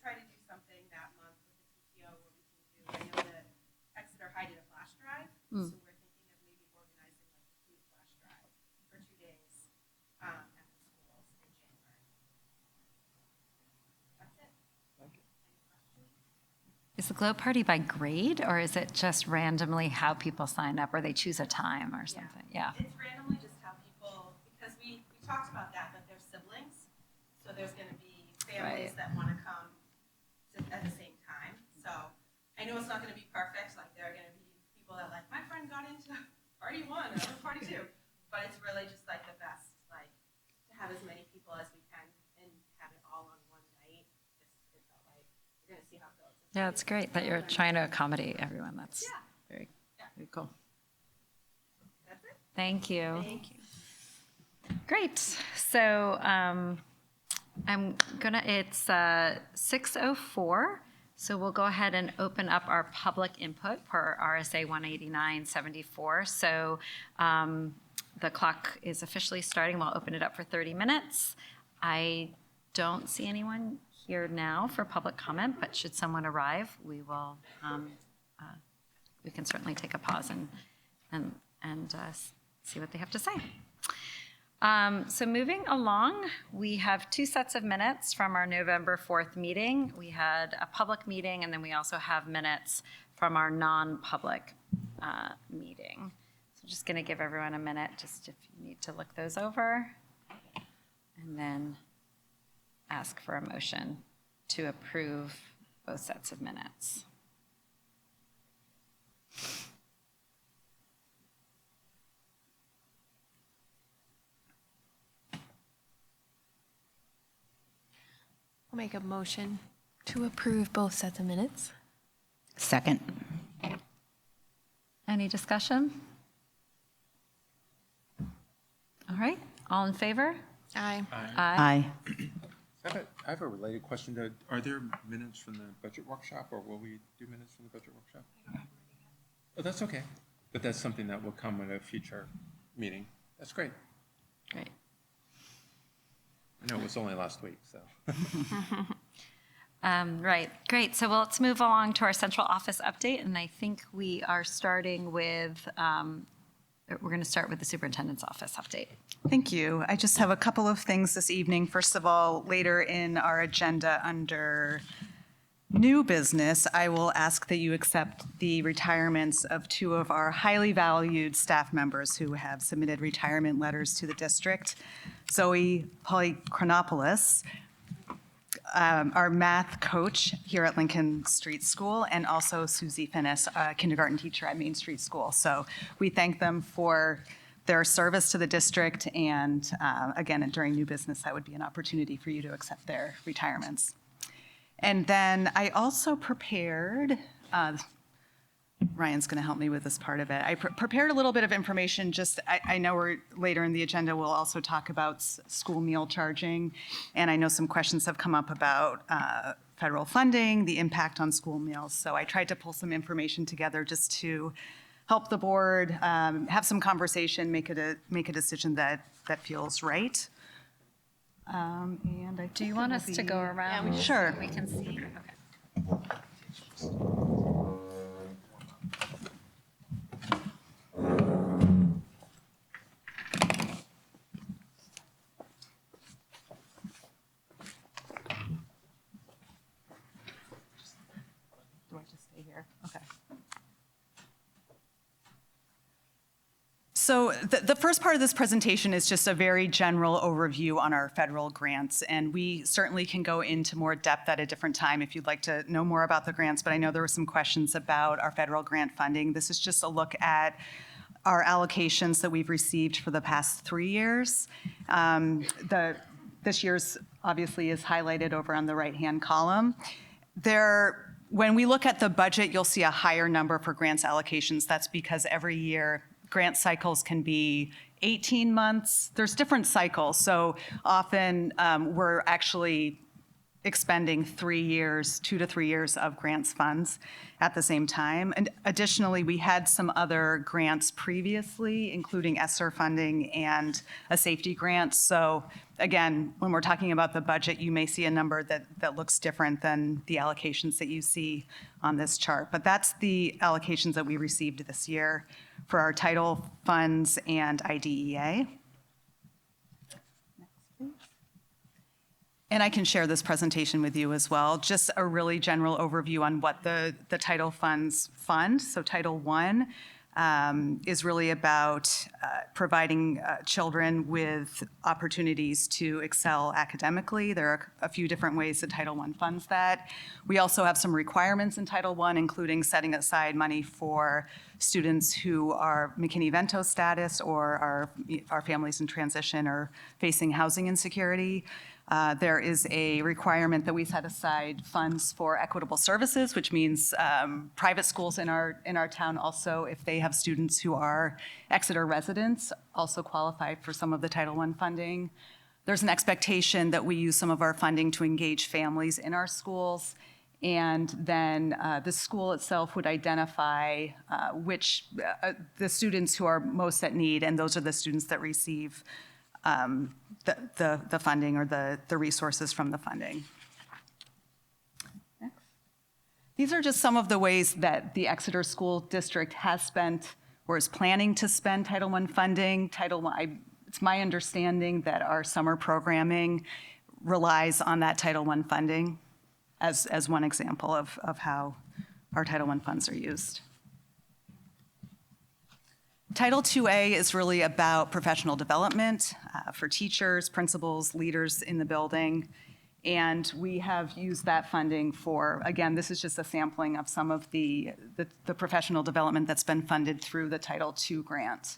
try to do something that month with the PTO where we can do, I know that Exeter High did a flash drive, so we're thinking of maybe organizing like a food flash drive for 2 days at the schools in January. That's it. Thank you. Any questions? Is the Glow Party by grade, or is it just randomly how people sign up, or they choose a time or something? Yeah. It's randomly just how people, because we talked about that, but they're siblings, so there's going to be families that want to come at the same time. So I know it's not going to be perfect. Like there are going to be people that like, my friend got into party 1 or party 2, but it's really just like the best, like to have as many people as we can and have it all on one night. It felt like we're going to see how it goes. Yeah, it's great that you're trying to accommodate everyone. That's very cool. That's it. Thank you. Thank you. Great. So it's 6:04. So we'll go ahead and open up our public input per RSA 189-74. So the clock is officially starting. We'll open it up for 30 minutes. I don't see anyone here now for public comment, but should someone arrive, we will. We can certainly take a pause and see what they have to say. So moving along, we have 2 sets of minutes from our November 4th meeting. We had a public meeting, and then we also have minutes from our non-public meeting. So just going to give everyone a minute, just if you need to look those over, and then ask for a motion to approve both sets of minutes. I'll make a motion to approve both sets of minutes. Second. Any discussion? All right, all in favor? Aye. Aye. I have a related question. Are there minutes from the budget workshop, or will we do minutes from the budget workshop? Oh, that's okay. But that's something that will come at a future meeting. That's great. Great. I know it was only last week, so. Right, great. So let's move along to our central office update, and I think we are starting with, we're going to start with the superintendent's office update. Thank you. I just have a couple of things this evening. First of all, later in our agenda under new business, I will ask that you accept the retirements of 2 of our highly valued staff members who have submitted retirement letters to the district. Zoe Polychronopoulos, our math coach here at Lincoln Street School, and also Susie Finnis, a kindergarten teacher at Main Street School. So we thank them for their service to the district, and again, during new business, that would be an opportunity for you to accept their retirements. And then I also prepared, Ryan's going to help me with this part of it. I prepared a little bit of information. Just I know we're later in the agenda, we'll also talk about school meal charging, and I know some questions have come up about federal funding, the impact on school meals. So I tried to pull some information together just to help the board have some conversation, make a decision that feels right. And I Do you want us to go around? Yeah, sure. So we can see. Okay. Do I just stay here? Okay. So the first part of this presentation is just a very general overview on our federal grants, and we certainly can go into more depth at a different time if you'd like to know more about the grants, but I know there were some questions about our federal grant funding. This is just a look at our allocations that we've received for the past 3 years. This year's obviously is highlighted over on the right-hand column. When we look at the budget, you'll see a higher number for grants allocations. That's because every year grant cycles can be 18 months. There's different cycles. So often we're actually expending 3 years, 2 to 3 years of grants funds at the same time. And additionally, we had some other grants previously, including ESSER funding and a safety grant. So again, when we're talking about the budget, you may see a number that looks different than the allocations that you see on this chart. But that's the allocations that we received this year for our title funds and IDEA. And I can share this presentation with you as well. Just a really general overview on what the title funds fund. So Title I is really about providing children with opportunities to excel academically. There are a few different ways that Title I funds that. We also have some requirements in Title I, including setting aside money for students who are McKinney-Vento status or are families in transition or facing housing insecurity. There is a requirement that we set aside funds for equitable services, which means private schools in our town also, if they have students who are Exeter residents, also qualify for some of the Title I funding. There's an expectation that we use some of our funding to engage families in our schools. And then the school itself would identify the students who are most at need, and those are the students that receive the funding or the resources from the funding. Next. These are just some of the ways that the Exeter School District has spent or is planning to spend Title I funding. It's my understanding that our summer programming relies on that Title I funding as one example of how our Title I funds are used. Title IIA is really about professional development for teachers, principals, leaders in the building. And we have used that funding for, again, this is just a sampling of some of the professional development that's been funded through the Title II grant.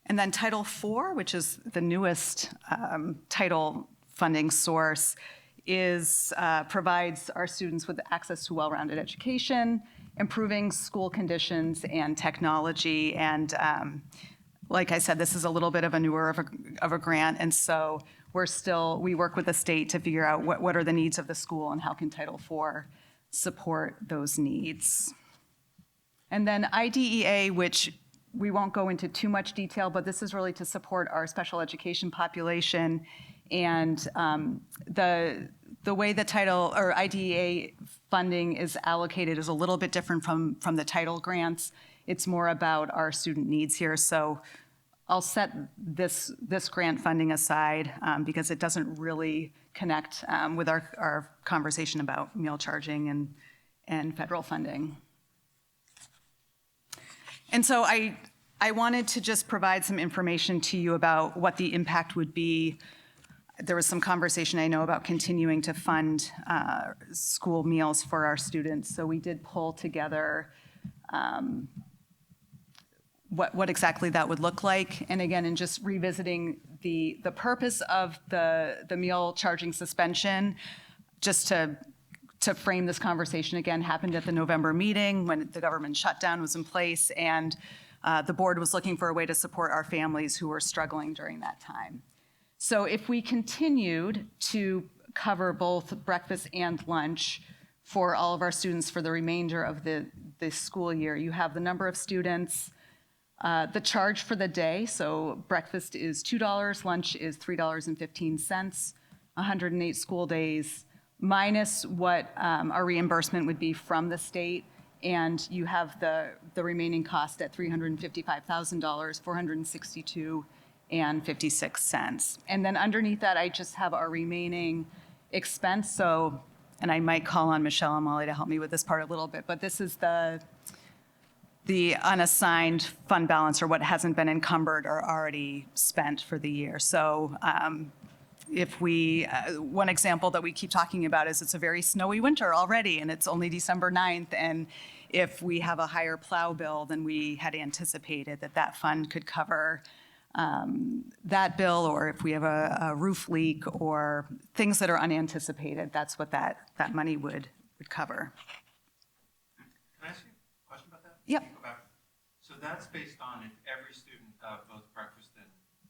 And then Title IV, which is the newest title funding source, provides our students with access to well-rounded education, improving school conditions and technology. And like I said, this is a little bit of a newer of a grant. And so we work with the state to figure out what are the needs of the school and how can Title IV support those needs. And then IDEA, which we won't go into too much detail, but this is really to support our special education population. And the way the IDEA funding is allocated is a little bit different from the title grants. It's more about our student needs here. So I'll set this grant funding aside because it doesn't really connect with our conversation about meal charging and federal funding. And so I wanted to just provide some information to you about what the impact would be. There was some conversation, I know, about continuing to fund school meals for our students. So we did pull together what exactly that would look like. And again, in just revisiting the purpose of the meal charging suspension, just to frame this conversation again, happened at the November meeting when the government shutdown was in place, and the board was looking for a way to support our families who were struggling during that time. So if we continued to cover both breakfast and lunch for all of our students for the remainder of the school year, you have the number of students, the charge for the day. So breakfast is $2, lunch is $3.15, 108 school days, minus what our reimbursement would be from the state. And you have the remaining cost at $355,000, $462.56. And then underneath that, I just have our remaining expense. So, and I might call on Michelle and Molly to help me with this part a little bit, but this is the unassigned fund balance, or what hasn't been encumbered or already spent for the year. So one example that we keep talking about is it's a very snowy winter already, and it's only December 9th, and if we have a higher plow bill than we had anticipated, that fund could cover that bill, or if we have a roof leak or things that are unanticipated, that's what that money would cover. Can I ask you a question about that? Yep. So that's based on if every student got both breakfast and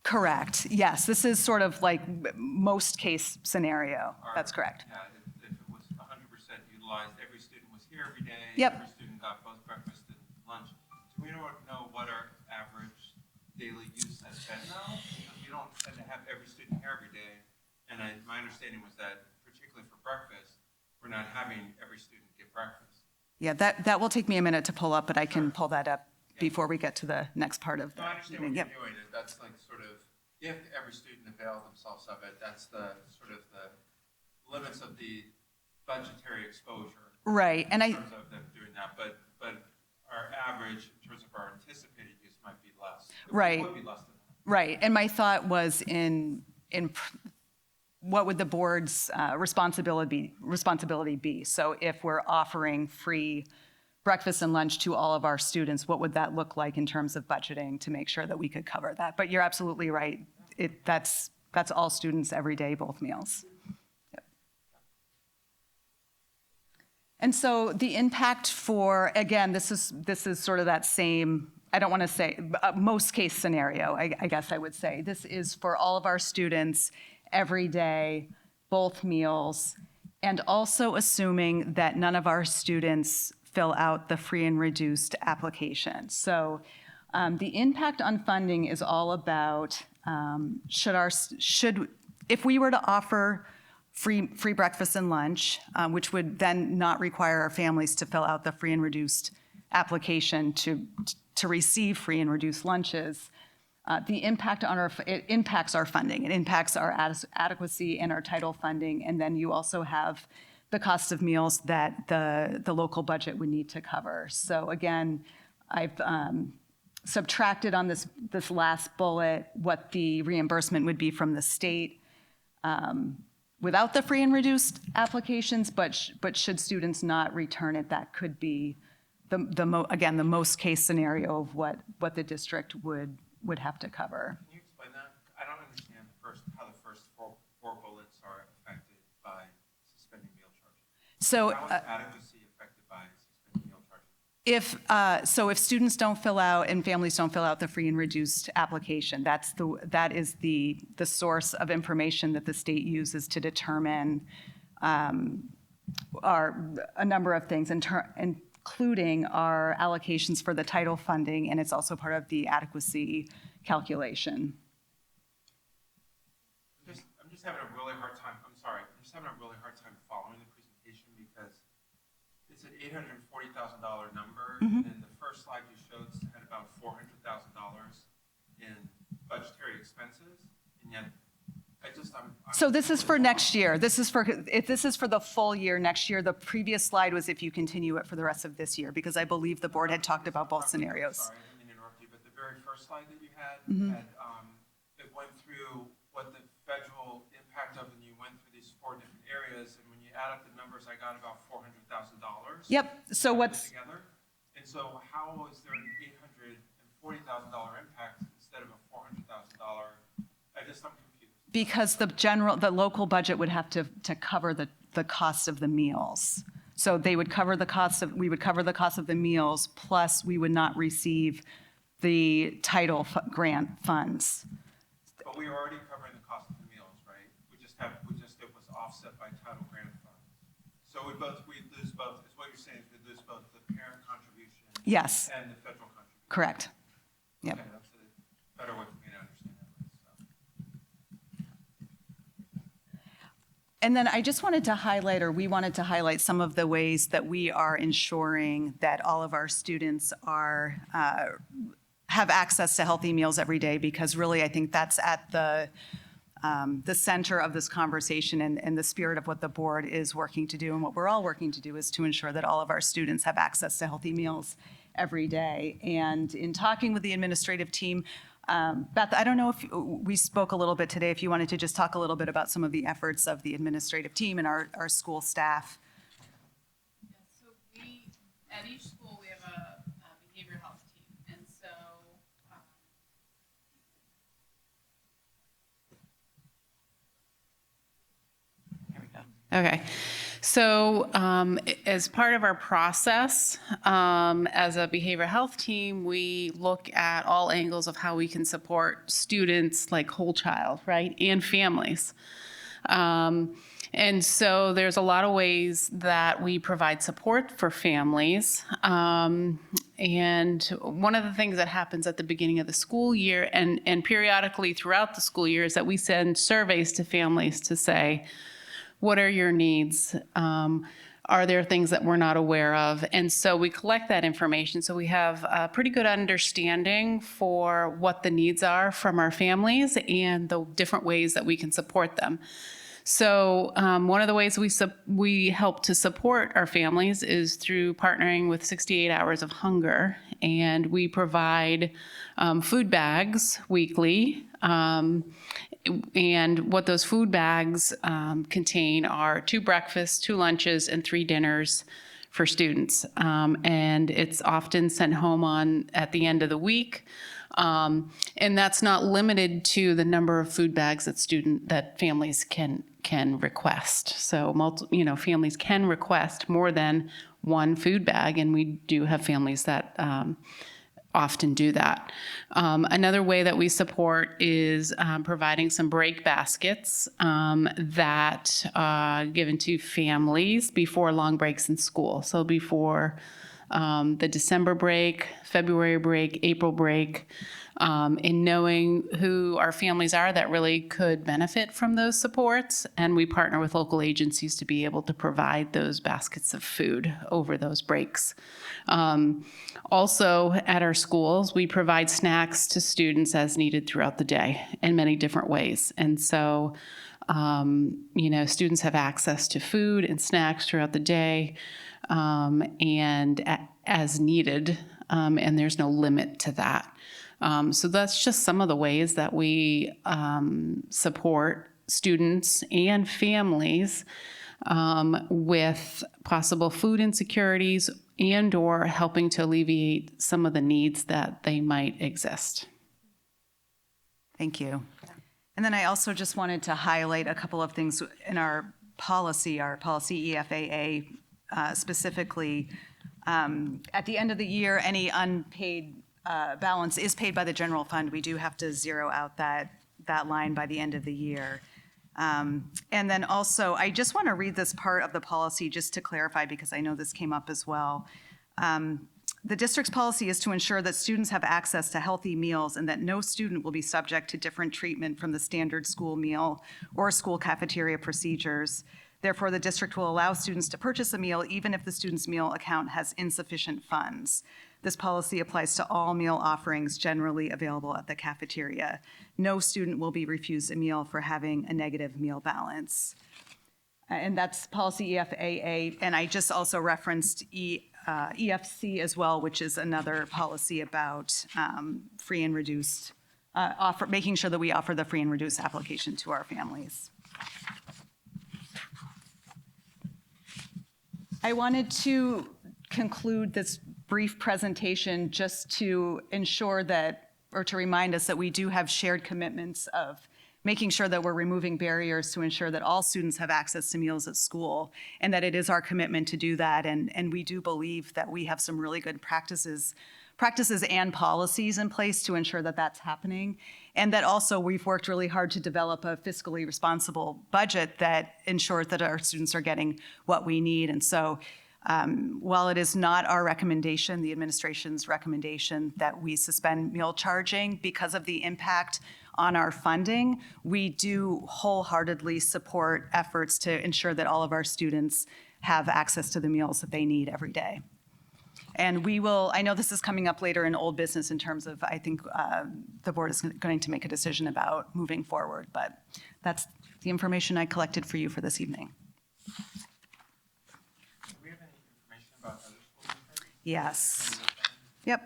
Correct, yes. This is sort of like most case scenario. That's correct. Yeah, if it was 100% utilized, every student was here every day. Yep. Every student got both breakfast and lunch. Do we know what our average daily use has been now? Because we don't tend to have every student here every day. And my understanding was that particularly for breakfast, we're not having every student get breakfast. Yeah, that will take me a minute to pull up, but I can pull that up before we get to the next part of the No, I understand meeting. what Yep. you're doing. That's like sort of, if every student availed themselves of it, that's the sort of the limits of the budgetary exposure. Right, and In terms of them doing that, but our average in terms of our anticipated use might be less. Right. It would be less than that. Right, and my thought was what would the board's responsibility be? So if we're offering free breakfast and lunch to all of our students, what would that look like in terms of budgeting to make sure that we could cover that? But you're absolutely right. That's all students every day, both meals. Yep. And so the impact for, again, this is sort of that same, I don't want to say, most case scenario, I guess I would say. This is for all of our students every day, both meals, and also assuming that none of our students fill out the free and reduced application. So the impact on funding is all about if we were to offer free breakfast and lunch, which would then not require our families to fill out the free and reduced application to receive free and reduced lunches, the impact on it impacts our funding. It impacts our adequacy and our title funding, and then you also have the cost of meals that the local budget would need to cover. So again, I've subtracted on this last bullet what the reimbursement would be from the state without the free and reduced applications, but should students not return it, that could be the most case scenario of what the district would have to cover. Can you explain that? I don't understand how the first four bullets are affected by suspending meal charges. So How is adequacy affected by suspending meal charges? if students don't fill out and families don't fill out the free and reduced application, that is the source of information that the state uses to determine a number of things, including our allocations for the title funding, and it's also part of the adequacy calculation. I'm just having a really hard time. I'm sorry. I'm just having a really hard time following the presentation because it's an $840,000 number, and the first slide you showed had about $400,000 in budgetary expenses, and yet So this is for next year. This is for the full year next year. The previous slide was if you continue it for the rest of this year, because I believe the board had talked about both scenarios. Sorry, I didn't mean to interrupt you, but the very first slide that you had, it went through what the federal impact of, and you went through these 4 different areas, and when you add up the numbers, I got about $400,000. Yep, so what's, together. And so how is there an $840,000 impact instead of a $400,000? I'm confused. because the local budget would have to cover the cost of the meals. So we would cover the cost of the meals, plus we would not receive the title grant funds. But we were already covering the cost of the meals, right? It was offset by title grant funds. So we lose both, is what you're saying, we lose both the parent contribution Yes, and the federal contribution. correct. Yep. Okay, that's a better way for me to understand that. And then I just wanted to highlight, or we wanted to highlight some of the ways that we are ensuring that all of our students have access to healthy meals every day, because really I think that's at the center of this conversation and the spirit of what the board is working to do, and what we're all working to do is to ensure that all of our students have access to healthy meals every day. And in talking with the administrative team, Beth, I don't know if we spoke a little bit today, if you wanted to just talk a little bit about some of the efforts of the administrative team and our school staff. Yeah, so at each school, we have a behavioral health team, and so, Okay, So, as part of our process, as a behavioral health team, we look at all angles of how we can support students, like whole child, right, and families. And so there's a lot of ways that we provide support for families. And one of the things that happens at the beginning of the school year and periodically throughout the school year is that we send surveys to families to say, what are your needs? Are there things that we're not aware of? And so we collect that information. So we have a pretty good understanding for what the needs are from our families and the different ways that we can support them. So one of the ways we help to support our families is through partnering with 68 Hours of Hunger. And we provide food bags weekly. And what those food bags contain are 2 breakfasts, 2 lunches, and 3 dinners for students. And it's often sent home at the end of the week. And that's not limited to the number of food bags that families can request. So families can request more than 1 food bag, and we do have families that often do that. Another way that we support is providing some break baskets that are given to families before long breaks in school. So before the December break, February break, April break, in knowing who our families are that really could benefit from those supports. And we partner with local agencies to be able to provide those baskets of food over those breaks. Also, at our schools, we provide snacks to students as needed throughout the day in many different ways. And so, students have access to food and snacks throughout the day and as needed, and there's no limit to that. So that's just some of the ways that we support students and families with possible food insecurities and/or helping to alleviate some of the needs that they might exist. Thank you. And then I also just wanted to highlight a couple of things in our policy EFAA specifically. At the end of the year, any unpaid balance is paid by the general fund. We do have to zero out that line by the end of the year. And then also, I just want to read this part of the policy just to clarify, because I know this came up as well. The district's policy is to ensure that students have access to healthy meals and that no student will be subject to different treatment from the standard school meal or school cafeteria procedures. Therefore, the district will allow students to purchase a meal even if the student's meal account has insufficient funds. This policy applies to all meal offerings generally available at the cafeteria. No student will be refused a meal for having a negative meal balance. And that's policy EFAA, and I just also referenced EFC as well, which is another policy about free and reduced, making sure that we offer the free and reduced application to our families. I wanted to conclude this brief presentation just to ensure that, or to remind us that we do have shared commitments of making sure that we're removing barriers to ensure that all students have access to meals at school, and that it is our commitment to do that. And we do believe that we have some really good practices and policies in place to ensure that that's happening. And that also we've worked really hard to develop a fiscally responsible budget that ensures that our students are getting what we need. And so while it is not our recommendation, the administration's recommendation that we suspend meal charging because of the impact on our funding, we do wholeheartedly support efforts to ensure that all of our students have access to the meals that they need every day. And we will, I know this is coming up later in old business in terms of, I think the board is going to make a decision about moving forward, but that's the information I collected for you for this evening. Do we have any information about other school districts? Yes. Yep.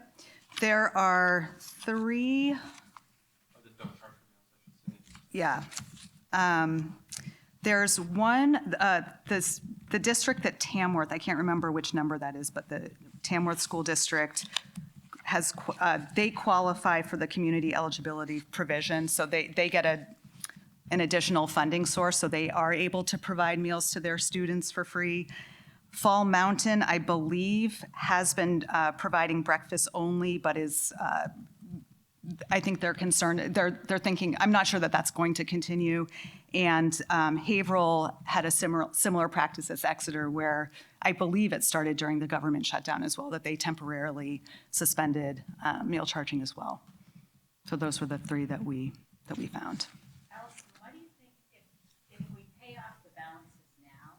There are 3. Oh, that don't charge for meals, I should say. Yeah. There's one, the district that Tamworth, I can't remember which number that is, but the Tamworth School District has, they qualify for the community eligibility provision. So they get an additional funding source, so they are able to provide meals to their students for free. Fall Mountain, I believe, has been providing breakfast only, but is, I think they're concerned, they're thinking, I'm not sure that that's going to continue. And Haverhill had a similar practice as Exeter, where I believe it started during the government shutdown as well, that they temporarily suspended meal charging as well. So those were the three that we found. Allison, what do you think if we pay off the balances now,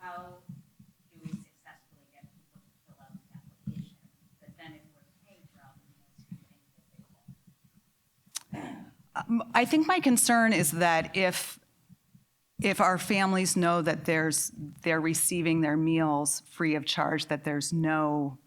how do we successfully get people to fill out the application? But then if we're paying for all the meals, do you think that they won't? I think my concern is that if our families know that they're receiving their meals free of charge, that there's no,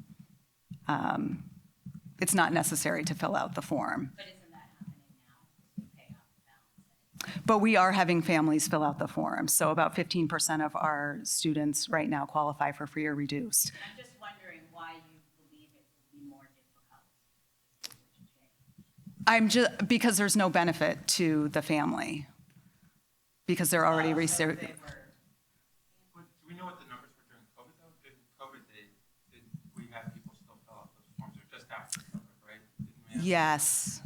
it's not necessary to fill out the form. But isn't that happening now if we pay off the balances? But we are having families fill out the form. So about 15% of our students right now qualify for free or reduced. I'm just wondering why you believe it will be more difficult to change. Because there's no benefit to the family. Because they're already receiving. Do we know what the numbers were during COVID, though? Did COVID, did we have people still fill out those forms, or just after COVID, right? Didn't we have- Yes.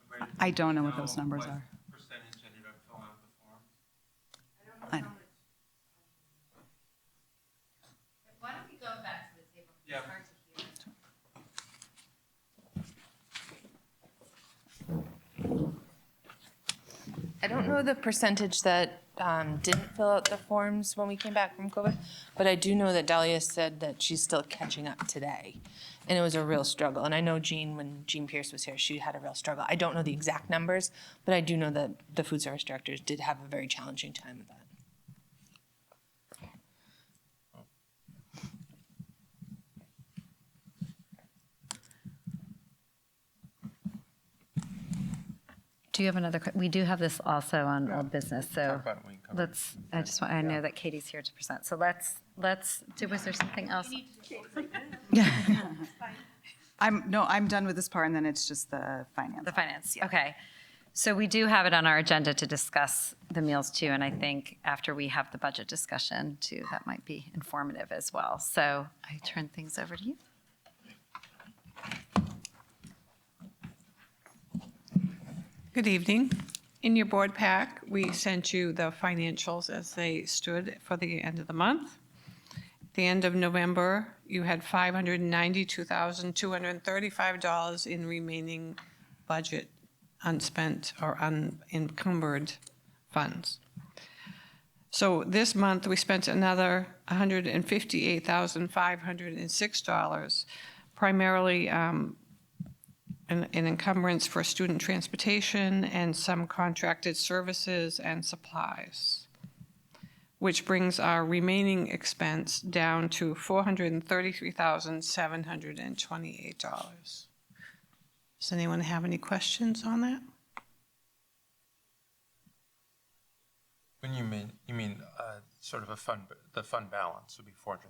Right, did I don't know we what those numbers are. What percentage ended up filling out the forms? Why don't we go back to the table? Yeah. hard to hear. I don't know the percentage that didn't fill out the forms when we came back from COVID, but I do know that Dahlia said that she's still catching up today. And it was a real struggle. And I know Jean, when Jean Pierce was here, she had a real struggle. I don't know the exact numbers, but I do know that the food service directors did have a very challenging time with that. Do you have another, we do have this also on old business, so Talk about it when you come. I know that Katie's here to present, so was there something else? I'm done with this part, and then it's just the finance. The finance, okay. So we do have it on our agenda to discuss the meals too, and I think after we have the budget discussion too, that might be informative as well. So I turn things over to you. Good evening. In your board pack, we sent you the financials as they stood for the end of the month. At the end of November, you had $592,235 in remaining budget unspent or unencumbered funds. So this month, we spent another $158,506, primarily an encumbrance for student transportation and some contracted services and supplies, which brings our remaining expense down to $433,728. Does anyone have any questions on that? When you mean sort of the fund balance would be $433,000.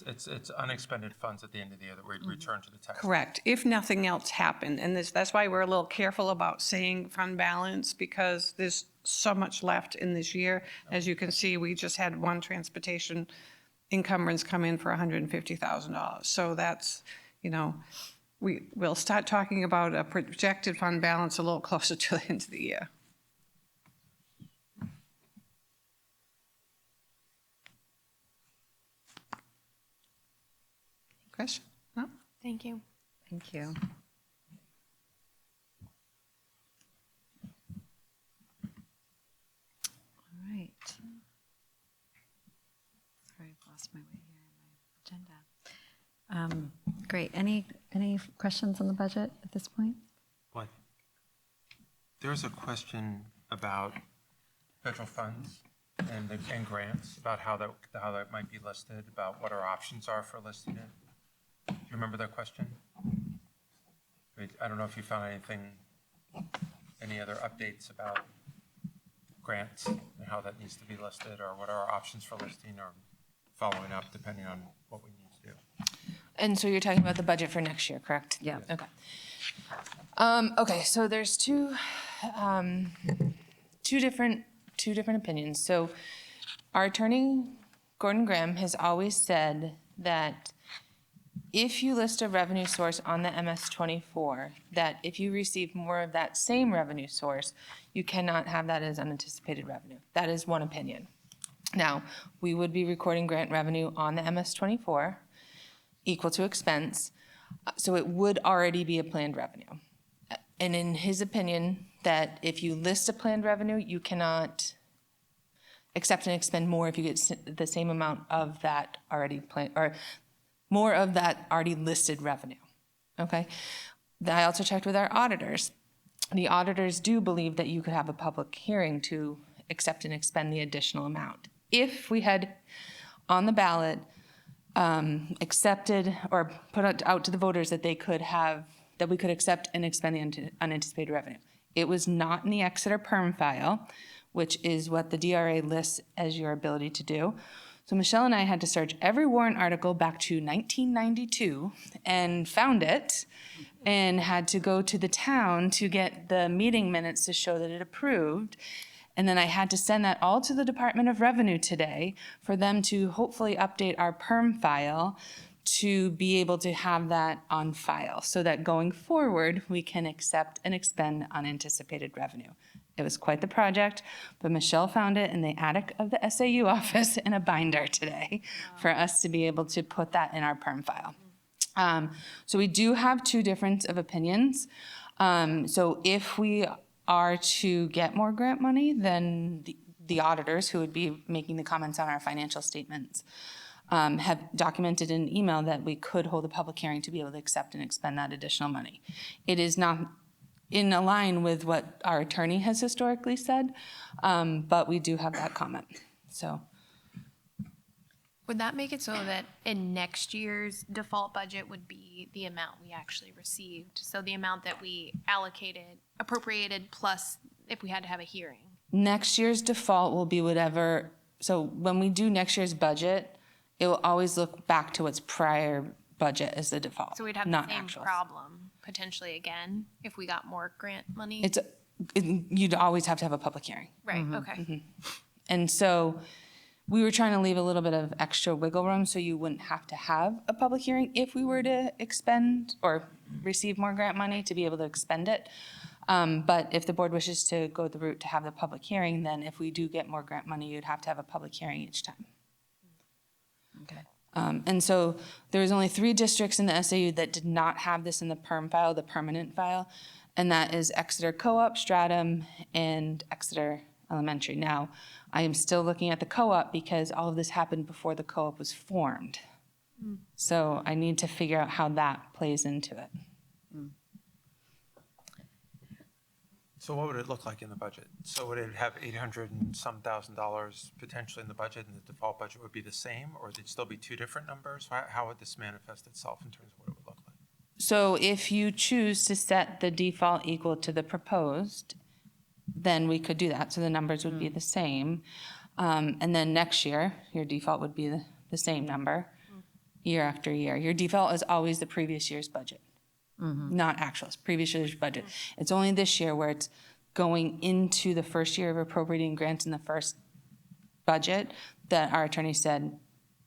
It's unexpended funds at the end of the year that we return to the tax. Correct, if nothing else happened. And that's why we're a little careful about saying fund balance, because there's so much left in this year. As you can see, we just had one transportation encumbrance come in for $150,000. So that's, we'll start talking about a projected fund balance a little closer to the end of the year. Question? No? Thank you. Thank you. All right. Sorry, I've lost my way here in my agenda. Great. Any questions on the budget at this point? What? There's a question about federal funds and grants, about how that might be listed, about what our options are for listing it. Do you remember that question? I don't know if you found any other updates about grants and how that needs to be listed, or what are our options for listing or following up, depending on what we need to do. And so you're talking about the budget for next year, correct? Yeah. Okay. Okay, so there's two two different opinions. So our attorney, Gordon Graham, has always said that if you list a revenue source on the MS-24, that if you receive more of that same revenue source, you cannot have that as unanticipated revenue. That is one opinion. Now, we would be recording grant revenue on the MS-24 equal to expense, so it would already be a planned revenue. And in his opinion, that if you list a planned revenue, you cannot accept and expend more if you get the same amount of that already planned, or more of that already listed revenue, okay? I also checked with our auditors. The auditors do believe that you could have a public hearing to accept and expend the additional amount. If we had on the ballot accepted or put it out to the voters that they could have, that we could accept and expend the unanticipated revenue. It was not in the Exeter perm file, which is what the DRA lists as your ability to do. So Michelle and I had to search every warrant article back to 1992 and found it, and had to go to the town to get the meeting minutes to show that it approved. And then I had to send that all to the Department of Revenue today for them to hopefully update our perm file to be able to have that on file so that going forward, we can accept and expend unanticipated revenue. It was quite the project, but Michelle found it in the attic of the SAU office in a binder today for us to be able to put that in our perm file. So we do have two different of opinions. So if we are to get more grant money, then the auditors who would be making the comments on our financial statements have documented in an email that we could hold a public hearing to be able to accept and expend that additional money. It is not in line with what our attorney has historically said, but we do have that comment, so. Would that make it so that in next year's default budget would be the amount we actually received? So the amount that we appropriated plus if we had to have a hearing? Next year's default will be whatever, so when we do next year's budget, it will always look back to its prior budget as the default, So we'd have not the same actuals. problem potentially again if we got more grant money? You'd always have to have a public hearing. Right, okay. And so we were trying to leave a little bit of extra wiggle room so you wouldn't have to have a public hearing if we were to expend or receive more grant money to be able to expend it. But if the board wishes to go the route to have the public hearing, then if we do get more grant money, you'd have to have a public hearing each time. Okay. And so there was only 3 districts in the SAU that did not have this in the perm file, the permanent file, and that is Exeter Co-op, Stratham, and Exeter Elementary. Now, I am still looking at the co-op because all of this happened before the co-op was formed. So I need to figure out how that plays into it. So what would it look like in the budget? So would it have 800 and some $1,000 potentially in the budget, and the default budget would be the same, or would it still be 2 different numbers? How would this manifest itself in terms of what it would look like? So if you choose to set the default equal to the proposed, then we could do that. So the numbers would be the same. And then next year, your default would be the same number year after year. Your default is always the previous year's budget. Not actuals, previous year's budget. It's only this year where it's going into the first year of appropriating grants in the first budget that our attorney said,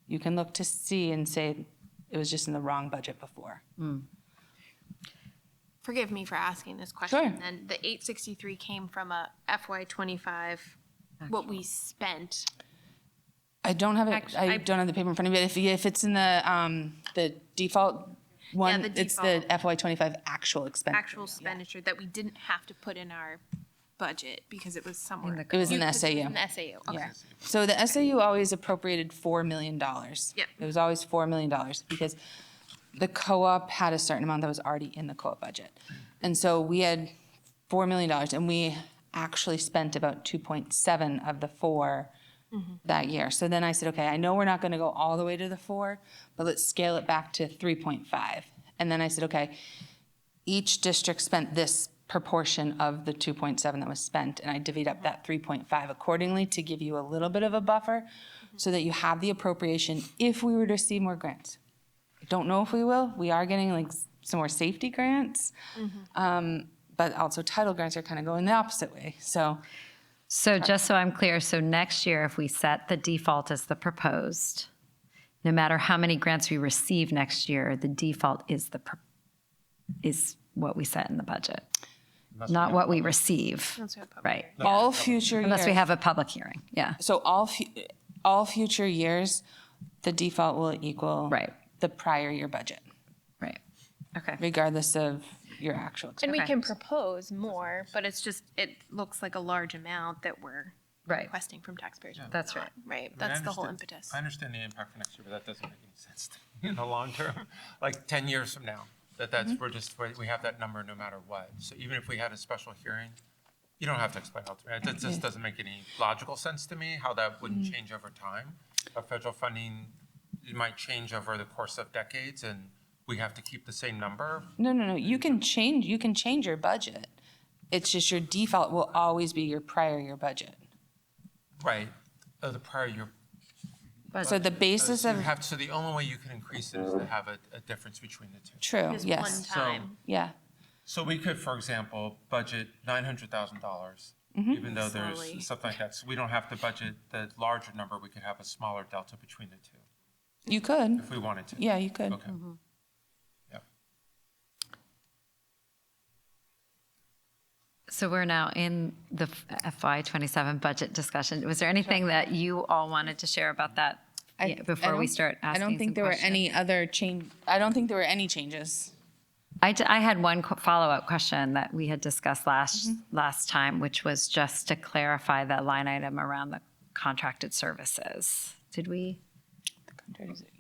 you can look to see and say it was just in the wrong budget before. Forgive me for asking this question. Sure. Then the 863 came from a FY25, what we spent. I don't have it, Actually, I don't have the paper in front of me, but if it's in the default one, the it's the default. FY25 actual expenditure. Actual expenditure that we didn't have to put in our budget because it was somewhere. It was in the It was SAU. in the SAU, okay. Yeah. So the SAU always appropriated $4 million. Yep. It was always $4 million because the co-op had a certain amount that was already in the co-op budget. And so we had $4 million and we actually spent about 2.7 of the 4 that year. So then I said, okay, I know we're not going to go all the way to the 4, but let's scale it back to 3.5. And then I said, okay, each district spent this proportion of the 2.7 that was spent, and I divvied up that 3.5 accordingly to give you a little bit of a buffer so that you have the appropriation if we were to receive more grants. I don't know if we will. We are getting like some more safety grants. but also title grants are kind of going the opposite way. So So just so I'm clear, so next year, if we set the default as the proposed, no matter how many grants we receive next year, the default is is what we set in the budget, not what we receive. Right. all future Unless we years, have a public hearing. Yeah. so all future years, the default will equal Right. the prior year budget, Right. Okay. regardless of your actual And expense. we can propose more, but it's just, it looks like a large amount that we're Right. requesting from taxpayers. That's right. Right, I mean, that's I the whole understand- impetus. I understand the impact for next year, but that doesn't make any sense to me in the long term. Like 10 years from now, that's, we have that number no matter what. So even if we had a special hearing, you don't have to explain all to me. That just doesn't make any logical sense to me, how that wouldn't change over time. But federal funding, it might change over the course of decades, and we have to keep the same number. No. You can change your budget. It's just your default will always be your prior year budget. Right, the prior year. So the basis So you of, have, so the only way you can increase it is to have a difference between the two. true, Just yes, one time. yeah. So we could, for example, budget $900,000, Mm-hmm. even though Slowly. there's something like that. So we don't have to budget the larger number, we could have a smaller delta between the two, You could, if we wanted to. yeah, you could. Okay. Yep. So we're now in the FY27 budget discussion. Was there anything that you all wanted to share about that before we start asking I don't think some there were questions? any other change, I don't think there were any changes. I had one follow-up question that we had discussed last time, which was just to clarify that line item around the contracted services. Did we?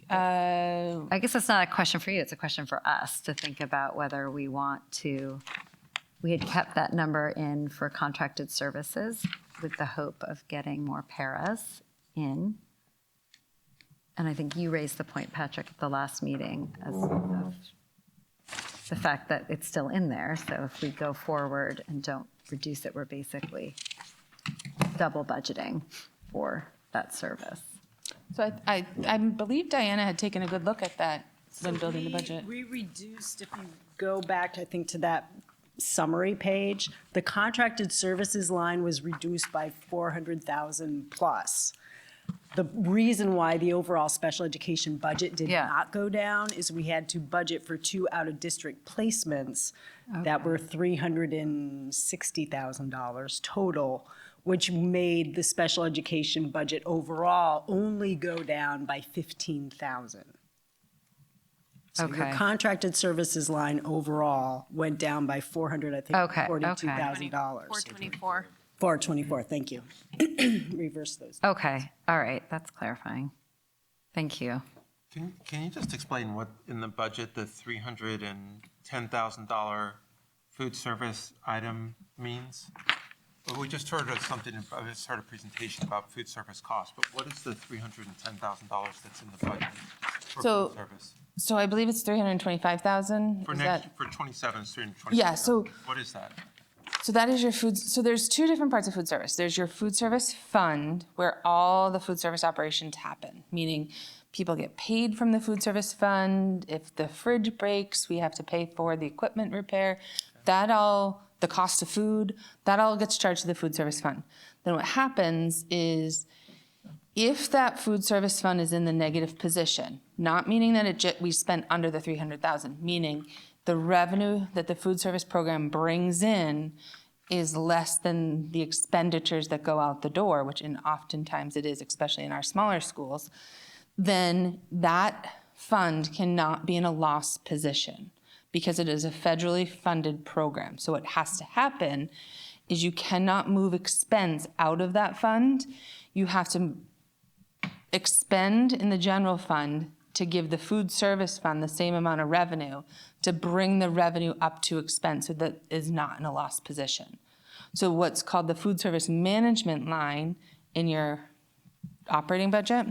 I guess it's not a question for you, it's a question for us to think about whether we want to, we had kept that number in for contracted services with the hope of getting more paras in. And I think you raised the point, Patrick, at the last meeting of the fact that it's still in there. So if we go forward and don't reduce it, we're basically double budgeting for that service. So I believe Diana had taken a good look at that when So building the budget. We reduced, if you go back, I think, to that summary page, the contracted services line was reduced by 400,000 plus. The reason why the overall special education budget did Yeah. not go down is we had to budget for 2 out-of-district placements that were $360,000 total, which made the special education budget overall only go down by 15,000. So your Okay. contracted services line overall went down by 400, I think, Okay, okay. $42,000. 424. 424, thank you. Reverse those. Okay, all right, that's clarifying. Thank you. Can you just explain what in the budget, the $310,000 food service item means? Well, we just heard something, I just heard a presentation about food service costs, but what is the $310,000 that's in the budget for So- food service? So I believe it's 325,000. For Is next, that? for 27, it's 325. Yeah, so- What is that? So that is your food, so there's two different parts of food service. There's your food service fund, where all the food service operations happen, meaning people get paid from the food service fund. If the fridge breaks, we have to pay for the equipment repair. That all, the cost of food, that all gets charged to the food service fund. Then what happens is, if that food service fund is in the negative position, not meaning that we spent under the 300,000, meaning the revenue that the food service program brings in is less than the expenditures that go out the door, which oftentimes it is, especially in our smaller schools, then that fund cannot be in a loss position because it is a federally funded program. So what has to happen is you cannot move expense out of that fund. You have to expend in the general fund to give the food service fund the same amount of revenue to bring the revenue up to expense so that is not in a loss position. So what's called the food service management line in your operating budget,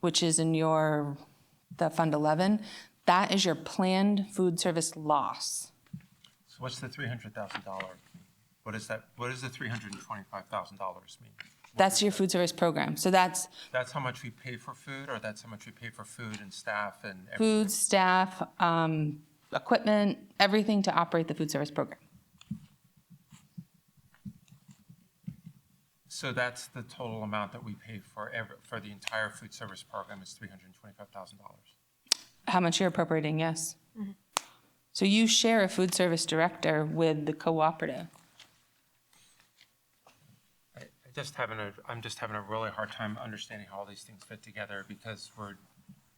which is in the Fund 11, that is your planned food service loss. So what's the $300,000? What is that? What does the $325,000 mean? That's your food service program. So that's That's how much we pay for food, or that's how much we pay for food and staff and everything? food, staff, equipment, everything to operate the food service program. So that's the total amount that we pay for the entire food service program is $325,000. How much you're appropriating, yes. So you share a food service director with the cooperative. I'm just having a really hard time understanding how all these things fit together because we're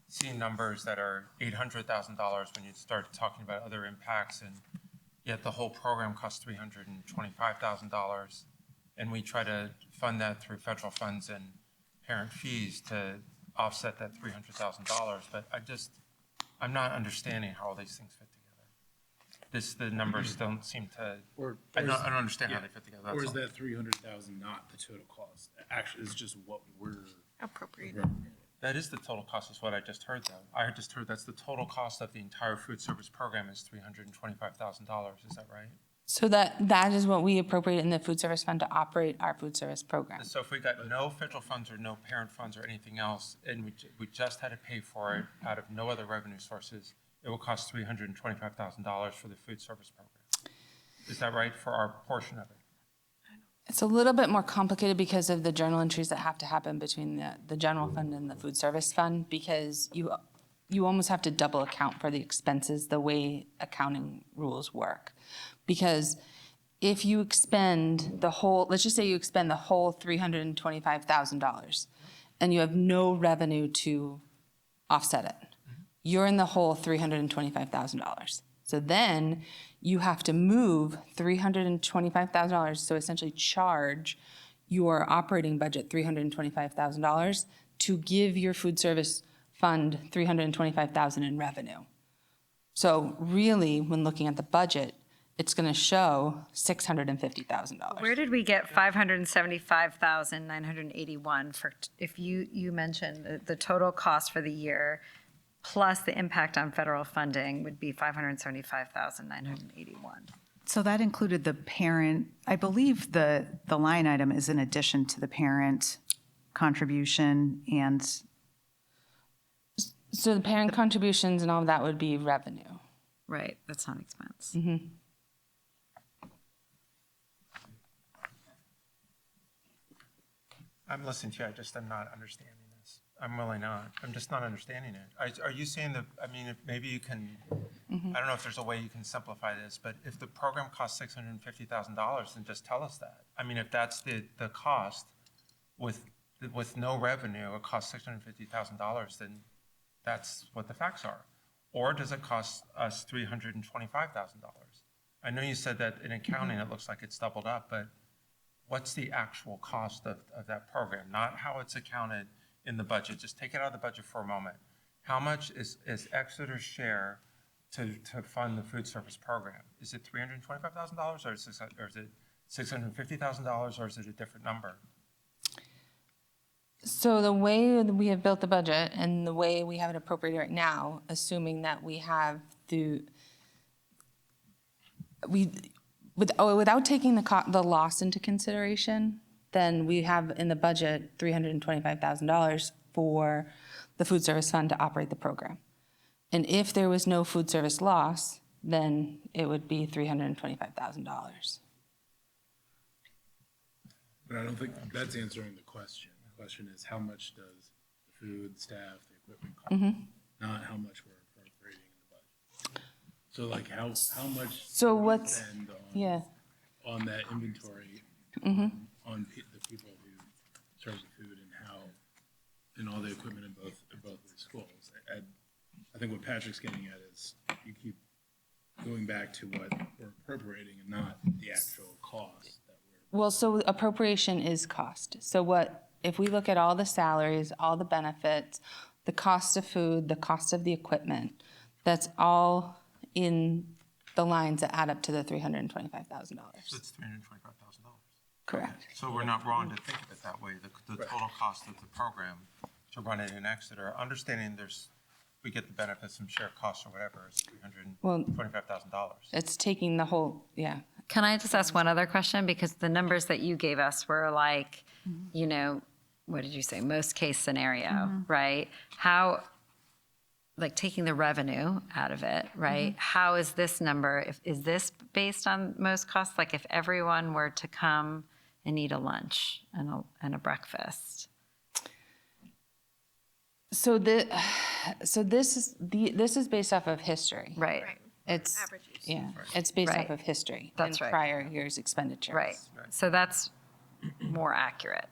seeing numbers that are $800,000 when you start talking about other impacts, and yet the whole program costs $325,000. And we try to fund that through federal funds and parent fees to offset that $300,000. But I'm not understanding how all these things fit together. The numbers don't seem to, I don't understand how they fit together. Or is all. that 300,000 not the total cost? Actually, it's just what we're Appropriated. That is the total cost, is what I just heard, though. I just heard that's the total cost of the entire food service program is $325,000. Is that right? So that is what we appropriate in the food service fund to operate our food service program. So if we got no federal funds or no parent funds or anything else, and we just had to pay for it out of no other revenue sources, it will cost $325,000 for the food service program. Is that right, for our portion of it? It's a little bit more complicated because of the journal entries that have to happen between the general fund and the food service fund, because you almost have to double account for the expenses the way accounting rules work. Because if you expend the whole, let's just say you expend the whole $325,000 and you have no revenue to offset it, you're in the whole $325,000. So then you have to move $325,000, so essentially charge your operating budget $325,000 to give your food service fund $325,000 in revenue. So really, when looking at the budget, it's going to show $650,000. Where did we get 575,981 for, if you mentioned the total cost for the year plus the impact on federal funding would be 575,981. So that included the parent, I believe the line item is in addition to the parent contribution and, So the parent contributions and all of that would be revenue. Right, that's not expense. I'm listening to you, I'm not understanding this. I'm really not. I'm just not understanding it. Are you saying that, I mean, if maybe you can, I don't know if there's a way you can simplify this, but if the program costs $650,000, then just tell us that. I mean, if that's the cost with no revenue, it costs $650,000, then that's what the facts are. Or does it cost us $325,000? I know you said that in accounting, it looks like it's doubled up, but what's the actual cost of that program? Not how it's accounted in the budget. Just take it out of the budget for a moment. How much is Exeter's share to fund the food service program? Is it $325,000 or is it $650,000 or is it a different number? So the way we have built the budget and the way we have it appropriated right now, assuming that we have without taking the loss into consideration, then we have in the budget $325,000 for the food service fund to operate the program. And if there was no food service loss, then it would be $325,000. But I don't think that's answering the question. The question is, how much does the food, staff, the equipment cost? Not how much we're appropriating in the budget. So like how much So do we what's, spend on that inventory, on the people who serve the food and all the equipment in both of the schools? I think what Patrick's getting at is you keep going back to what we're appropriating and not the actual cost that we're. well, so appropriation is cost. So if we look at all the salaries, all the benefits, the cost of food, the cost of the equipment, that's all in the lines that add up to the $325,000. So it's $325,000. Correct. So we're not wrong to think of it that way. The total cost of the program to run it in Exeter, understanding we get the benefits from shared costs or whatever, is $325,000. It's taking the whole, yeah. Can I just ask one other question? Because the numbers that you gave us were like, what did you say? Most case scenario, right? How, like taking the revenue out of it, right? How is this number, is this based on most costs? Like if everyone were to come and eat a lunch and a breakfast? So this is based off of history. Right, It's, Average use. yeah, it's based Right. off of history. That's and right. prior year's expenditures. right. So that's more accurate,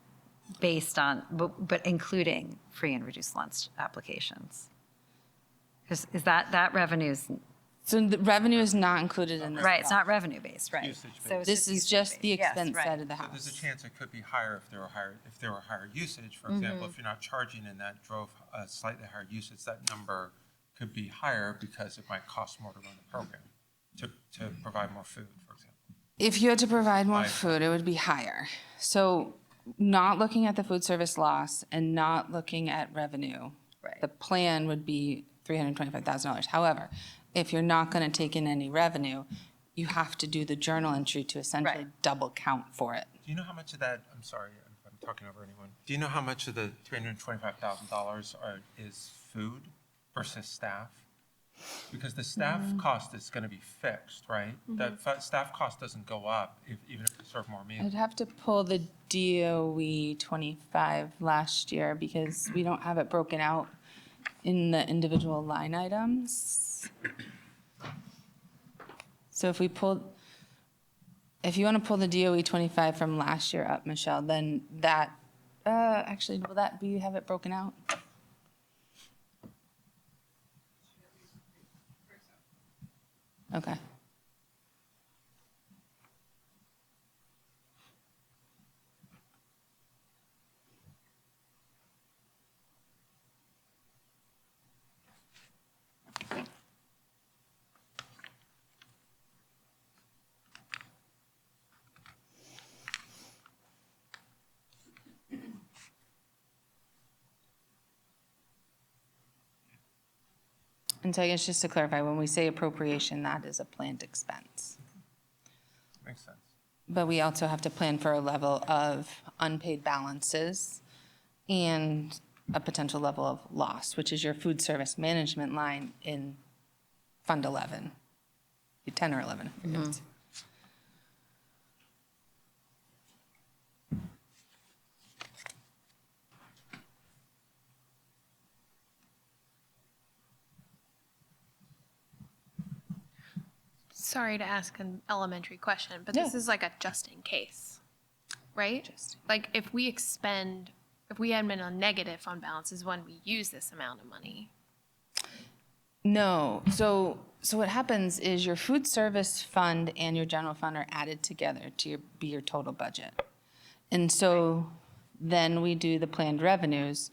based on, but including free and reduced lunch applications. Because is that revenue's, So the revenue is not included in this. right, it's not revenue-based, right? Usage-based. So it's This is just the usage-based. Yes, expense right. side of the So there's a house. chance it could be higher if there were higher usage. For example, if you're not charging and that drove a slightly higher usage, that number could be higher because it might cost more to run the program, to provide more food, for example. If you had to provide more Right. food, it would be higher. So not looking at the food service loss and not looking at revenue, Right. the plan would be $325,000. However, if you're not going to take in any revenue, you have to do the journal entry to essentially Right. double count for it. Do you know how much of that, I'm sorry if I'm talking over anyone, do you know how much of the $325,000 is food versus staff? Because the staff cost is going to be fixed, right? That staff cost doesn't go up even if you serve more meals. I'd have to pull the DOE 25 last year because we don't have it broken out in the individual line items. So if you want to pull the DOE 25 from last year up, Michelle, then that, actually, will that be, have it broken out? Okay. And so I guess just to clarify, when we say appropriation, that is a planned expense. Makes sense. But we also have to plan for a level of unpaid balances and a potential level of loss, which is your food service management line in Fund 11, 10 or 11. I forget. Sorry to ask an elementary question, but this Yeah. is like a just in case, right? Like if we had been on negative fund balance is when we use this amount of money. No, so what happens is your food service fund and your general fund are added together to be your total budget. And so then we do the planned revenues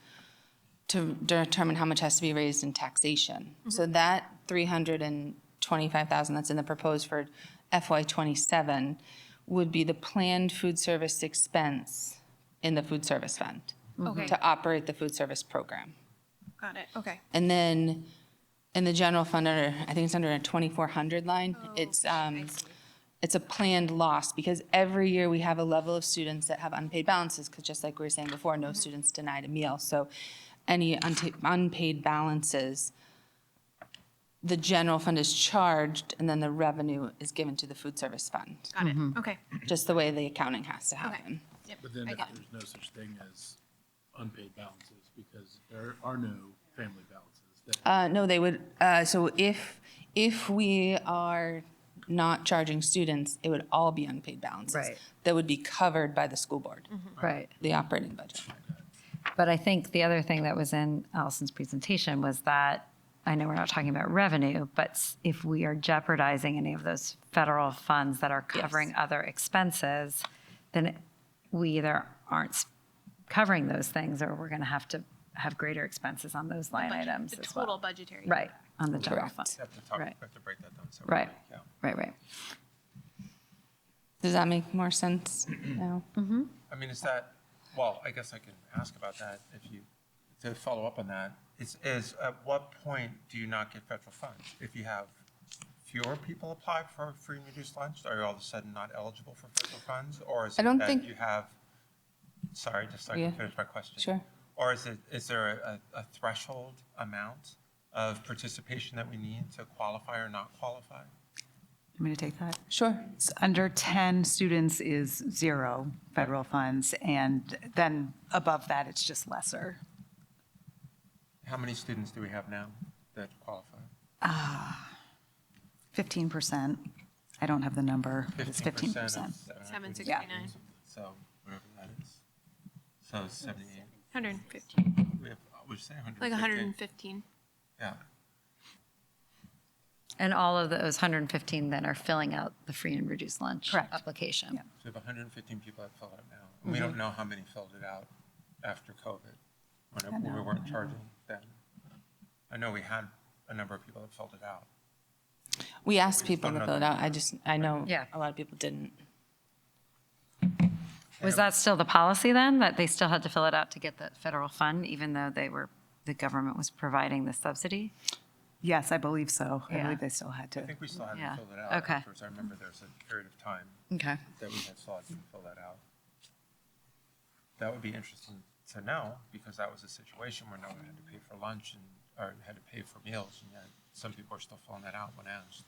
to determine how much has to be raised in taxation. So that 325,000 that's in the proposed for FY '27 would be the planned food service expense in the food service fund Okay, to operate the food service program. got it. Okay. And then in the general fund, I think it's under a 2,400 line. It's a planned loss because every year we have a level of students that have unpaid balances because just like we were saying before, no students denied a meal. So any unpaid balances, the general fund is charged and then the revenue is given to the food service fund, Got it. Okay. just the way the accounting has to happen. Yep. But then I if get it. there's no such thing as unpaid balances, because there are no family balances. No, they would, so if we are not charging students, it would all be unpaid balances. Right. That would be covered by the school board, Right. the operating budget. But I think the other thing that was in Allison's presentation was that, I know we're not talking about revenue, but if we are jeopardizing any of those federal funds that are covering other expenses, then we either aren't covering those things or we're going to have greater expenses on those line Budget- items the as well. total budgetary. Right, on the general Correct. fund. You have to talk, Right. we have to break that down separately. Right, Yeah. right. Does that make more sense now? I mean, is that, well, I guess I can ask about that if you, to follow up on that. Is at what point do you not get federal funds? If you have fewer people apply for free and reduced lunch, are you all of a sudden not eligible for federal funds? Or is I it don't that think- you have, sorry, just so I Yeah. can finish my question. Sure. Or is there a threshold amount of participation that we need to qualify or not qualify? Want me to take that? Sure. Under 10 students is 0 federal funds, and then above that, it's just lesser. How many students do we have now that qualify? 15%. I don't have the number. It's 15% 15%. of 769. So whatever that is. So 78. 115, We have, would you say 150? like 115. Yeah. And all of those 115 then are filling out the free and reduced lunch Correct. application. Yeah. So we have 115 people that fill it out now. And we don't know how many filled it out after COVID, when we weren't charging then. I know we had a number of people that filled it out. We asked We just people don't to know fill it the out. number. I know Yeah. a lot of people didn't. Was that still the policy then, that they still had to fill it out to get the federal fund, even though the government was providing the subsidy? Yes, I believe so. I Yeah. believe they still had to. I think we still had Yeah. to fill it out. Okay. Afterwards. I remember there was a period of time Okay. that we had still had to fill that out. That would be interesting to know, because that was a situation where no one had to pay for lunch or had to pay for meals, and yet some people are still filling that out when asked.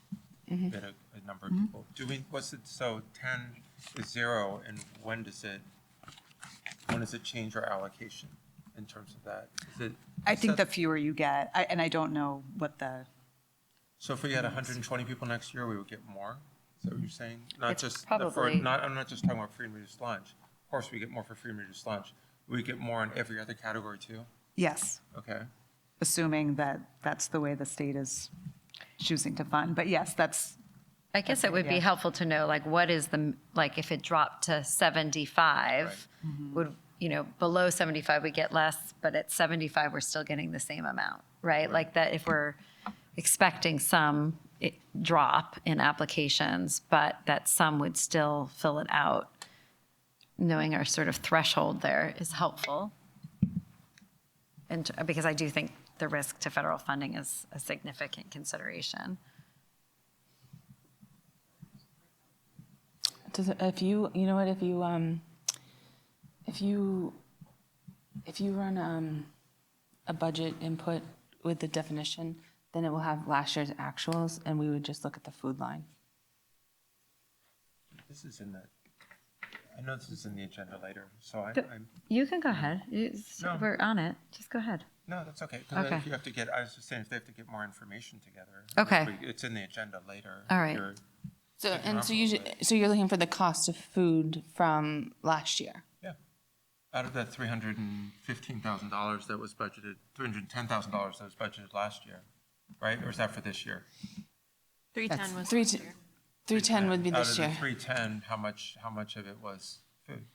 We had a number of people. So 10 is 0, and when does it change our allocation in terms of that? Is it? I think the set- fewer you get, and I don't know what the, So if we had 120 people next year, we would get more? Is that what you're saying? Not It's just, probably- I'm not just talking about free and reduced lunch. Of course, we get more for free and reduced lunch. We get more in every other category too? yes, Okay. assuming that that's the way the state is choosing to fund. But yes, that's, I guess it would be Yeah. helpful to know, like, what is like, if it dropped to 75, would, below 75, we get less, but at 75, we're still getting the same amount, right? Like that, if we're expecting some drop in applications, but that some would still fill it out, knowing our sort of threshold there is helpful. And because I do think the risk to federal funding is a significant consideration. If you run a budget input with the definition, then it will have last year's actuals, and we would just look at the food line. This is in the, I know this is in the agenda later, so I'm, You can go ahead. No. We're on it. Just go ahead. no, that's okay. 'Cause Okay. if you have to get, I was just saying, if they have to get more information together. Okay. It's in the agenda later. All right. So, Taking and off so a you, little bit. so you're looking for the cost of food from last year? Yeah. Out of that $315,000 that was budgeted, $310,000 that was budgeted last year, right? Or is that for this year? 310 was Three, last year. 310 would be this year. Out of the 310, how much of it was food?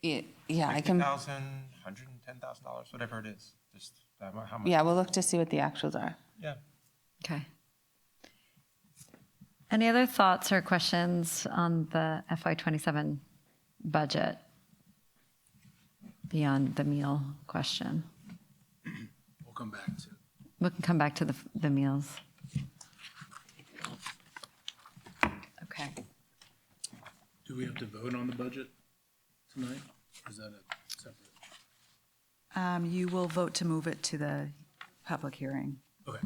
Yeah, I can, $50,000, $110,000, whatever it is, just how much? yeah, we'll look to see what the actuals are. Yeah. Okay. Any other thoughts or questions on the FY27 budget beyond the meal question? We'll come back to. We can come back to the meals. Okay. Do we have to vote on the budget tonight? Is that a separate? you will vote to move it to the public hearing. Okay.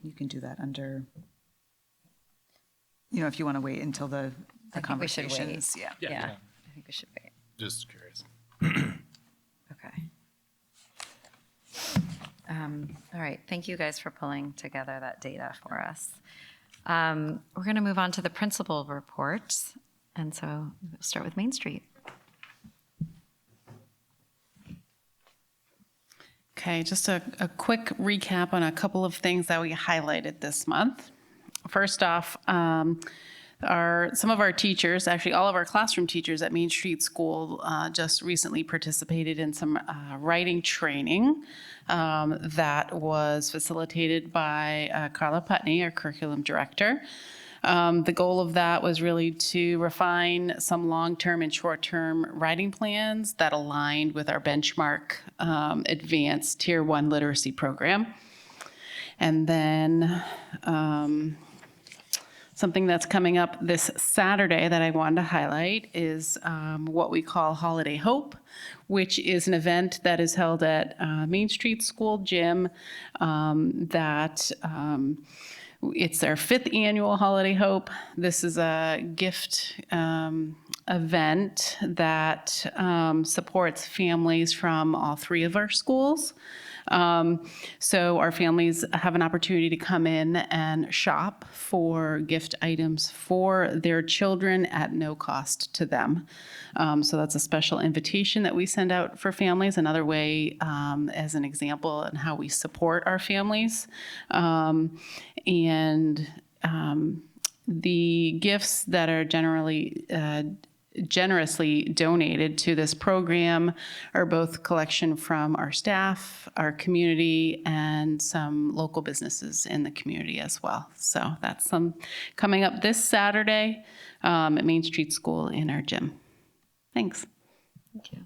You can do that under, if you want to wait until the I think we should wait. conversations. Yeah. Yeah, I think we should wait. Just curious. Okay. All right, thank you guys for pulling together that data for us. We're going to move on to the principal reports, and so we'll start with Main Street. Okay, just a quick recap on a couple of things that we highlighted this month. First off, some of our teachers, actually all of our classroom teachers at Main Street School just recently participated in some writing training that was facilitated by Carla Putney, our curriculum director. The goal of that was really to refine some long-term and short-term writing plans that aligned with our benchmark advanced Tier 1 literacy program. And then Something that's coming up this Saturday that I wanted to highlight is what we call Holiday Hope, which is an event that is held at Main Street School Gym it's our 5th annual Holiday Hope. This is a gift event that supports families from all 3 of our schools. So our families have an opportunity to come in and shop for gift items for their children at no cost to them. So that's a special invitation that we send out for families, another way as an example in how we support our families. The gifts that are generously donated to this program are both collection from our staff, our community, and some local businesses in the community as well. So that's coming up this Saturday at Main Street School in our gym. Thanks. Thank you.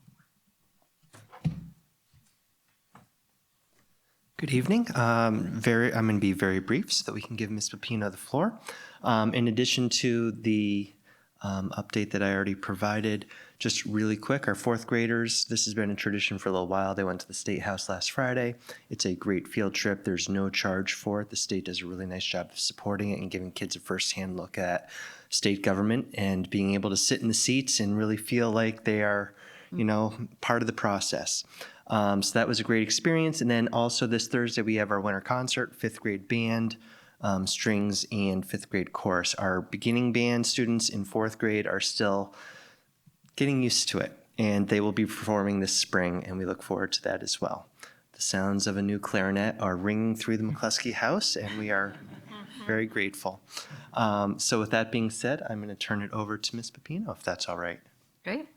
Good evening. I'm going to be very brief so that we can give Ms. Pepino the floor. In addition to the update that I already provided, just really quick, our 4th graders, this has been a tradition for a little while. They went to the State House last Friday. It's a great field trip. There's no charge for it. The state does a really nice job of supporting it and giving kids a firsthand look at state government and being able to sit in the seats and really feel like they are, part of the process. So that was a great experience. And then also this Thursday, we have our winter concert, 5th grade band, strings, and 5th grade chorus. Our beginning band students in 4th grade are still getting used to it, and they will be performing this spring, and we look forward to that as well. The sounds of a new clarinet are ringing through the McCluskey house, and we are very grateful. So with that being said, I'm going to turn it over to Ms. Pepino, if that's all right. Great.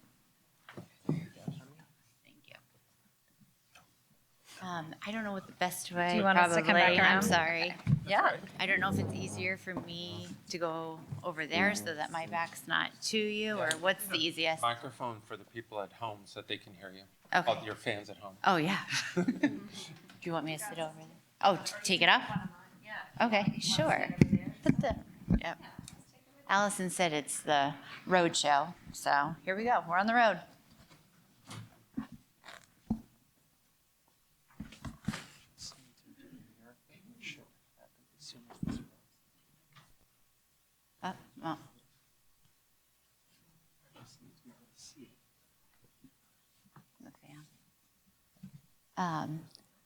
I don't know what the best way. Do you want us to come back around? I'm sorry. Yeah. I don't know if it's easier for me to go over there so that my back's not to you, or what's the easiest? Microphone for the people at home so that they can hear you. Okay. All your fans at home. Oh, yeah. Do you want me to sit over there? Oh, take it up? Okay, sure. Yep. Allison said it's the road show, so here we go. We're on the road. Well.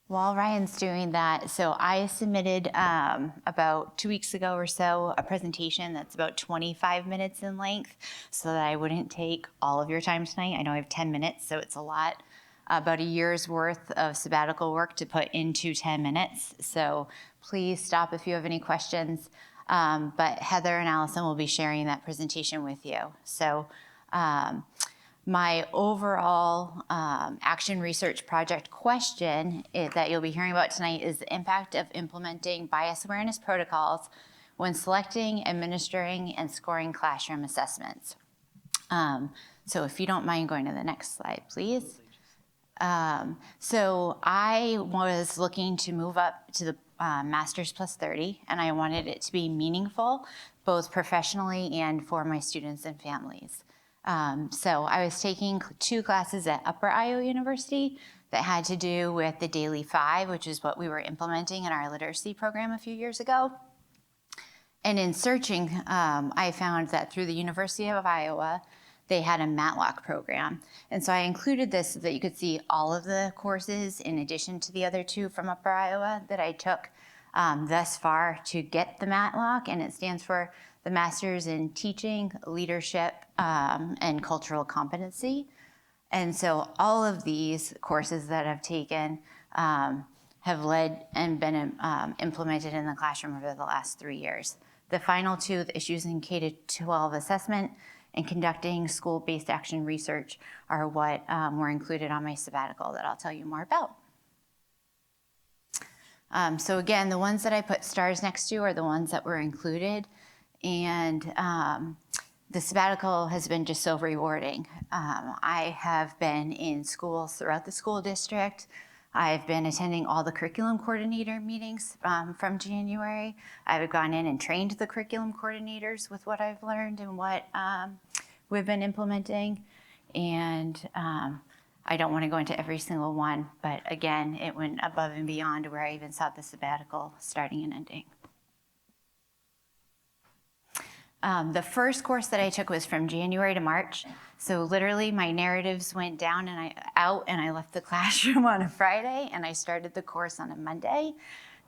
While Ryan's doing that, so I submitted about 2 weeks ago or so a presentation that's about 25 minutes in length so that I wouldn't take all of your time tonight. I know I have 10 minutes, so it's a lot. About a year's worth of sabbatical work to put into 10 minutes. So please stop if you have any questions. But Heather and Allison will be sharing that presentation with you. So my overall action research project question that you'll be hearing about tonight is the impact of implementing bias awareness protocols when selecting, administering, and scoring classroom assessments. So if you don't mind going to the next slide, please. So I was looking to move up to the Masters plus 30, and I wanted it to be meaningful, both professionally and for my students and families. So I was taking 2 classes at Upper Iowa University that had to do with the Daily 5, which is what we were implementing in our literacy program a few years ago. And in searching, I found that through the University of Iowa, they had a Matlock program. And so I included this so that you could see all of the courses in addition to the other 2 from Upper Iowa that I took thus far to get the Matlock, and it stands for the Masters in Teaching, Leadership, and Cultural Competency. And so all of these courses that I've taken have led and been implemented in the classroom over the last 3 years. The final 2, the issues in K-12 assessment and conducting school-based action research, are what were included on my sabbatical that I'll tell you more about. So again, the ones that I put stars next to are the ones that were included. And the sabbatical has been just so rewarding. I have been in schools throughout the school district. I've been attending all the curriculum coordinator meetings from January. I've gone in and trained the curriculum coordinators with what I've learned and what we've been implementing. And I don't want to go into every single one, but again, it went above and beyond where I even saw the sabbatical starting and ending. The first course that I took was from January to March. So literally my narratives went down and I left the classroom on a Friday and I started the course on a Monday.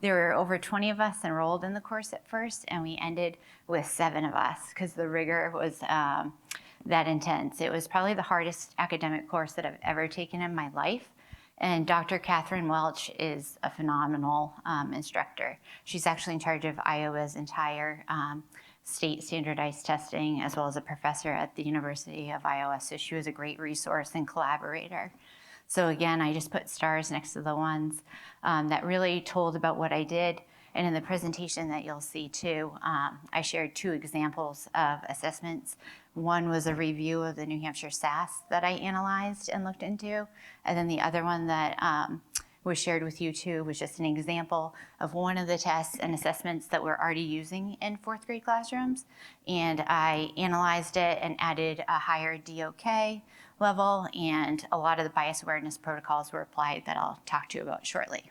There were over 20 of us enrolled in the course at first, and we ended with 7 of us because the rigor was that intense. It was probably the hardest academic course that I've ever taken in my life. And Dr. Catherine Welch is a phenomenal instructor. She's actually in charge of Iowa's entire state standardized testing, as well as a professor at the University of Iowa. So she was a great resource and collaborator. So again, I just put stars next to the ones that really told about what I did. And in the presentation that you'll see too, I shared 2 examples of assessments. One was a review of the New Hampshire SAS that I analyzed and looked into. And then the other one that was shared with you too was just an example of one of the tests and assessments that we're already using in 4th grade classrooms. And I analyzed it and added a higher DOK level, and a lot of the bias awareness protocols were applied that I'll talk to you about shortly.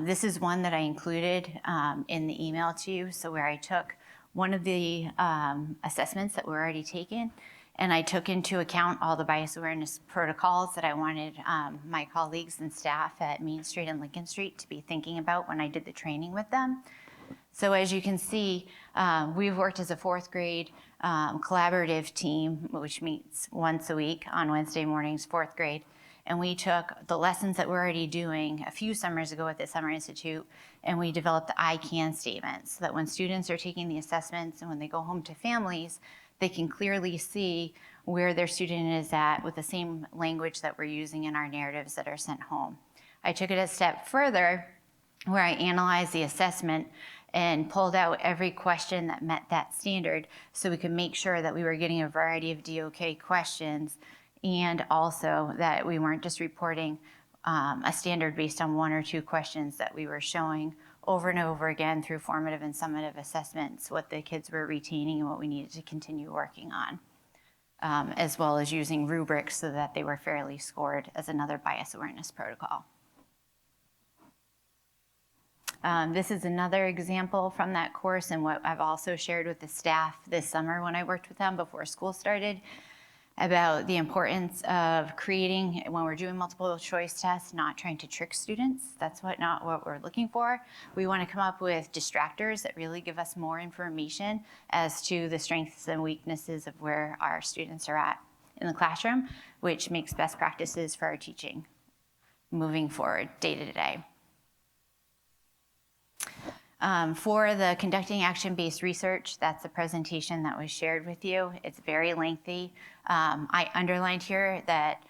This is one that I included in the email to you, so where I took one of the assessments that were already taken, and I took into account all the bias awareness protocols that I wanted my colleagues and staff at Main Street and Lincoln Street to be thinking about when I did the training with them. So as you can see, we've worked as a 4th grade collaborative team, which meets once a week on Wednesday mornings, 4th grade. And we took the lessons that we're already doing a few summers ago at the Summer Institute, and we developed the I can statements so that when students are taking the assessments and when they go home to families, they can clearly see where their student is at with the same language that we're using in our narratives that are sent home. I took it a step further where I analyzed the assessment and pulled out every question that met that standard so we could make sure that we were getting a variety of DOK questions, and also that we weren't just reporting a standard based on 1 or 2 questions, that we were showing over and over again through formative and summative assessments what the kids were retaining and what we needed to continue working on, as well as using rubrics so that they were fairly scored as another bias awareness protocol. This is another example from that course and what I've also shared with the staff this summer when I worked with them before school started, about the importance of creating, when we're doing multiple choice tests, not trying to trick students. That's not what we're looking for. We want to come up with distractors that really give us more information as to the strengths and weaknesses of where our students are at in the classroom, which makes best practices for our teaching moving forward day to day. For the conducting action-based research, that's a presentation that was shared with you. It's very lengthy. I underlined here that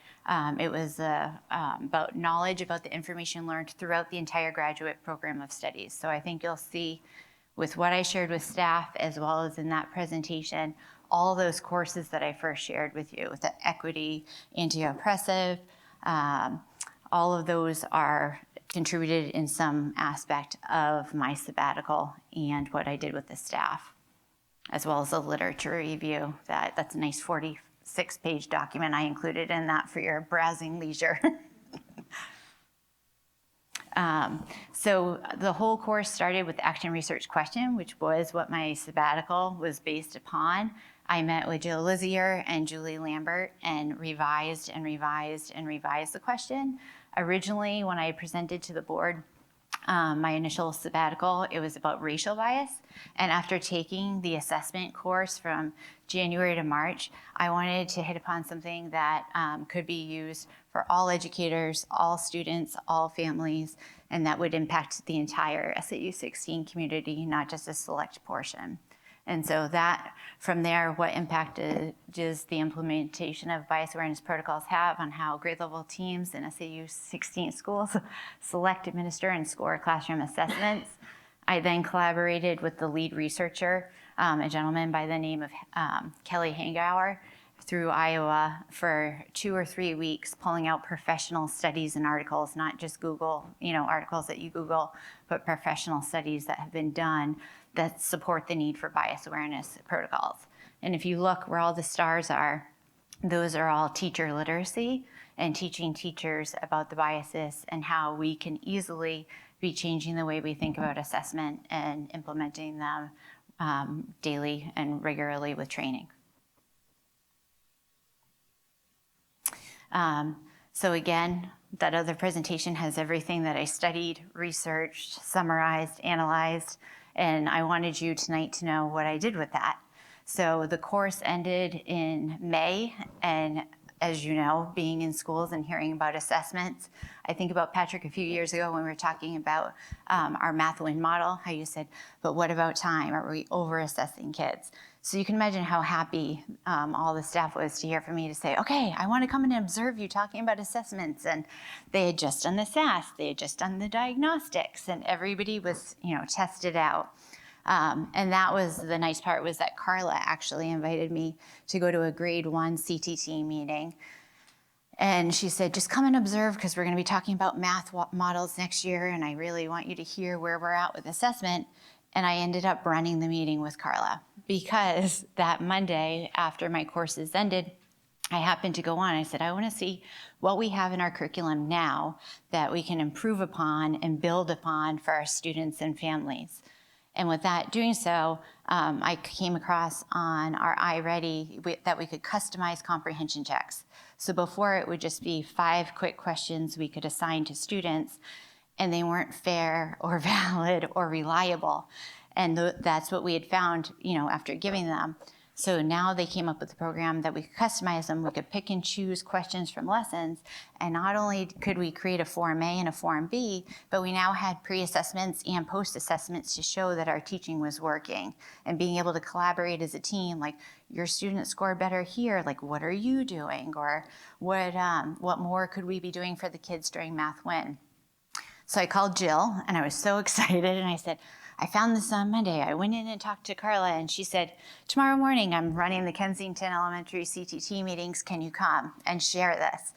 it was about knowledge about the information learned throughout the entire graduate program of studies. So I think you'll see with what I shared with staff as well as in that presentation, all those courses that I first shared with you, with the equity, anti-oppressive, all of those are contributed in some aspect of my sabbatical and what I did with the staff, as well as a literature review. That's a nice 46-page document I included in that for your browsing leisure. So the whole course started with the action research question, which was what my sabbatical was based upon. I met with Jill Lizier and Julie Lambert and revised the question. Originally, when I presented to the board my initial sabbatical, it was about racial bias. And after taking the assessment course from January to March, I wanted to hit upon something that could be used for all educators, all students, all families, and that would impact the entire SAU 16 community, not just a select portion. And so that, from there, what impact does the implementation of bias awareness protocols have on how grade level teams in SAU 16 schools select, administer, and score classroom assessments? I then collaborated with the lead researcher, a gentleman by the name of Kelly Hangauer, through Iowa for 2 or 3 weeks, pulling out professional studies and articles, not just Google, articles that you Google, but professional studies that have been done that support the need for bias awareness protocols. And if you look where all the stars are, those are all teacher literacy and teaching teachers about the biases and how we can easily be changing the way we think about assessment and implementing them daily and regularly with training. So again, that other presentation has everything that I studied, researched, summarized, analyzed, and I wanted you tonight to know what I did with that. So the course ended in May, and as you know, being in schools and hearing about assessments, I think about Patrick a few years ago when we were talking about our math win model, how you said, but what about time? Are we over-assessing kids? So you can imagine how happy all the staff was to hear from me to say, okay, I want to come and observe you talking about assessments. And they had just done the SAS, they had just done the diagnostics, and everybody was, tested out. And that was the nice part, was that Carla actually invited me to go to a grade 1 CTT meeting. And she said, just come and observe because we're going to be talking about math models next year, and I really want you to hear where we're at with assessment. And I ended up running the meeting with Carla because that Monday after my courses ended, I happened to go on. I said, I want to see what we have in our curriculum now that we can improve upon and build upon for our students and families. And with that, doing so, I came across on our iReady that we could customize comprehension checks. So before, it would just be 5 quick questions we could assign to students, and they weren't fair or valid or reliable. And that's what we had found, after giving them. So now they came up with a program that we could customize them. We could pick and choose questions from lessons. And not only could we create a Form A and a Form B, but we now had pre-assessments and post-assessments to show that our teaching was working and being able to collaborate as a team, like your student scored better here, like what are you doing? Or what more could we be doing for the kids during Math Win? So I called Jill and I was so excited and I said, I found this on Monday. I went in and talked to Carla and she said, tomorrow morning I'm running the Kensington Elementary CTT meetings. Can you come and share this?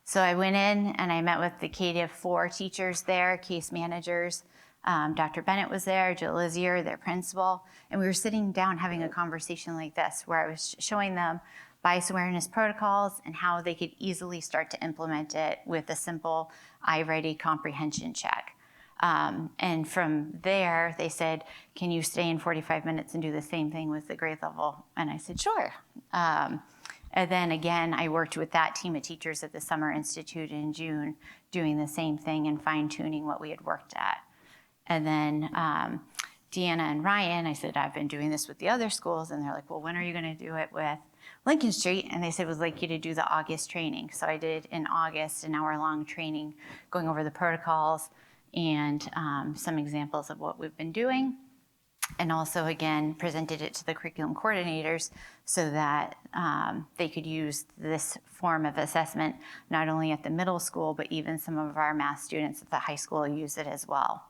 So I went in and I met with the K-4 teachers there, case managers. Dr. Bennett was there, Jill Lizier, their principal, and we were sitting down having a conversation like this where I was showing them bias awareness protocols and how they could easily start to implement it with a simple iReady comprehension check. And from there, they said, can you stay in 45 minutes and do the same thing with the grade level? And I said, sure. And then again, I worked with that team of teachers at the Summer Institute in June, doing the same thing and fine-tuning what we had worked at. And then Deanna and Ryan, I said, I've been doing this with the other schools. And they're like, well, when are you going to do it with Lincoln Street? And they said, we'd like you to do the August training. So I did in August an hour-long training going over the protocols and some examples of what we've been doing. And also, again, presented it to the curriculum coordinators so that they could use this form of assessment not only at the middle school, but even some of our math students at the high school use it as well.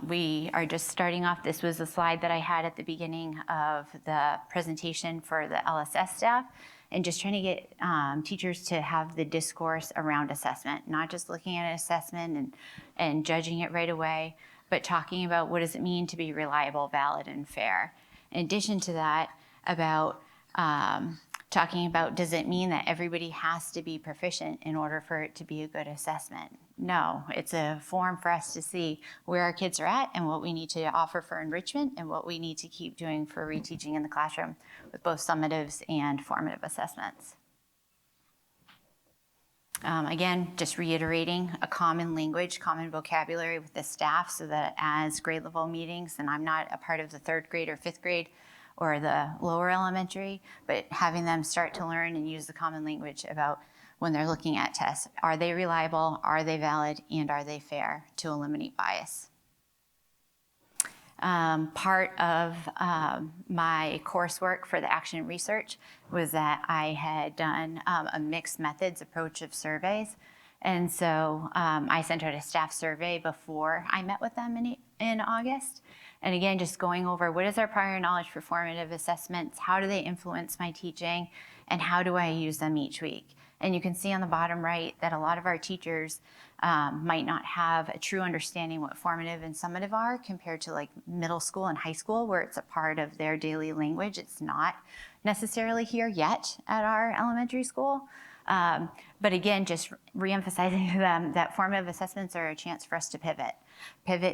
We are just starting off. This was a slide that I had at the beginning of the presentation for the LSS staff, and just trying to get teachers to have the discourse around assessment, not just looking at an assessment and judging it right away, but talking about what does it mean to be reliable, valid, and fair. In addition to that, about talking about, does it mean that everybody has to be proficient in order for it to be a good assessment? No, it's a form for us to see where our kids are at and what we need to offer for enrichment and what we need to keep doing for reteaching in the classroom with both summatives and formative assessments. Again, just reiterating a common language, common vocabulary with the staff so that as grade level meetings, and I'm not a part of the 3rd grade or 5th grade or the lower elementary, but having them start to learn and use the common language about when they're looking at tests. Are they reliable? Are they valid? And are they fair to eliminate bias? Part of my coursework for the action research was that I had done a mixed methods approach of surveys. And so I sent out a staff survey before I met with them in August. And again, just going over what is our prior knowledge for formative assessments, how do they influence my teaching, and how do I use them each week? And you can see on the bottom right that a lot of our teachers might not have a true understanding what formative and summative are compared to like middle school and high school, where it's a part of their daily language. It's not necessarily here yet at our elementary school. But again, just reemphasizing to them that formative assessments are a chance for us to pivot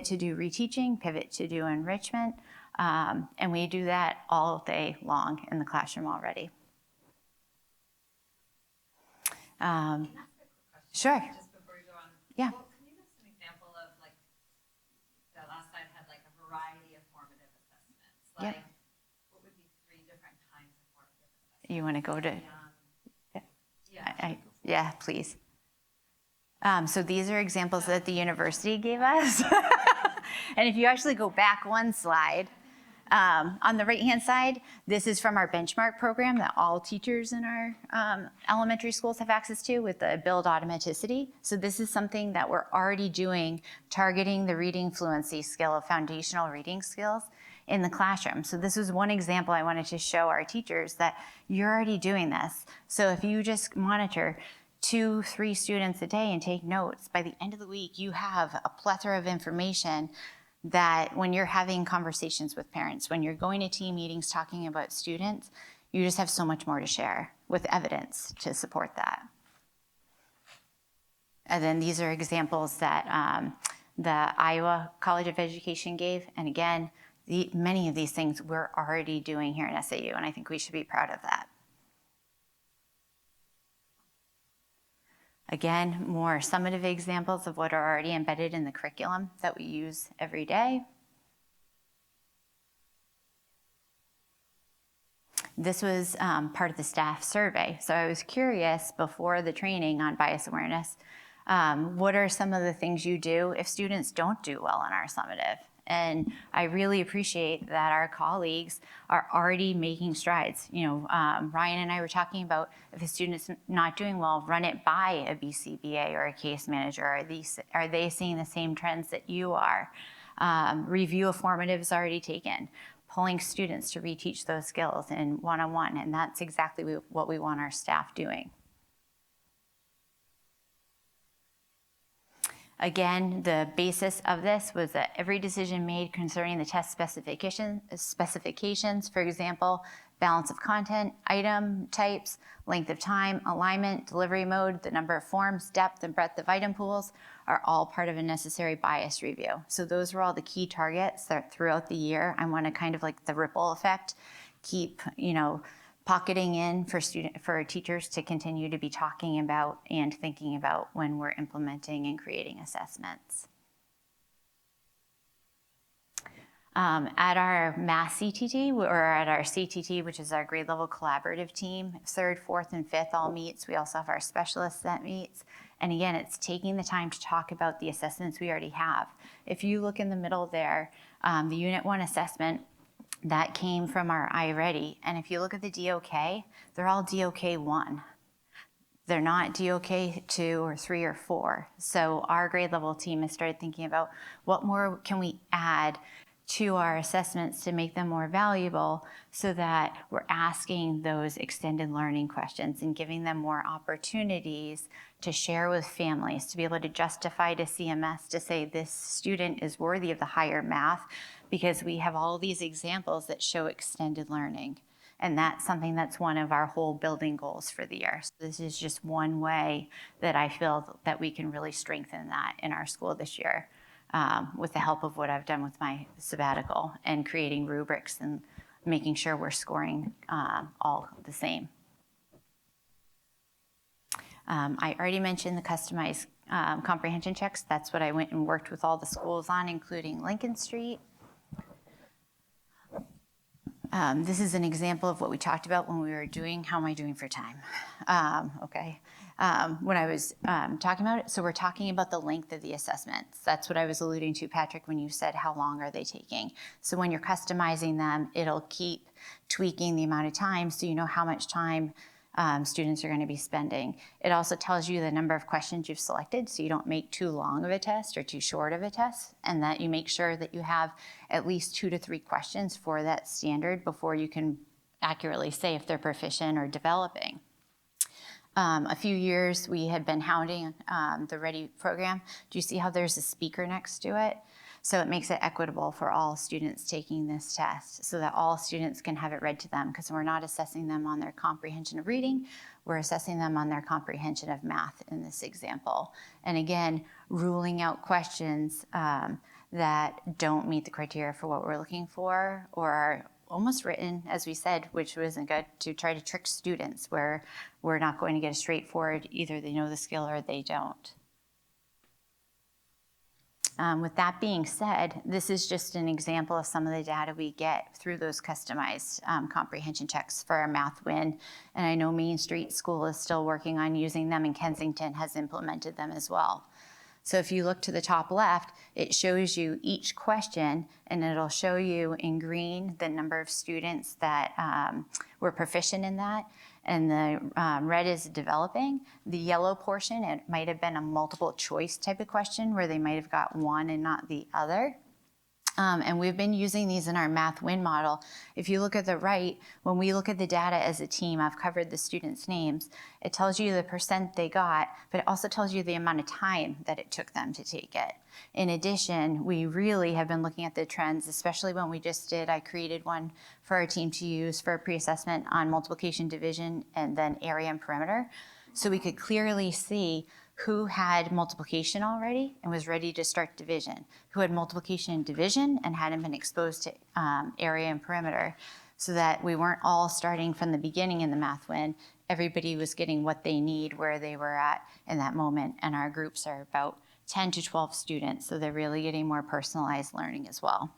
to do reteaching, pivot to do enrichment, and we do that all day long in the classroom already. Sure. Just before you go on. Yeah. Well, can you give us an example of like, the last slide had like a variety of formative assessments. Like, what would be 3 different kinds of formative assessments? You want to go to? Yeah. Yeah, please. So these are examples that the university gave us. And if you actually go back one slide, on the right-hand side, this is from our benchmark program that all teachers in our elementary schools have access to with the build automaticity. So this is something that we're already doing, targeting the reading fluency skill of foundational reading skills in the classroom. So this was one example I wanted to show our teachers that you're already doing this. So if you just monitor 2-3 students a day and take notes, by the end of the week, you have a plethora of information that when you're having conversations with parents, when you're going to team meetings talking about students, you just have so much more to share with evidence to support that. And then these are examples that the Iowa College of Education gave. And again, many of these things we're already doing here in SAU, and I think we should be proud of that. Again, more summative examples of what are already embedded in the curriculum that we use every day. This was part of the staff survey. So I was curious before the training on bias awareness, what are some of the things you do if students don't do well in our summative? And I really appreciate that our colleagues are already making strides. You know, Ryan and I were talking about if a student's not doing well, run it by a BCBA or a case manager. Are they seeing the same trends that you are? Review of formatives already taken. Pulling students to reteach those skills in one-on-one, and that's exactly what we want our staff doing. Again, the basis of this was that every decision made concerning the test specifications, for example, balance of content, item types, length of time, alignment, delivery mode, the number of forms, depth and breadth of item pools are all part of a necessary bias review. So those were all the key targets that throughout the year, I want to kind of like the ripple effect, keep, pocketing in for teachers to continue to be talking about and thinking about when we're implementing and creating assessments. At our Mass CTT, or at our CTT, which is our grade level collaborative team, 3rd, 4th, and 5th all meets. We also have our specialists that meets. And again, it's taking the time to talk about the assessments we already have. If you look in the middle there, the Unit 1 assessment, that came from our iReady. And if you look at the DOK, they're all DOK 1. They're not DOK 2 or 3 or 4. So our grade level team has started thinking about what more can we add to our assessments to make them more valuable so that we're asking those extended learning questions and giving them more opportunities to share with families, to be able to justify to CMS to say this student is worthy of the higher math because we have all these examples that show extended learning. And that's something that's one of our whole building goals for the year. So this is just one way that I feel that we can really strengthen that in our school this year. With the help of what I've done with my sabbatical and creating rubrics and making sure we're scoring all the same. I already mentioned the customized comprehension checks. That's what I went and worked with all the schools on, including Lincoln Street. This is an example of what we talked about when we were doing, how am I doing for time? When I was talking about it, so we're talking about the length of the assessments. That's what I was alluding to, Patrick, when you said how long are they taking. So when you're customizing them, it'll keep tweaking the amount of time so you know how much time students are going to be spending. It also tells you the number of questions you've selected, so you don't make too long of a test or too short of a test, and that you make sure that you have at least 2 to 3 questions for that standard before you can accurately say if they're proficient or developing. A few years we had been hounding the Ready program. Do you see how there's a speaker next to it? So it makes it equitable for all students taking this test so that all students can have it read to them, because we're not assessing them on their comprehension of reading, we're assessing them on their comprehension of math in this example. And again, ruling out questions that don't meet the criteria for what we're looking for or are almost written, as we said, which wasn't good, to try to trick students where we're not going to get a straightforward, either they know the skill or they don't. With that being said, this is just an example of some of the data we get through those customized comprehension checks for our Math Win. And I know Main Street School is still working on using them, and Kensington has implemented them as well. So if you look to the top left, it shows you each question, and it'll show you in green the number of students that were proficient in that, and the red is developing. The yellow portion, it might have been a multiple choice type of question where they might have got one and not the other. And we've been using these in our Math Win model. If you look at the right, when we look at the data as a team, I've covered the students' names, it tells you the percent they got, but it also tells you the amount of time that it took them to take it. In addition, we really have been looking at the trends, especially when I created one for our team to use for a pre-assessment on multiplication, division, and then area and perimeter. So we could clearly see who had multiplication already and was ready to start division, who had multiplication and division and hadn't been exposed to area and perimeter, so that we weren't all starting from the beginning in the Math Win. Everybody was getting what they need where they were at in that moment, and our groups are about 10 to 12 students, so they're really getting more personalized learning as well.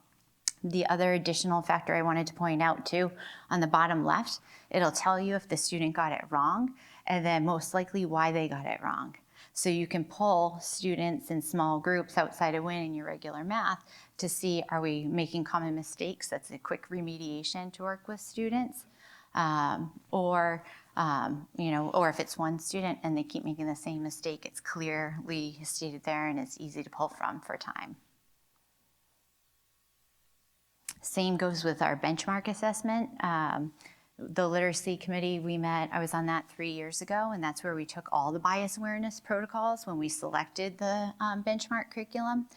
The other additional factor I wanted to point out too, on the bottom left, it'll tell you if the student got it wrong, and then most likely why they got it wrong. So you can pull students in small groups outside of Win in your regular math to see, are we making common mistakes? That's a quick remediation to work with students. Or if it's one student and they keep making the same mistake, it's clearly stated there and it's easy to pull from for time. Same goes with our benchmark assessment. The literacy committee we met, I was on that 3 years ago, and that's where we took all the bias awareness protocols when we selected the benchmark curriculum.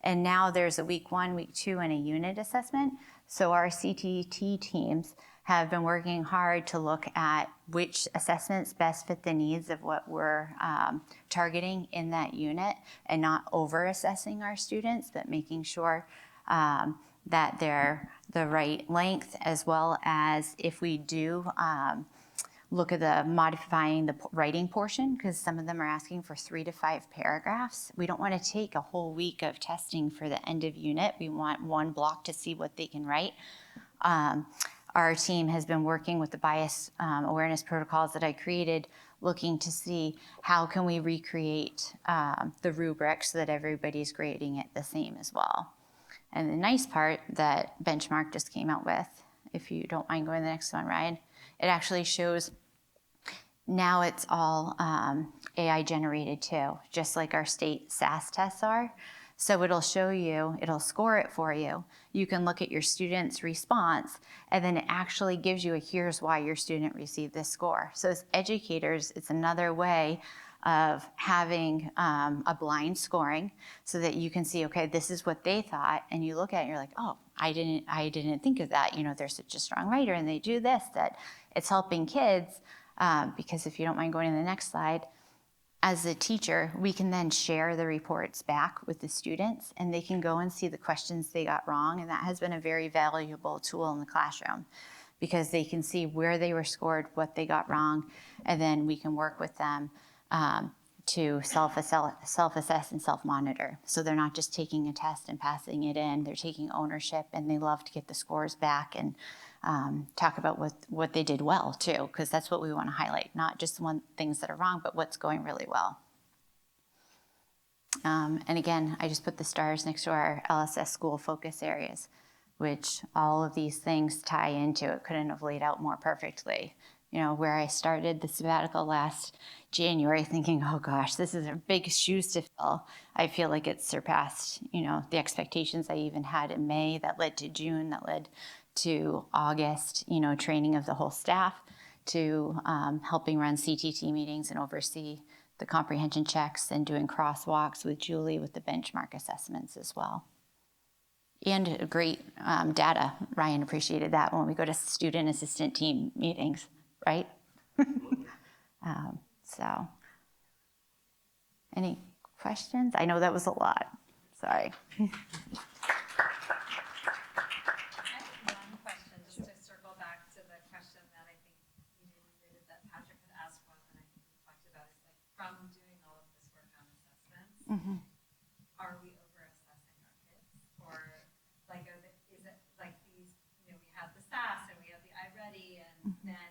And now there's a week 1, week 2, and a unit assessment. So our CTT teams have been working hard to look at which assessments best fit the needs of what we're targeting in that unit, and not over-assessing our students, but making sure that they're the right length, as well as if we do look at the modifying the writing portion, because some of them are asking for 3 to 5 paragraphs. We don't want to take a whole week of testing for the end of unit. We want one block to see what they can write. Our team has been working with the bias awareness protocols that I created, looking to see how can we recreate the rubric so that everybody's grading it the same as well. And the nice part that Benchmark just came out with, if you don't mind going to the next one, Ryan, it actually shows now it's all AI generated too, just like our state SAS tests are. So it'll show you, it'll score it for you. You can look at your student's response, and then it actually gives you a here's why your student received this score. So as educators, it's another way of having a blind scoring so that you can see, okay, this is what they thought, and you look at it and you're like, oh, I didn't think of that. They're such a strong writer and they do this, that it's helping kids, because if you don't mind going to the next slide, as a teacher, we can then share the reports back with the students, and they can go and see the questions they got wrong, and that has been a very valuable tool in the classroom, because they can see where they were scored, what they got wrong, and then we can work with them to self-assess and self-monitor. So they're not just taking a test and passing it in, they're taking ownership, and they love to get the scores back and talk about what they did well too, because that's what we want to highlight, not just the things that are wrong, but what's going really well. And again, I just put the stars next to our LSS school focus areas, which all of these things tie into. It couldn't have laid out more perfectly. where I started the sabbatical last January thinking, oh gosh, this is a big shoes to fill. I feel like it's surpassed, the expectations I even had in May that led to June, that led to August, training of the whole staff, to helping run CTT meetings and oversee the comprehension checks and doing crosswalks with Julie with the benchmark assessments as well. And great data. Ryan appreciated that when we go to student assistant team meetings, right? So, any questions? I know that was a lot. Sorry. One question, just to circle back to the question that I think that Patrick had asked one, and I think we talked about is like from doing all of this work on assessments, are we over-assessing our kids? Or like, is it like these, we have the SAS and we have the iReady, and then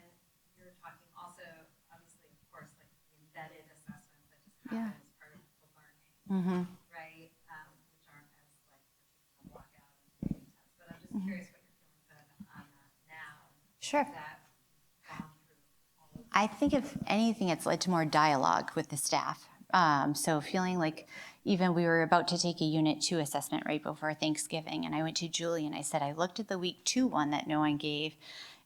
you're talking also, obviously, of course, like the embedded assessments that just happen as part of the learning, right? Which aren't as like walkout and tests. But I'm just curious what you're feeling on that now. Sure. That gone through all of I think if anything, it's led to more dialogue with the staff. So feeling like even we were about to take a Unit 2 assessment right before Thanksgiving, and I went to Julie and I said, I looked at the Week 2 one that no one gave,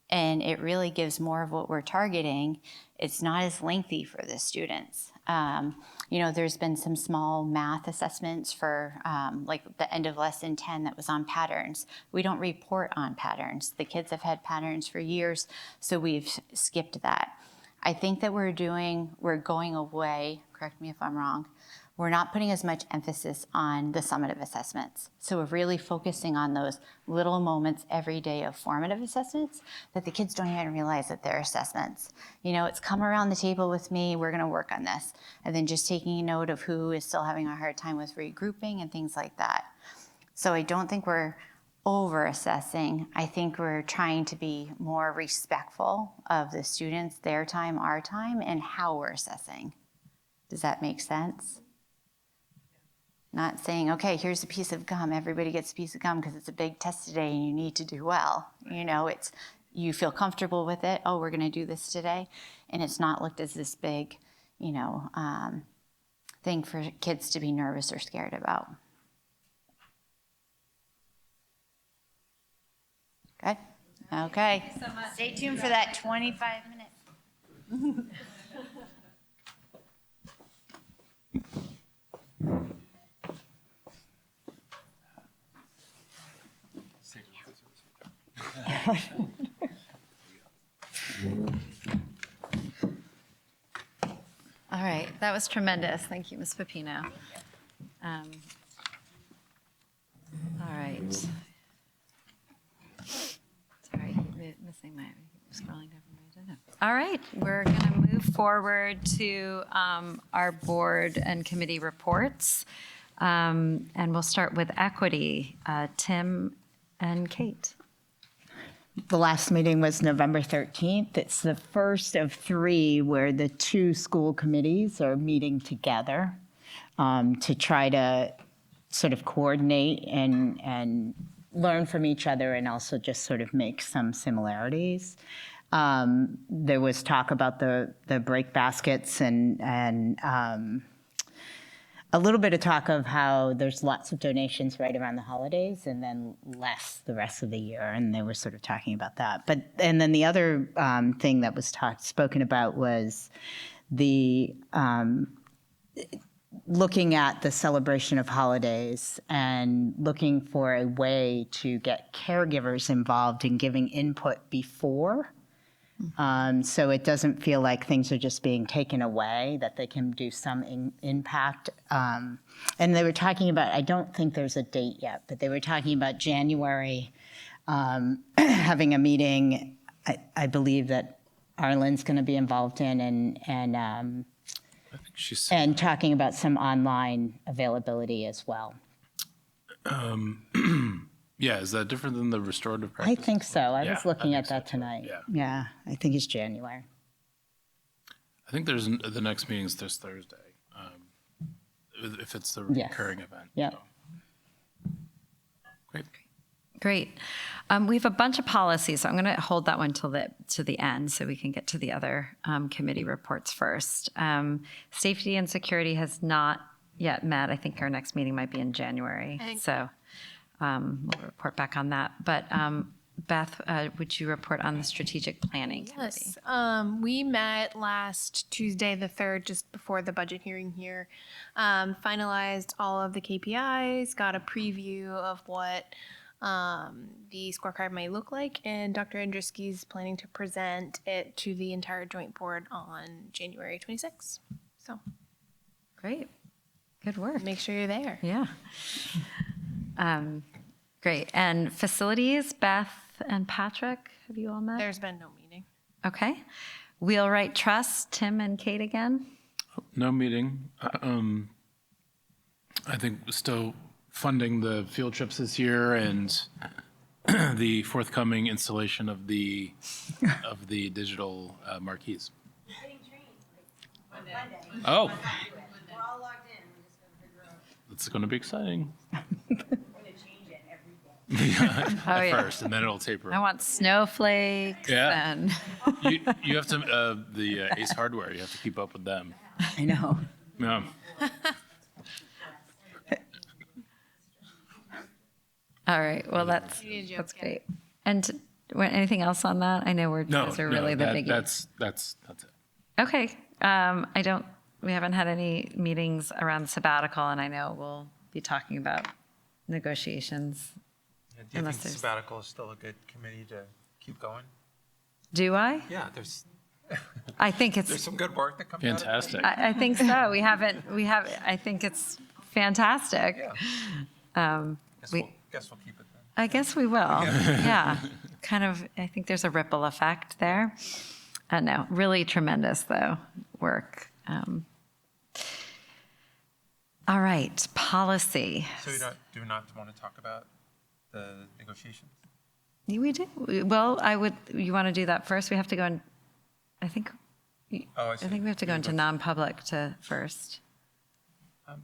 and it really gives more of what we're targeting. It's not as lengthy for the students. There's been some small math assessments for like the end of lesson 10 that was on patterns. We don't report on patterns. The kids have had patterns for years, so we've skipped that. I think that we're going away, correct me if I'm wrong, we're not putting as much emphasis on the summative assessments. So we're really focusing on those little moments every day of formative assessments that the kids don't even realize that they're assessments. It's come around the table with me, we're gonna work on this. And then just taking note of who is still having a hard time with regrouping and things like that. So I don't think we're over-assessing. I think we're trying to be more respectful of the students, their time, our time, and how we're assessing. Does that make sense? Not saying, okay, here's a piece of gum, everybody gets a piece of gum because it's a big test today and you need to do well. It's, you feel comfortable with it, oh, we're gonna do this today. And it's not looked as this big, thing for kids to be nervous or scared about. Good? Okay. Thank you so much. Stay tuned for that 25 minutes. All right, that was tremendous. Thank you, Ms. Pepino. All right. Sorry, missing my, scrolling down from my agenda. All right, we're going to move forward to our board and committee reports. And we'll start with equity. Tim and Kate. The last meeting was November 13th. It's the first of 3 where the 2 school committees are meeting together to try to sort of coordinate and learn from each other and also just sort of make some similarities. There was talk about the break baskets and a little bit of talk of how there's lots of donations right around the holidays and then less the rest of the year, and they were sort of talking about that. And then the other thing that was spoken about was the looking at the celebration of holidays and looking for a way to get caregivers involved in giving input before. So it doesn't feel like things are just being taken away, that they can do some impact. And they were talking about, I don't think there's a date yet, but they were talking about January having a meeting, I believe that Arlen's going to be involved in, and talking about some online availability as well. Yeah, is that different than the restorative I practice? think so. I Yeah, was looking I at think that so, too. tonight. Yeah. Yeah, I think it's January. I think the next meeting's this Thursday, if it's the Yes. recurring event. Yep. So. Great. Great. We have a bunch of policies, so I'm going to hold that one to the end so we can get to the other committee reports first. Safety and security has not yet met. I think our next meeting might be in January, so we'll report back on that. But Beth, would you report on the strategic planning committee? Yes, we met last Tuesday, the 3rd, just before the budget hearing here. Finalized all of the KPIs, got a preview of what the scorecard may look like, and Dr. Andruski's planning to present it to the entire joint board on January 26th. So Great. Good work. make sure you're there. Yeah. Great. And facilities, Beth and Patrick, have you all met? There's been no meeting. Okay. Wheelwright Trust, Tim and Kate again? No meeting. I think we're still funding the field trips this year and the forthcoming installation of the digital marquees. Oh. We're all logged in, we just gotta figure out. It's going to be exciting. We're gonna change it every day. Oh, yeah. First, and then it'll taper. I want snowflakes Yeah. and You have to, the Ace Hardware, you have to keep up with them. I know. Yeah. all right. Well, that's great. And anything else on that? I know those are really the biggies. That's it. Okay. We haven't had any meetings around sabbatical, and I know we'll be talking about negotiations. Do you Unless think there's- sabbatical is still a good committee to keep going? Do I? Yeah, there's I think it's, some good work that comes out of it. Fantastic. I think so. I think it's fantastic. Yeah. We- Guess we'll keep it then. I guess we will. Yeah. Kind of, I think there's a ripple effect there. No, really tremendous, though, work. All right, policy. So you do not want to talk about the negotiations? We do. Well, you want to do that first? We have to go in, I think we have to go into non-public first.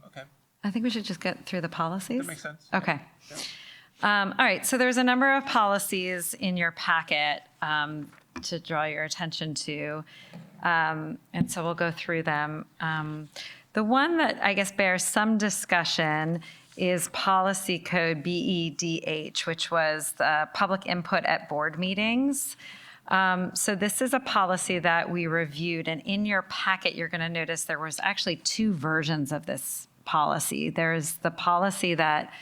Okay, I think we should just get through the policies. that makes sense. Okay. All right, so there's a number of policies in your packet to draw your attention to, and so we'll go through them. The one that I guess bears some discussion is policy code BEDH, which was the public input at board meetings. So this is a policy that we reviewed, and in your packet, you're going to notice there was actually 2 versions of this policy. There's the policy that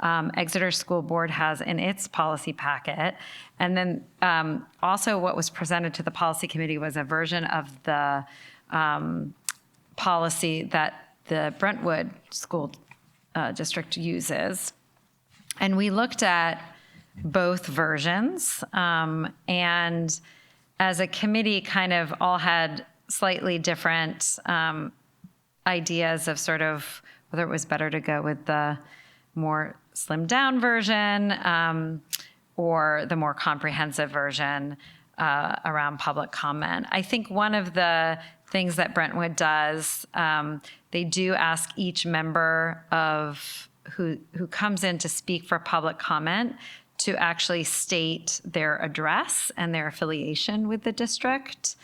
Exeter School Board has in its policy packet. And then also what was presented to the policy committee was a version of the policy that the Brentwood School District uses. And we looked at both versions, and as a committee kind of all had slightly different ideas of sort of whether it was better to go with the more slimmed down version or the more comprehensive version around public comment. I think one of the things that Brentwood does, they do ask each member of who comes in to speak for public comment to actually state their address and their affiliation with the district.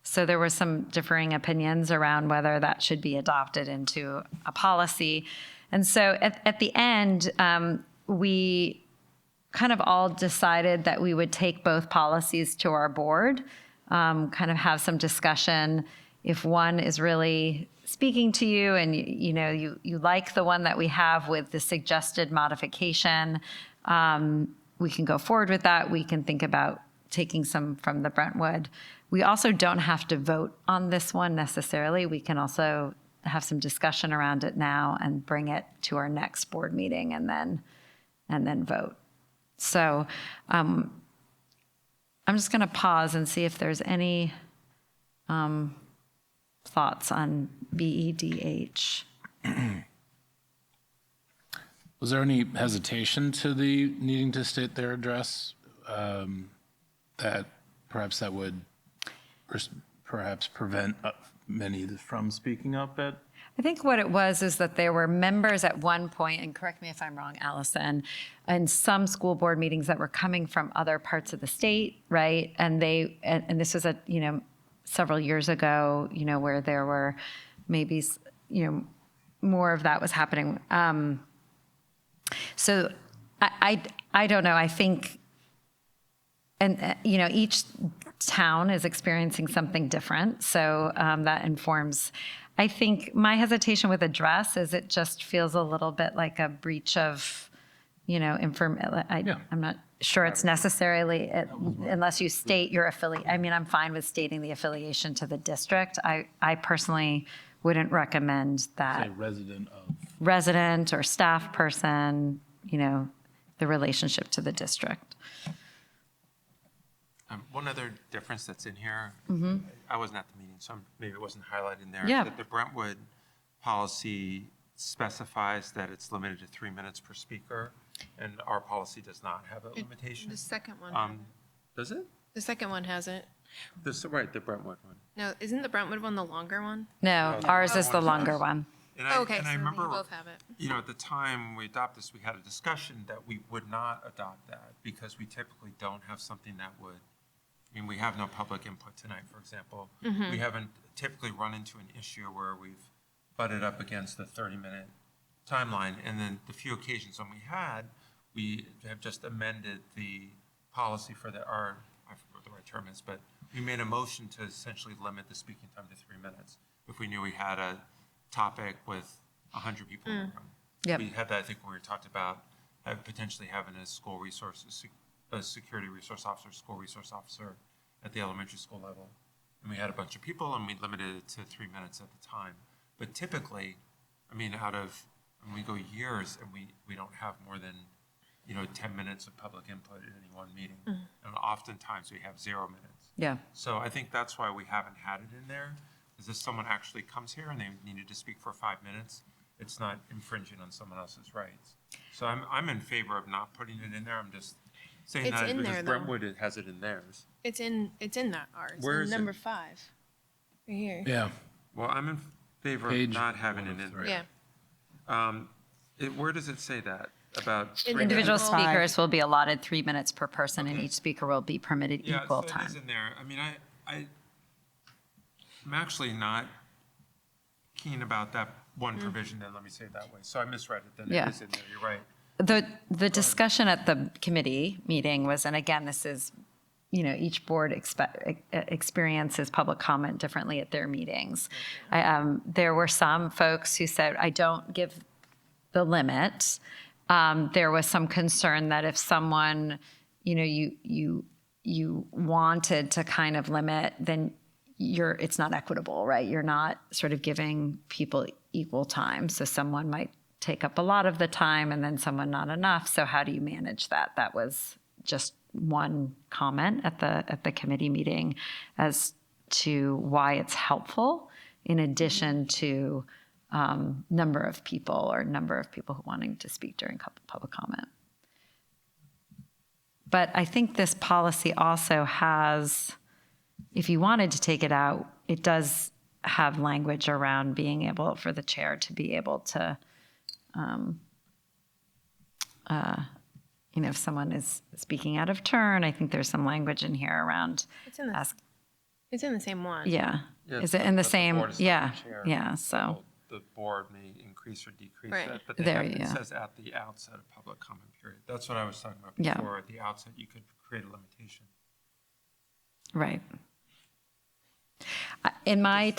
So there were some differing opinions around whether that should be adopted into a policy. And so at the end, we kind of all decided that we would take both policies to our board, kind of have some discussion. If one is really speaking to you and you like the one that we have with the suggested modification, we can go forward with that. We can think about taking some from the Brentwood. We also don't have to vote on this one necessarily. We can also have some discussion around it now and bring it to our next board meeting and then vote. So I'm just going to pause and see if there's any thoughts on BEDH. Was there any hesitation to the needing to state their address that perhaps would perhaps prevent many from speaking up at? I think what it was is that there were members at one point, and correct me if I'm wrong, Allison, in some school board meetings that were coming from other parts of the state, right? And and this was several years ago, where there were maybe, more of that was happening. So I don't know. I think, and each town is experiencing something different, so that informs. I think my hesitation with address is it just feels a little bit like a breach of, I'm not sure it's necessarily, unless you state your affiliate. I mean, I'm fine with stating the affiliation to the district. I personally wouldn't recommend that. Say Resident or staff person, the relationship to the district. One other difference that's in here, I wasn't at the meeting, so maybe it wasn't highlighted in there. Yeah. That the Brentwood policy specifies that it's limited to 3 minutes per speaker, and our policy does not have a limitation. The second one. Does it? The second one has it. Right, the Brentwood one. No, isn't the Brentwood one the longer one? No, ours is the longer one. And Okay, and so I then remember, you both have it. at the time when we adopted this, we had a discussion that we would not adopt that because we typically don't have something that would, we have no public input tonight, for example. We haven't typically run into an issue where we've butted up against the 30-minute timeline. And then the few occasions when we have just amended the policy for I forget what the right term is, but we made a motion to essentially limit the speaking time to 3 minutes if we knew we had a topic with 100 people in the room. Yep. We had that, I think, when we talked about potentially having a security resource officer, school resource officer at the elementary school level. And we had a bunch of people and we limited it to 3 minutes at the time. But typically, when we go years and we don't have more than, 10 minutes of public input in any one meeting. And oftentimes we have 0 minutes. Yeah. So I think that's why we haven't had it in there, is if someone actually comes here and they needed to speak for 5 minutes, it's not infringing on someone else's rights. So I'm in favor of not putting it in there. I'm just saying It's that in because there, though. Brentwood has it in theirs. It's in that ours. Where is it? Number 5. Right here. Yeah. Well, I'm in favor of Page not having it in there. Yeah. Where does it say that about? Individual Five. speakers will be allotted 3 minutes per person, and each speaker will be permitted Yeah, equal so it time. is in there. I'm actually not keen about that one provision, then let me say it that way. So I misread it, then Yeah. it is in there, you're right. The discussion at the committee meeting was, and again, this is, each board experiences public comment differently at their meetings. There were some folks who said, I don't give the limit. There was some concern that if someone, you wanted to kind of limit, then it's not equitable, right? You're not sort of giving people equal time. So someone might take up a lot of the time and then someone not enough. So how do you manage that? That was just one comment at the committee meeting as to why it's helpful in addition to number of people who wanting to speak during public comment. But I think this policy also has, if you wanted to take it out, it does have language around being able for the chair to be able to, if someone is speaking out of turn, I think there's some language in here around It's in the same one. Yeah. Yeah, Is it in the but same? board is not Yeah. the chair. Yeah. So. The board may increase or decrease Right. that, but There, it says at the outset of public comment period. That's what I was talking about Yeah. before. At the outset, you could create a limitation. Right. In my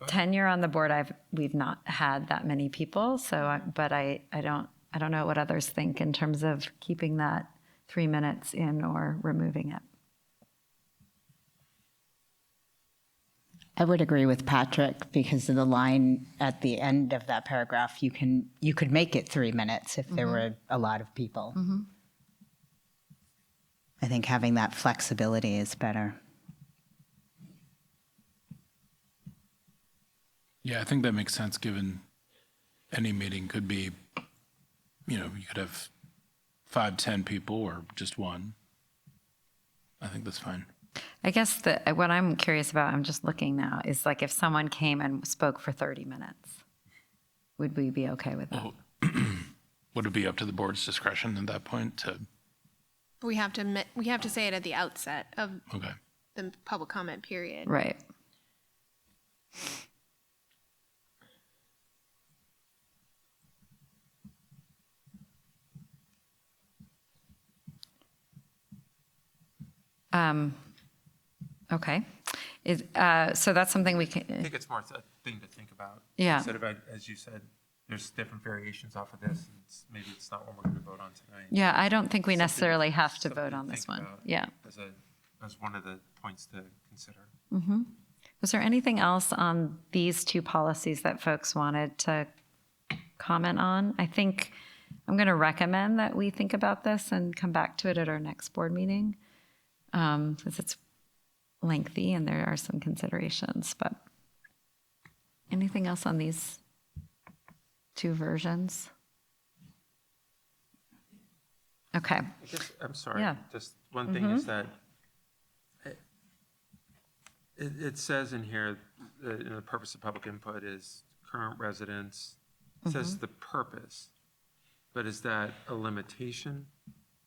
tenure on the board, we've not had that many people. So, but I don't know what others think in terms of keeping that 3 minutes in or removing it. I would agree with Patrick because of the line at the end of that paragraph. You could make it 3 minutes if there were a lot of people. I think having that flexibility is better. Yeah, I think that makes sense given any meeting could be, you could have 5, 10 people or just one. I think that's fine. I guess what I'm curious about, I'm just looking now, is like if someone came and spoke for 30 minutes, would we be okay with that? Would it be up to the board's discretion at that point to, We have to say it at the outset of okay. the public comment period. Right. Okay. So that's something we I can, think it's more a thing to think about. Yeah. Instead of, as you said, there's different variations off of this, and maybe it's not one we're going to vote on tonight. yeah, I don't think we Something- necessarily have to something vote on this think one. about Yeah. As one of the points to consider. Was there anything else on these two policies that folks wanted to comment on? I think I'm going to recommend that we think about this and come back to it at our next board meeting, because it's lengthy and there are some considerations, but anything else on these two versions? Okay. I guess, I'm sorry. Yeah. Just one thing is that it says in here, the purpose of public input is current residents. It says the purpose, but is that a limitation?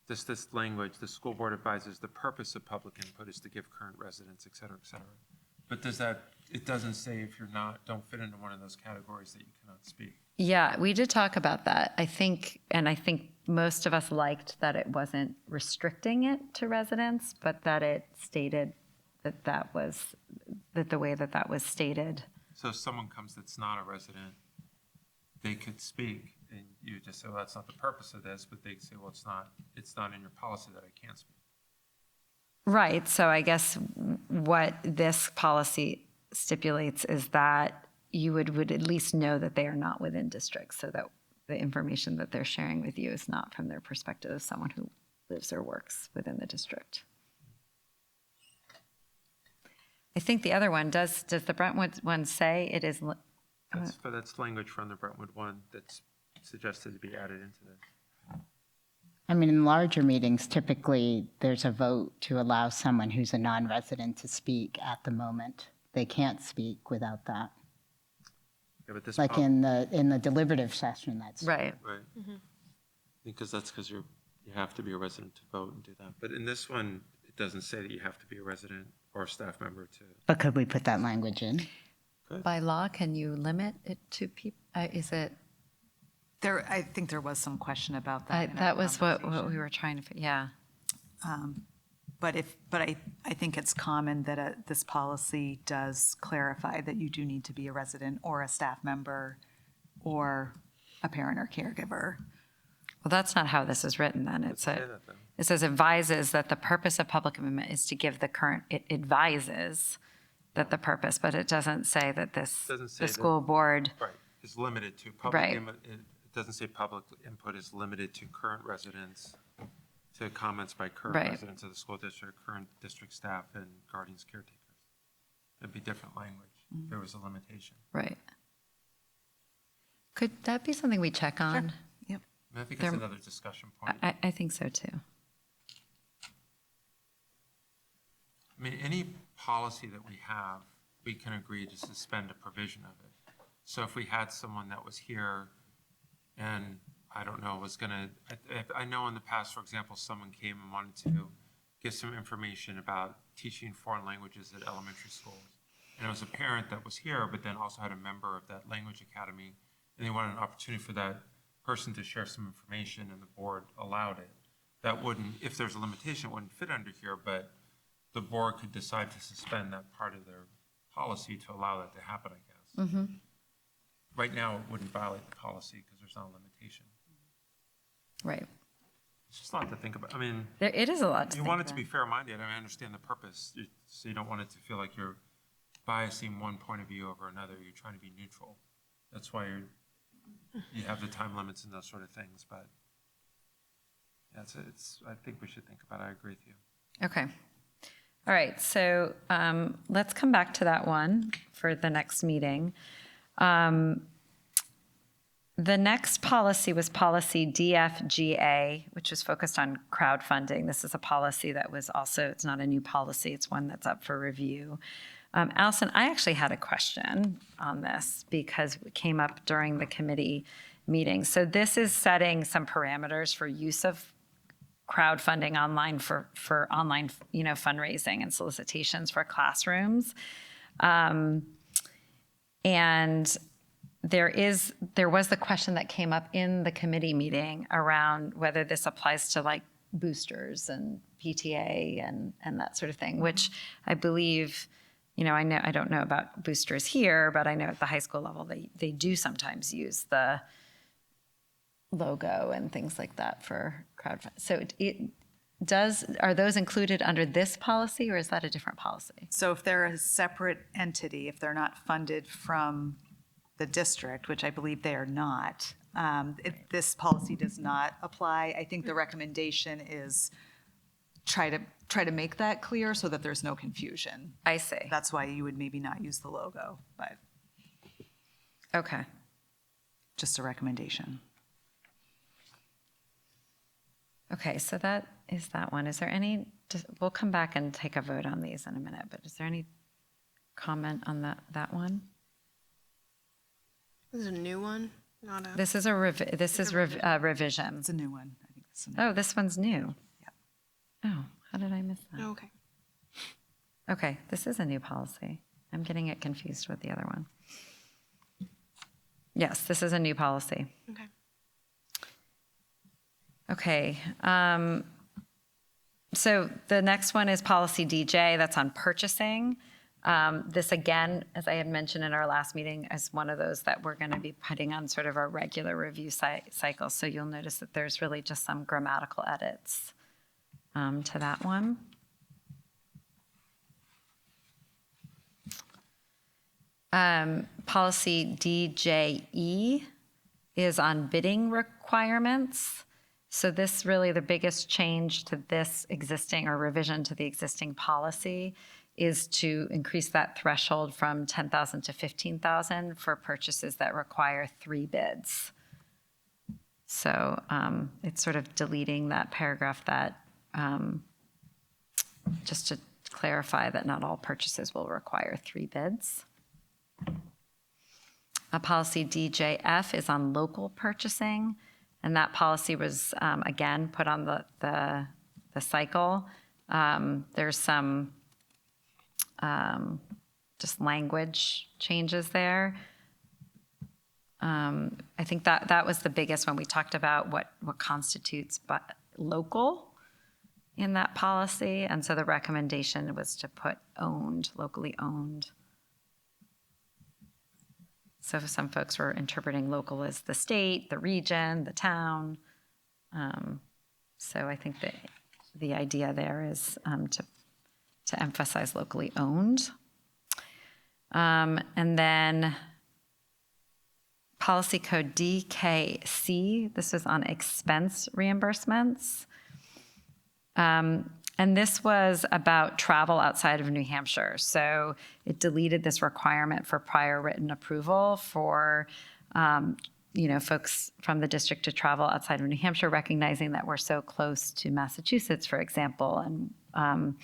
This language, the school board advises the purpose of public input is to give current residents, et cetera, et cetera. But it doesn't say if you're don't fit into one of those categories that you cannot speak. Yeah, we did talk about that. I think most of us liked that it wasn't restricting it to residents, but that it stated that the way that was stated. So if someone comes that's not a resident, they could speak, and you just say, well, that's not the purpose of this, but they say, well, it's not in your policy that I can't speak. Right, so I guess what this policy stipulates is that you would at least know that they are not within districts, so that the information that they're sharing with you is not from their perspective as someone who lives or works within the district. I think the other one, does the Brentwood one say it is? That's language from the Brentwood one that's suggested to be added into this. I mean, in larger meetings, typically, there's a vote to allow someone who's a non-resident to speak at the moment. They can't speak without that. Yeah, but this Like in the deliberative session, that's. Right. Right. Because you have to be a resident to vote and do that. But in this one, it doesn't say that you have to be a resident or a staff member to. But could we put that language in? By law, can you limit it to people? Is it? I think there was some question about that. That was what we were trying to, yeah. But I think it's common that this policy does clarify that you do need to be a resident or a staff member or a parent or caregiver. Well, that's not how this is written then. It says advises that the purpose of public amendment is to give it advises that the purpose, but it doesn't say that the school board. Right, is limited to public. Right. It doesn't say public input is limited to current residents, to comments by current Right. residents of the school district, current district staff, and guardians, caretakers. It'd be different language if there was a limitation. Right. Could that be something we check on? Yep. I think it's another discussion point. I think so too. I mean, any policy that we have, we can agree to suspend a provision of it. So if we had someone that was here and, I don't know, was gonna, I know in the past, for example, someone came and wanted to give some information about teaching foreign languages at elementary schools. And it was a parent that was here, but then also had a member of that language academy, and they wanted an opportunity for that person to share some information, and the board allowed it. That wouldn't, if there's a limitation, it wouldn't fit under here, but the board could decide to suspend that part of their policy to allow that to happen, I guess. Right now, it wouldn't violate the policy because there's not a limitation. Right. It's just a lot to think about. I mean, It is a lot to you think want it to about. be fair-minded. I mean, I understand the purpose, so you don't want it to feel like you're biasing one point of view over another. You're trying to be neutral. That's why you have the time limits and those sort of things. But yeah, I think we should think about it. I agree with you. Okay. All right, so let's come back to that one for the next meeting. The next policy was policy DFGA, which was focused on crowdfunding. This is a policy that was also, it's not a new policy, it's one that's up for review. Allison, I actually had a question on this because it came up during the committee meeting. So this is setting some parameters for use of crowdfunding online for online, fundraising and solicitations for classrooms. And there was the question that came up in the committee meeting around whether this applies to like boosters and PTA and that sort of thing, which I believe, I don't know about boosters here, but I know at the high school level, they do sometimes use the logo and things like that for crowdfunding. So are those included under this policy or is that a different policy? So if they're a separate entity, if they're not funded from the district, which I believe they are not, this policy does not apply. I think the recommendation is try to make that clear so that there's no confusion. I see. That's why you would maybe not use the logo, but Okay. just a recommendation. Okay, so that is that one. Is there any, we'll come back and take a vote on these in a minute, but is there any comment on that one? This is a new one, not a. This is a revision. It's a new one. I think it's a new Oh, this one's new. Yeah. Oh, how did I miss that? Oh, okay. Okay, this is a new policy. I'm getting it confused with the other one. Yes, this is a new policy. Okay. Okay. So the next one is policy DJ. That's on purchasing. This again, as I had mentioned in our last meeting, is one of those that we're going to be putting on sort of our regular review cycle. So you'll notice that there's really just some grammatical edits to that one. Policy DJE is on bidding requirements. So this really, the biggest change to this existing or revision to the existing policy is to increase that threshold from 10,000 to 15,000 for purchases that require 3 bids. So it's sort of deleting that paragraph that, just to clarify that not all purchases will require 3 bids. Policy DJF is on local purchasing. And that policy was, again, put on the cycle. There's some just language changes there. I think that was the biggest one. We talked about what constitutes local in that policy. And so the recommendation was to put owned, locally owned. So some folks were interpreting local as the state, the region, the town. So I think that the idea there is to emphasize locally owned. And then policy code DKC, this is on expense reimbursements. And this was about travel outside of New Hampshire. So it deleted this requirement for prior written approval for, folks from the district to travel outside of New Hampshire, recognizing that we're so close to Massachusetts, for example. And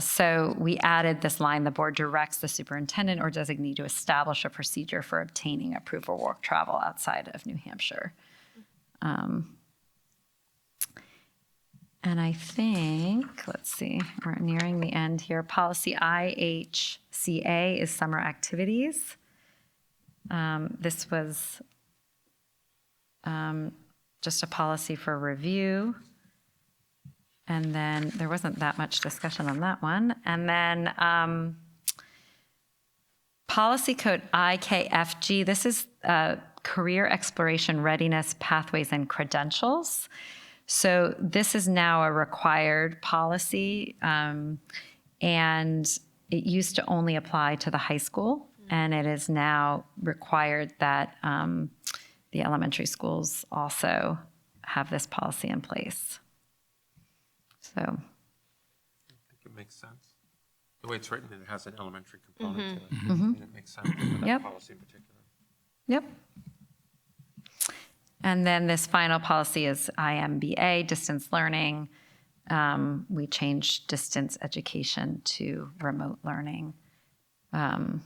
so we added this line, the board directs the superintendent or designee to establish a procedure for obtaining approval for travel outside of New Hampshire. And I think, let's see, we're nearing the end here. Policy IHCA is summer activities. This was just a policy for review. And then there wasn't that much discussion on that one. And then policy code IKFG, this is career exploration readiness pathways and credentials. So this is now a required policy, and it used to only apply to the high school, and it is now required that the elementary schools also have this policy in place. So I think it makes sense. The way it's written, it has an elementary component to it, and it makes sense for that Yep. policy in particular. Yep. And then this final policy is IMBA, distance learning. We changed distance education to remote learning. And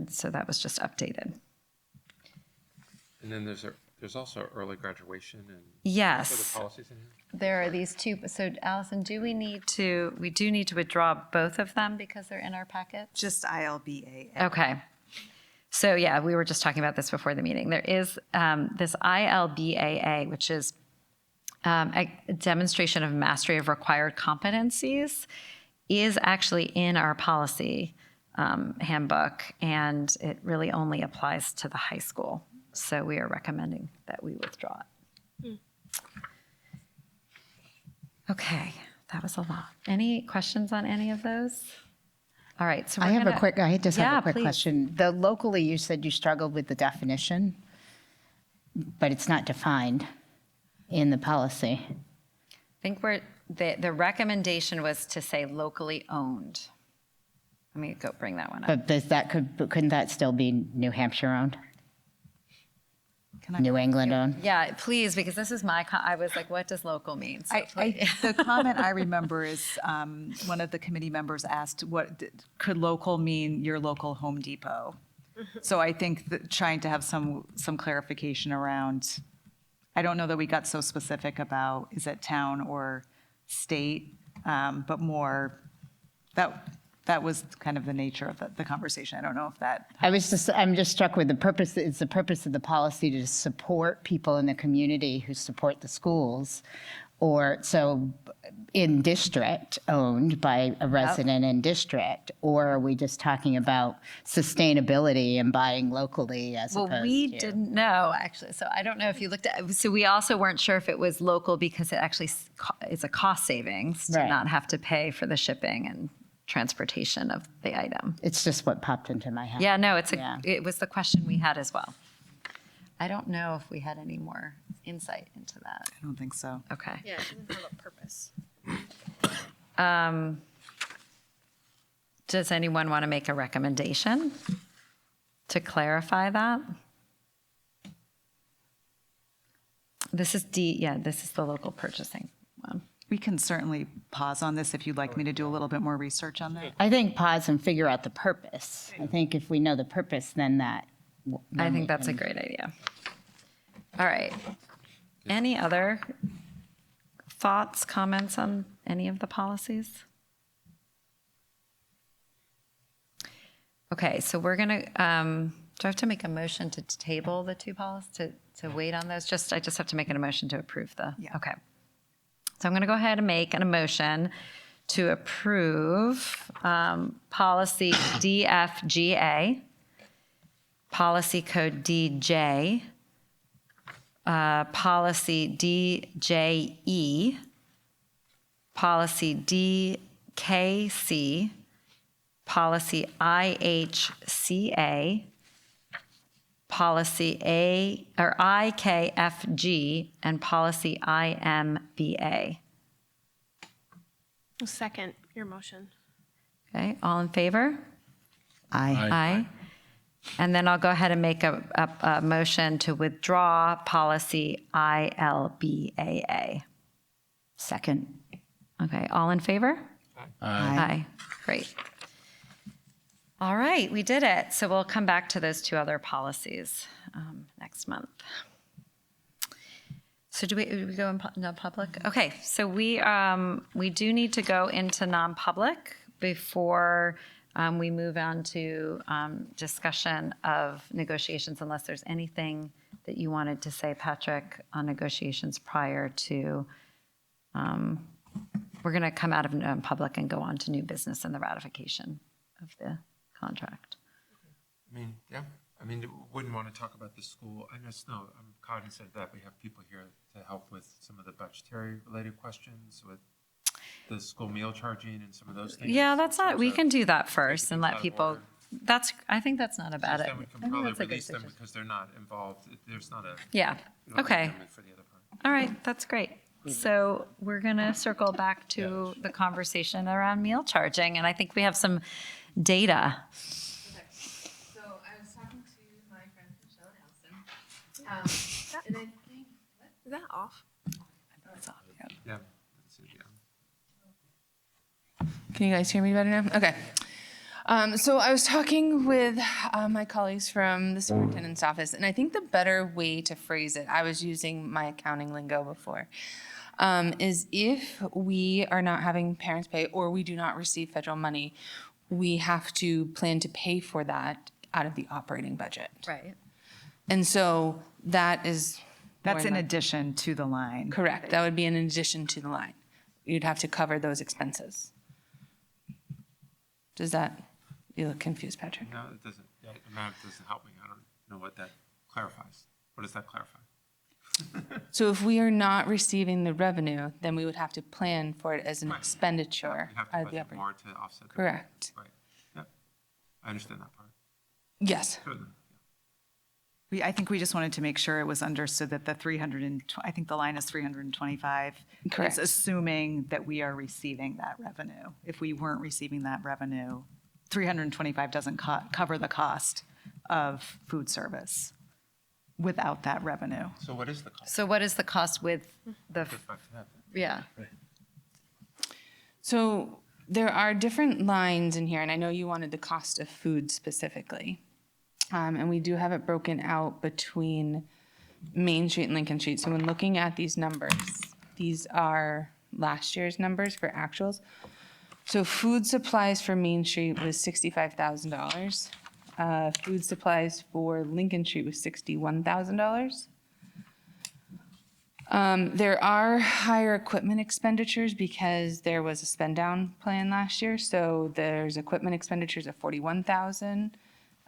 so that was just updated. And then there's also early graduation and Yes. other policies in here? There are these two. So Allison, we do need to withdraw both of them because they're in our packet? Just ILBA. Okay. So yeah, we were just talking about this before the meeting. There is this ILBAA, which is a demonstration of mastery of required competencies, is actually in our policy handbook, and it really only applies to the high school. So we are recommending that we withdraw it. Okay, that was a lot. Any questions on any of those? All right, so I just have a quick please. question. The locally, you said you struggled with the definition, but it's not defined in the policy. I think the recommendation was to say locally owned. Let me go bring that one up. But couldn't that still be New Hampshire owned? New England owned? Yeah, please, because this is I was like, what does local mean? So The comment I remember is one of the committee members asked, "What could local mean? Your local Home Depot?" So I think that trying to have some clarification around. I don't know that we got so specific about is it town or state, but more that was kind of the nature of the conversation. I don't know if that. I'm just struck with the purpose. It's the purpose of the policy to support people in the community who support the schools, or so in district owned by a resident in district, or are we just talking about sustainability and buying locally as opposed to? Well, we didn't know actually, so I don't know if you looked at. So we also weren't sure if it was local because it actually is a cost savings to not have to pay for the shipping and transportation of the item. It's just what popped into my head. Yeah, no, it was the question we had as well. I don't know if we had any more insight into that. I don't think so. Okay. Yeah, it doesn't have a purpose. Does anyone want to make a recommendation to clarify that? This is this is the local purchasing one. We can certainly pause on this if you'd like me to do a little bit more research on that. I think pause and figure out the purpose. I think if we know the purpose, then I think that's a great idea. All right. Any other thoughts, comments on any of the policies? Okay, so we're gonna, do I have to make a motion to table the two policies, to wait on those? I just have to make a motion to approve okay. So I'm gonna go ahead and make a motion to approve policy DFGA, policy code DJ, policy DJE, policy DKC, policy IHCA, policy IKFG, and policy IMBA. Second, your motion. Okay, all in favor? Aye. Aye. And then I'll go ahead and make a motion to withdraw policy ILBAA. Second. Okay, all in favor? Aye. Great. All right, we did it. So we'll come back to those two other policies next month. So do we go in non-public? Okay, so we do need to go into non-public before we move on to discussion of negotiations, unless there's anything that you wanted to say, Patrick, on negotiations prior to, we're going to come out of non-public and go on to new business and the ratification of the contract. I mean, wouldn't want to talk about the school. I just know I'm cognizant that we have people here to help with some of the budgetary related questions with the school meal charging and some of those things. Yeah, we can do that first and let people, I think that's not a bad idea. Then we can probably release them because they're not involved. There's not a. Yeah, okay. For the other part. All right, that's great. So we're going to circle back to the conversation around meal charging, and I think we have some data. So I was talking to my friend Michelle Nelson, Is that off? Yeah. Can you guys hear me better now? Okay. So I was talking with my colleagues from the superintendent's office, and I think the better way to phrase it, I was using my accounting lingo before, is if we are not having parents pay or we do not receive federal money, we have to plan to pay for that out of the operating budget. Right. And so that is. That's more in like- addition to the line. Correct. That would be in addition to the line. You'd have to cover those expenses. Does that, you look confused, Patrick? No, it doesn't. That amount doesn't help me. I don't know what that clarifies. What does that clarify? So if we are not receiving the revenue, then we would have to plan for it as an expenditure. You have to out of the budget operating- more to offset. the- Correct. Right. Yep. I understand that part. Yes. Certainly. I think we just wanted to make sure it was understood that the 300 I think the line is 325. Correct. Is assuming that we are receiving that revenue. If we weren't receiving that revenue, 325 doesn't cover the cost of food service without that revenue. So what is the cost? So what is the cost with the, yeah? So there are different lines in here, and I know you wanted the cost of food specifically. And we do have it broken out between Main Street and Lincoln Street. So when looking at these numbers, these are last year's numbers for actuals. So food supplies for Main Street was $65,000. Food supplies for Lincoln Street was $61,000. There are higher equipment expenditures because there was a spend down plan last year. So there's equipment expenditures of $41,000.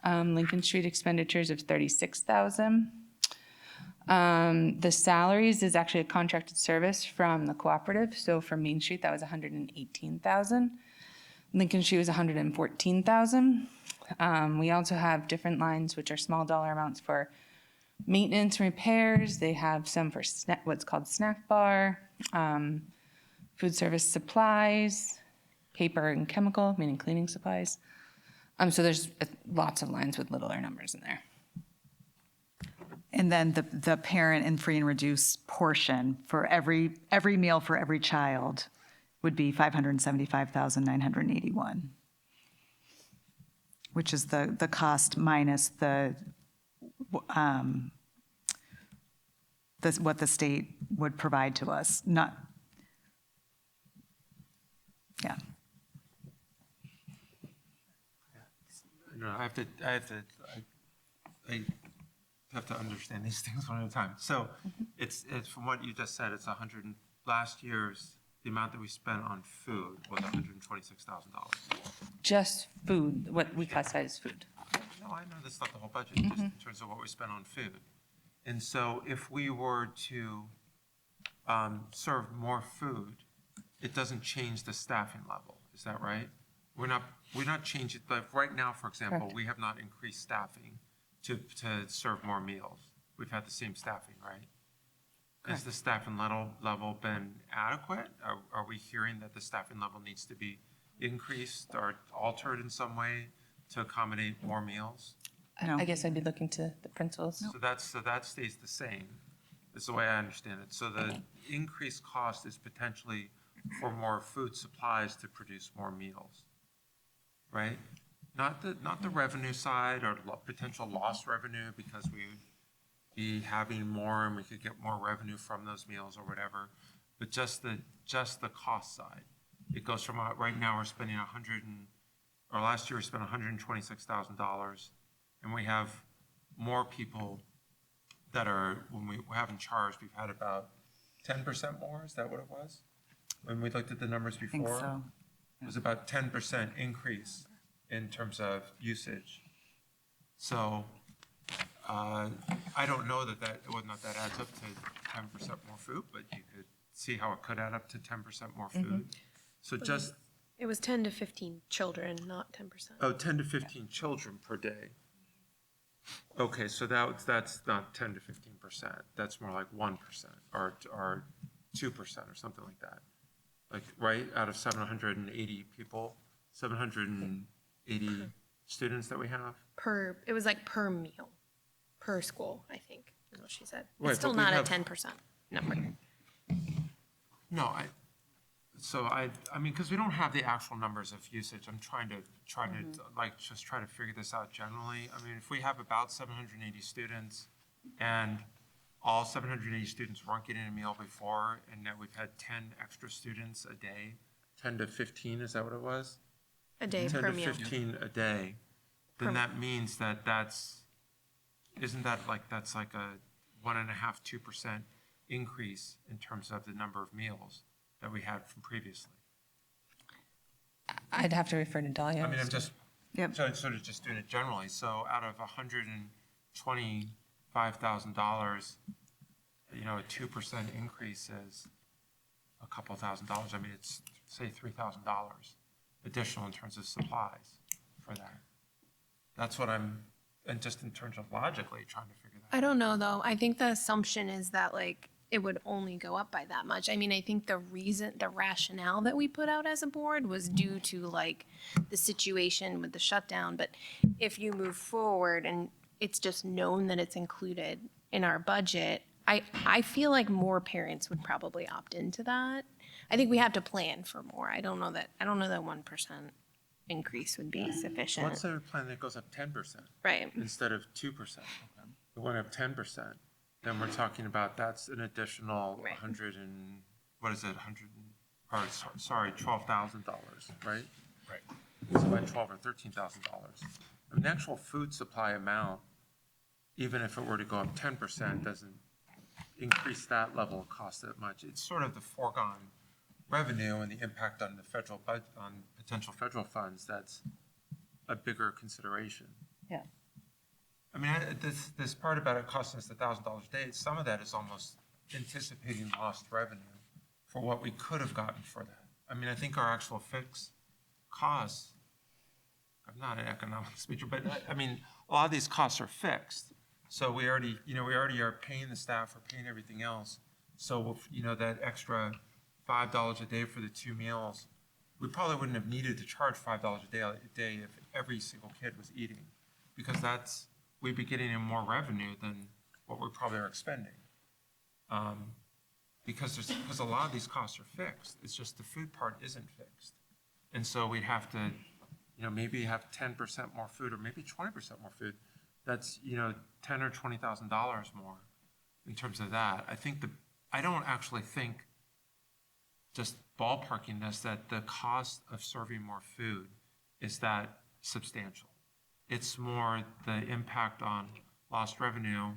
Lincoln Street expenditures of $36,000. The salaries is actually a contracted service from the cooperative. So for Main Street, that was $118,000. Lincoln Street was $114,000. We also have different lines, which are small dollar amounts for maintenance, repairs. They have some for what's called snack bar, food service supplies, paper and chemical, meaning cleaning supplies. So there's lots of lines with littler numbers in there. And then the parent and free and reduced portion for every meal for every child would be $575,981, which is the cost minus what the state would provide to us. Not, yeah. No, I have to understand these things one at a time. So it's from what you just said, it's last year's, the amount that we spent on food was $126,000. Just food, what we classify as food. No, I know that's not the whole budget, just in terms of what we spent on food. And so if we were to serve more food, it doesn't change the staffing level. Is that right? We're not changing, but right now, for example, Correct. we have not increased staffing to serve more meals. We've had the same staffing, right? Has the staffing level been adequate? Are we hearing that the staffing level needs to be increased or altered in some way to accommodate more meals? No. I guess I'd be looking to the principals. So that stays the same, is the way I understand it. So the increased cost is potentially for more food supplies to produce more meals, right? Not the revenue side or potential lost revenue because we would be having more and we could get more revenue from those meals or whatever, but just the cost side. It goes from, right now we're spending last year we spent $126,000, and we have more people that are, when we haven't charged, we've had about 10% more, is that what it was? When we looked at the numbers before? I think so. It was about 10% increase in terms of usage. So I don't know whether or not that adds up to 10% more food, but you could see how it could add up to 10% more food. So just, It was 10 to 15 children, not 10%. 10 to 15 children per day. Okay, so that's not 10 to 15%. That's more like 1% or 2% or something like that. Like, right, out of 780 people, 780 students that we have? It was like per meal, per school, I think. than what she said. Right, It's still but we not a have- 10% number. No, I mean, because we don't have the actual numbers of usage, I'm trying to like, just try to figure this out generally. I mean, if we have about 780 students and all 780 students weren't getting a meal before, and now we've had 10 extra students a day, 10 to 15, is that what it was? A day 10 per to meal. 15 a day, then that means that isn't that like, that's like a 1.5%, 2% increase in terms of the number of meals that we had from previously? I'd have to refer to Dahlia. I mean, I'm just, Yep. sort of just doing it generally. So out of $125,000, you know, a 2% increase is a couple $1,000s. I mean, it's, say, $3,000 additional in terms of supplies for that. That's what and just in terms of logically trying to figure that out. I don't know though. I think the assumption is that like it would only go up by that much. I mean, I think the rationale that we put out as a board was due to like the situation with the shutdown. But if you move forward and it's just known that it's included in our budget, I feel like more parents would probably opt into that. I think we have to plan for more. I don't know that 1% increase would be sufficient. Let's say a plan that goes up 10%. Right. Instead of 2%. It went up 10%. Then we're talking about, that's an additional Right. $12,000, right? Right. So by $12,000 or $13,000. The actual food supply amount, even if it were to go up 10%, doesn't increase that level of cost that much. It's sort of the foregone revenue and the impact on the federal budget, on potential federal funds, that's a bigger consideration. Yeah. I mean, this part about it costing us $1,000 a day, some of that is almost anticipating lost revenue for what we could have gotten for that. I mean, I think our actual fixed costs, I'm not an economics major, but I mean, a lot of these costs are fixed. So we already are paying the staff, we're paying everything else. So, that extra $5 a day for the 2 meals, we probably wouldn't have needed to charge $5 a day if every single kid was eating, because we'd be getting in more revenue than what we probably are expending. Because a lot of these costs are fixed. It's just the food part isn't fixed. And so we'd have to, maybe have 10% more food or maybe 20% more food. That's, $10,000 or $20,000 more in terms of that. I don't actually think, just ballparking this, that the cost of serving more food is that substantial. It's more the impact on lost revenue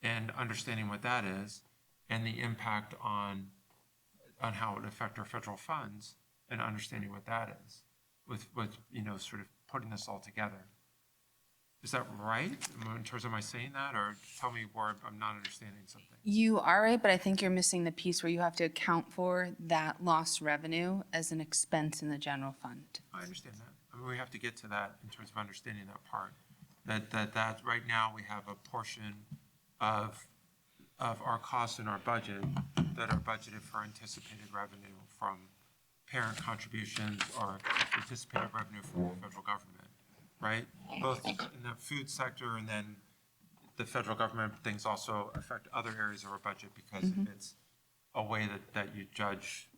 and understanding what that is, and the impact on how it would affect our federal funds and understanding what that is, with sort of putting this all together. Is that right? In terms of, am I saying that, or tell me where I'm not understanding something? You are right, but I think you're missing the piece where you have to account for that lost revenue as an expense in the general fund. I understand that. I mean, we have to get to that in terms of understanding that part. That right now we have a portion of our costs in our budget that are budgeted for anticipated revenue from parent contributions or anticipated revenue from the federal government, right? Both in the food sector, and then the federal government things also affect other areas of our budget, because if it's a way that you judge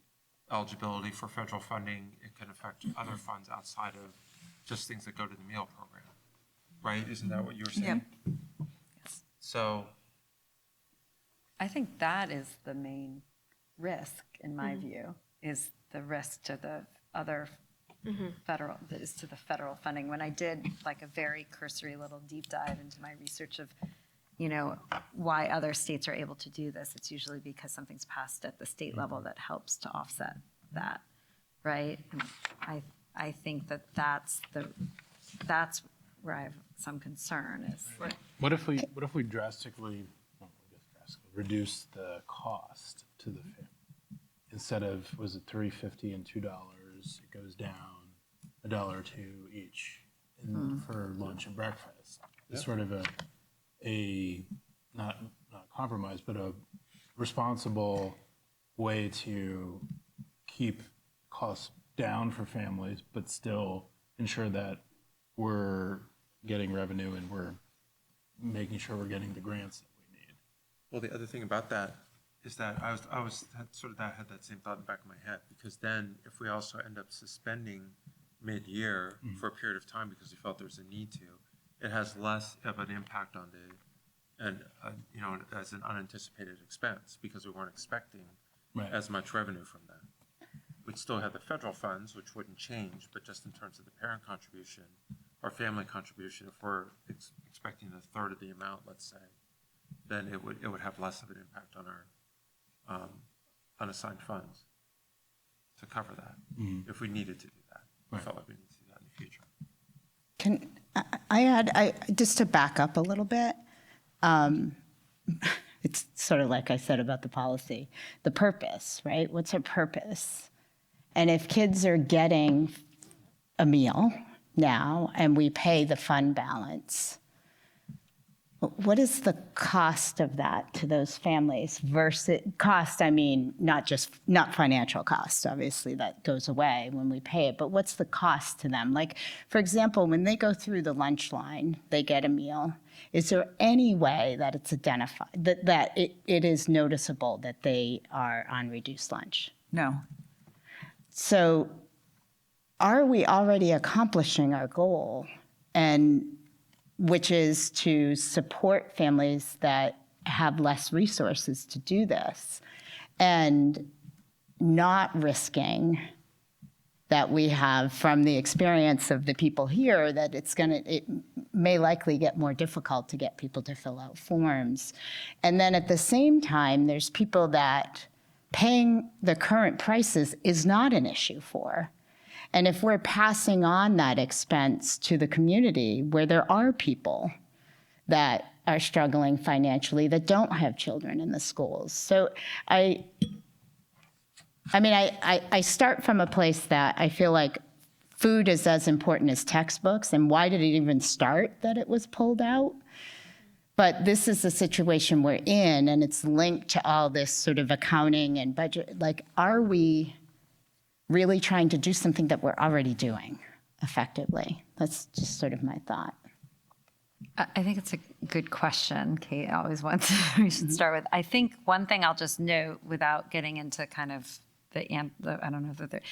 eligibility for federal funding, it can affect other funds outside of just things that go to the meal program, right? Isn't that what you were saying? So, I think that is the main risk, in my view, is the risk to the other federal funding. When I did like a very cursory little deep dive into my research of, why other states are able to do this, it's usually because something's passed at the state level that helps to offset that, right? And I think that's where I have some concern is. What if we drastically, reduce the cost to the family? Instead of, was it $3.50 and $2, it goes down $1 or $2 each for lunch and breakfast. It's sort of a not compromise, but a responsible way to keep costs down for families, but still ensure that we're getting revenue and we're making sure we're getting the grants that we need. Well, the other thing about that is that had that same thought in the back of my head, because then if we also end up suspending mid-year for a period of time because we felt there's a need to, it has less of an impact on as an unanticipated expense, because we weren't expecting as much revenue from that. We'd still have the federal funds, which wouldn't change, but just in terms of the parent contribution or family contribution, if we're expecting a third of the amount, let's say, then it would have less of an impact on our unassigned funds to cover that, if we needed to do that. I felt like we need to do that in the future. Can I add, just to back up a little bit, it's sort of like I said about the policy, the purpose, right? What's our purpose? And if kids are getting a meal now and we pay the fund balance, what is the cost of that to those families versus cost? I mean, not financial cost, obviously that goes away when we pay it, but what's the cost to them? Like, for example, when they go through the lunch line, they get a meal. Is there any way that it's identified, that it is noticeable that they are on reduced lunch? No. So are we already accomplishing our goal, and which is to support families that have less resources to do this, and not risking that we have from the experience of the people here that it may likely get more difficult to get people to fill out forms. And then at the same time, there's people that paying the current prices is not an issue for. And if we're passing on that expense to the community where there are people that are struggling financially that don't have children in the schools. So I start from a place that I feel like food is as important as textbooks, and why did it even start that it was pulled out? But this is the situation we're in, and it's linked to all this sort of accounting and budget. Like, are we really trying to do something that we're already doing effectively? That's just sort of my thought. I think it's a good question. Kate always wants we should start with. I think one thing I'll just note without getting into kind of I don't know if there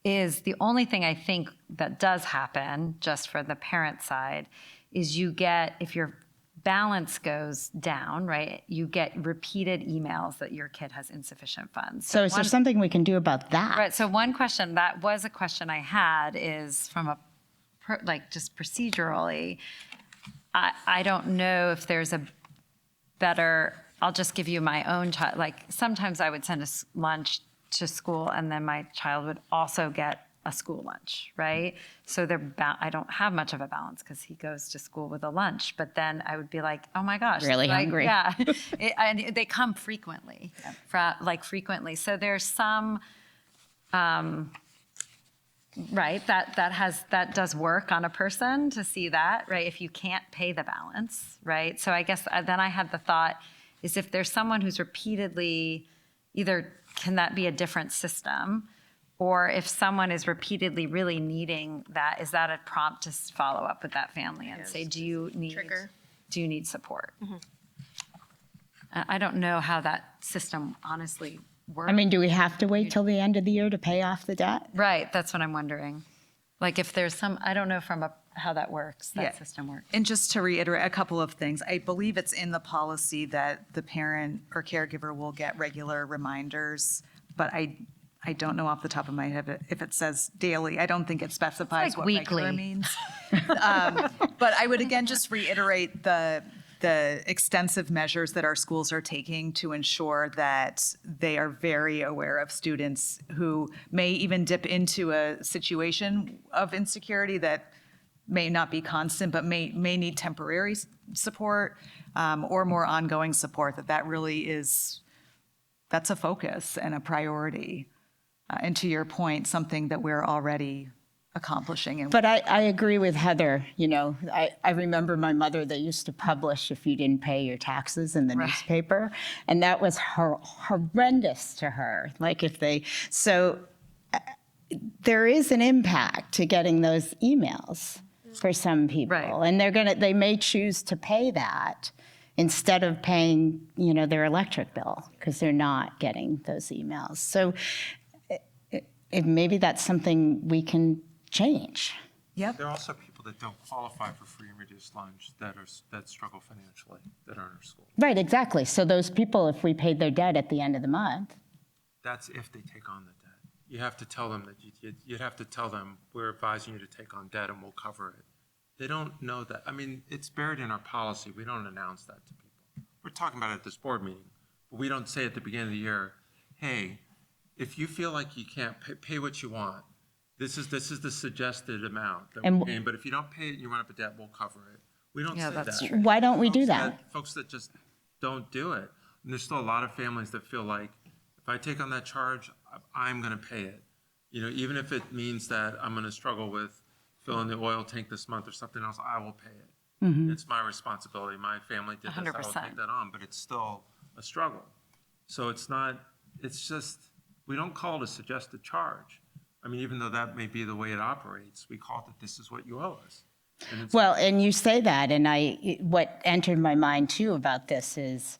is, the only thing I think that does happen just for the parent side is you get, if your balance goes down, right, you get repeated emails that your kid has insufficient funds. So is there something we can do about that? Right. So one question, that was a question I had, is from a, just procedurally, I don't know if there's a better, I'll just give you my own child. Like, sometimes I would send a lunch to school and then my child would also get a school lunch, right? So I don't have much of a balance because he goes to school with a lunch. But then I would be like, oh my gosh, really hungry. Yeah, and they come frequently, frequently. So there's some, right? That does work on a person to see that, right? If you can't pay the balance, right? So I guess then I had the thought is if there's someone who's repeatedly, either can that be a different system? Or if someone is repeatedly really needing that, is that a prompt to follow up with that family and say, do you need support? Mm-hmm. I don't know how that system honestly works. I mean, do we have to wait till the end of the year to pay off the debt? Right, that's what I'm wondering. Like, if there's some, I don't know how that works, that system works. And just to reiterate a couple of things, I believe it's in the policy that the parent or caregiver will get regular reminders, but I don't know off the top of my head if it says daily. I don't think it specifies what weekly. regular means. But I would again just reiterate the extensive measures that our schools are taking to ensure that they are very aware of students who may even dip into a situation of insecurity that may not be constant, but may need temporary support or more ongoing support, that really is, that's a focus and a priority. And to your point, something that we're already accomplishing. But I agree with Heather. You know, I remember my mother, they used to publish if you didn't pay your taxes in the newspaper. And that was horrendous to her. Like there is an impact to getting those emails for some people. Right. And they may choose to pay that instead of paying, their electric bill because they're not getting those emails. So maybe that's something we can change. Yep. There are also people that don't qualify for free and reduced lunch that struggle financially, that aren't in our school. Right, exactly. So those people, if we paid their debt at the end of the month. That's if they take on the debt. You have to tell them that you'd have to tell them, we're advising you to take on debt and we'll cover it. They don't know that. I mean, it's buried in our policy. We don't announce that to people. We're talking about it at this board meeting, but we don't say at the beginning of the year, hey, if you feel like you can't pay what you want, this is the suggested amount that we're paying, but if you don't pay it and you run up a debt, we'll cover it. We don't say that. Why don't we do that? Folks that just don't do it. And there's still a lot of families that feel like, if I take on that charge, I'm going to pay it. Even if it means that I'm going to struggle with filling the oil tank this month or something else, I will pay it. Mm-hmm. It's my responsibility. My family did this. 100%. I will take that on, but it's still a struggle. So it's just, we don't call it a suggested charge. I mean, even though that may be the way it operates, we call it that this is what you owe us. Well, and you say that, and what entered my mind too about this is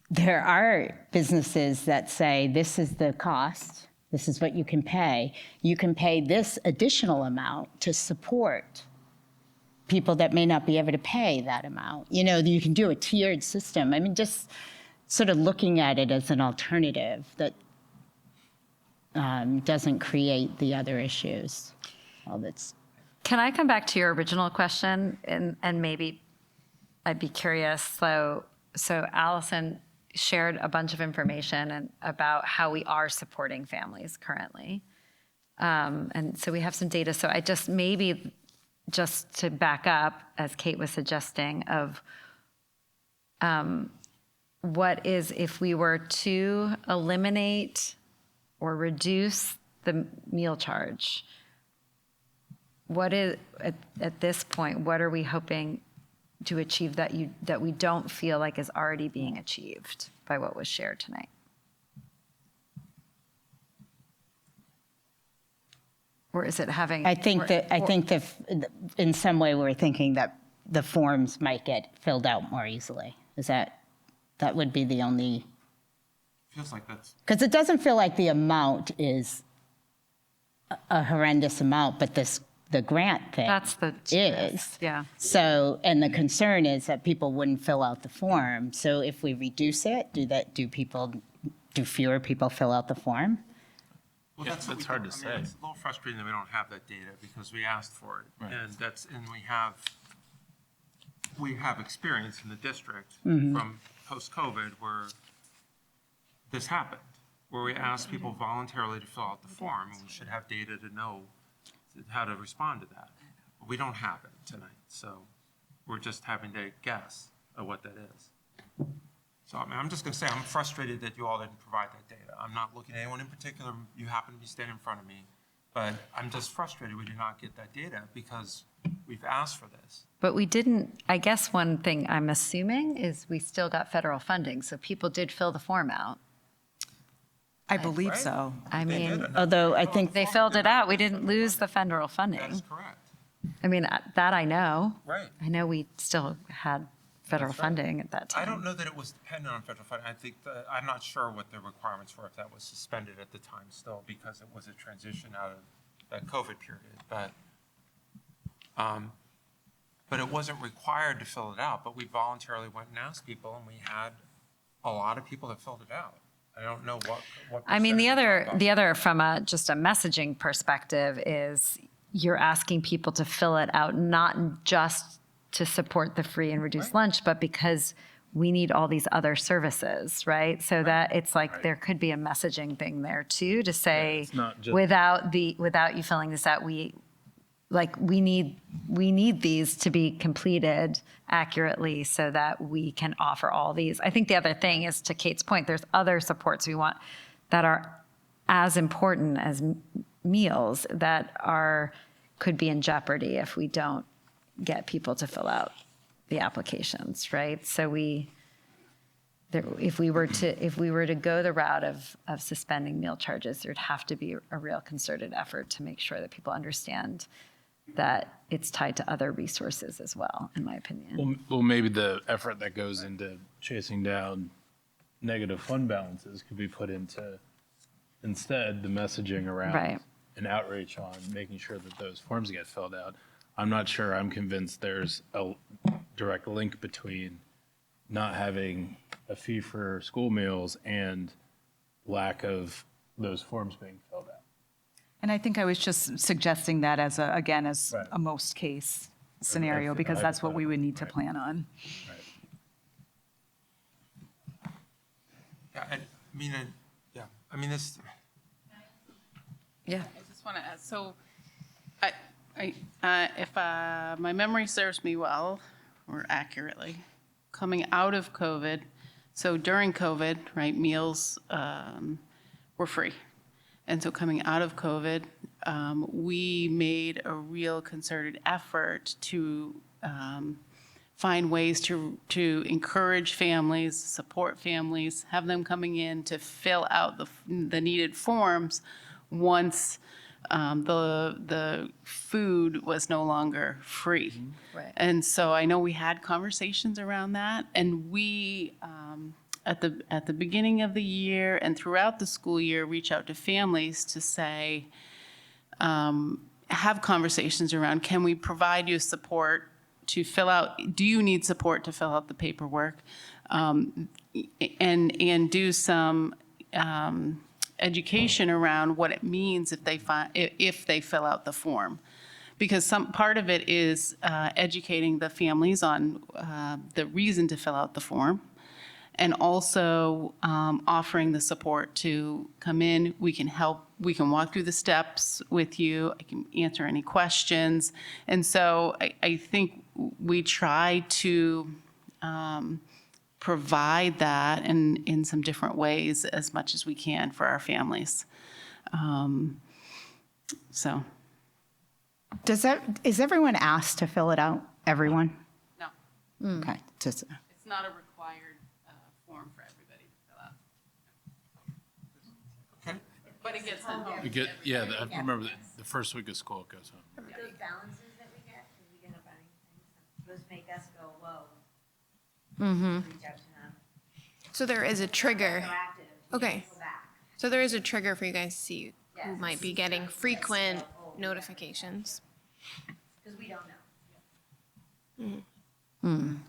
there are businesses that say this is the cost, this is what you can pay. You can pay this additional amount to support people that may not be able to pay that amount. You can do a tiered system. I mean, just sort of looking at it as an alternative that doesn't create the other issues. Can I come back to your original question and maybe I'd be curious. So Allison shared a bunch of information about how we are supporting families currently. And so we have some data. So I just to back up, as Kate was suggesting, of what is if we were to eliminate or reduce the meal charge, what is, at this point, what are we hoping to achieve that we don't feel like is already being achieved by what was shared tonight? Or is it having? I think that in some way we're thinking that the forms might get filled out more easily. That would be the only. Feels like that's. Because it doesn't feel like the amount is a horrendous amount, but the grant thing is. Yeah. So, and the concern is that people wouldn't fill out the form. So if we reduce it, do fewer people fill out the form? Well, that's hard to say. It's a little frustrating that we don't have that data because we asked for it, right. And we have experience in the district from post-COVID where this happened, where we asked people voluntarily to fill out the form, and we should have data to know how to respond to that. But we don't have it tonight, so we're just having to guess at what that is. So I'm just going to say I'm frustrated that you all didn't provide that data. I'm not looking at anyone in particular. You happen to be standing in front of me. But I'm just frustrated we did not get that data because we've asked for this. But we didn't, I guess one thing I'm assuming is we still got federal funding, so people did fill the form out. I believe so. I mean, Although I think they filled it out. We didn't lose the federal funding. That is correct. I mean, that I know. Right. I know we still had federal funding at that time. I don't know that it was dependent on federal funding. I think I'm not sure what the requirements were if that was suspended at the time still because it was a transition out of that COVID period. But it wasn't required to fill it out. But we voluntarily went and asked people, and we had a lot of people that filled it out. I don't know what. I mean, the other from just a messaging perspective is you're asking people to fill it out, not just to support the free and reduced lunch, but because we need all these other services, right? So that it's like there could be a messaging thing there too, to say without you filling this out, we need these to be completed accurately so that we can offer all these. I think the other thing is, to Kate's point, there's other supports we want that are as important as meals that could be in jeopardy if we don't get people to fill out the applications, right? So if we were to go the route of suspending meal charges, there'd have to be a real concerted effort to make sure that people understand that it's tied to other resources as well, in my opinion. Well, maybe the effort that goes into chasing down negative fund balances could be put into instead the messaging around Right. an outreach on making sure that those forms get filled out. I'm not sure I'm convinced there's a direct link between not having a fee for school meals and lack of those forms being filled out. And I think I was just suggesting that as a, again, as Right. a most case scenario, Okay, because that's what we would need to right. plan on. Right. Yeah, I mean, this, Yeah. I just want to add, so if my memory serves me well or accurately, coming out of COVID, so during COVID, right, meals were free. And so coming out of COVID, we made a real concerted effort to find ways to encourage families, support families, have them coming in to fill out the needed forms once the food was no longer free. Right. And so I know we had conversations around that, and we at the beginning of the year and throughout the school year reach out to families to say, have conversations around, can we provide you support to fill out, do you need support to fill out the paperwork? And do some education around what it means if they fill out the form. Because some part of it is educating the families on the reason to fill out the form, and also offering the support to come in. We can help, we can walk through the steps with you, I can answer any questions. And so I think we try to provide that in some different ways as much as we can for our families. So. Is everyone asked to fill it out? Everyone? No, Okay, just, it's not a required form for everybody to fill out. okay. But it gets sent home. We get, yeah, I remember the first week of school it goes home. Those balances that we get, because we get a running things, those make us go, whoa. Reach out to them. So there is a trigger. Proactive. Okay. Go back. So there is a trigger for you guys to see who Yes. might be getting frequent notifications. Because we don't know.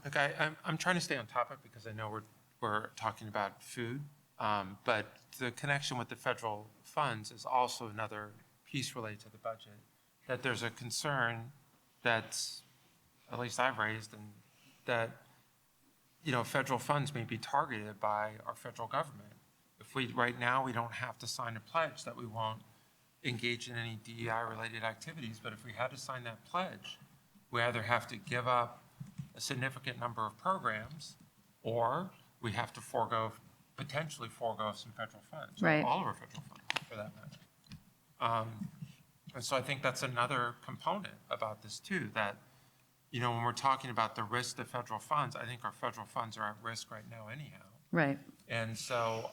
Okay, I'm trying to stay on topic because I know we're talking about food, but the connection with the federal funds is also another piece related to the budget, that there's a concern that's, at least I've raised, and that, federal funds may be targeted by our federal government. If right now, we don't have to sign a pledge that we won't engage in any DEI-related activities, but if we had to sign that pledge, we either have to give up a significant number of programs, or we have to potentially forego some federal funds. Right. All of our federal funds, for that matter. And so I think that's another component about this too, that, when we're talking about the risk to federal funds, I think our federal funds are at risk right now anyhow. Right. And so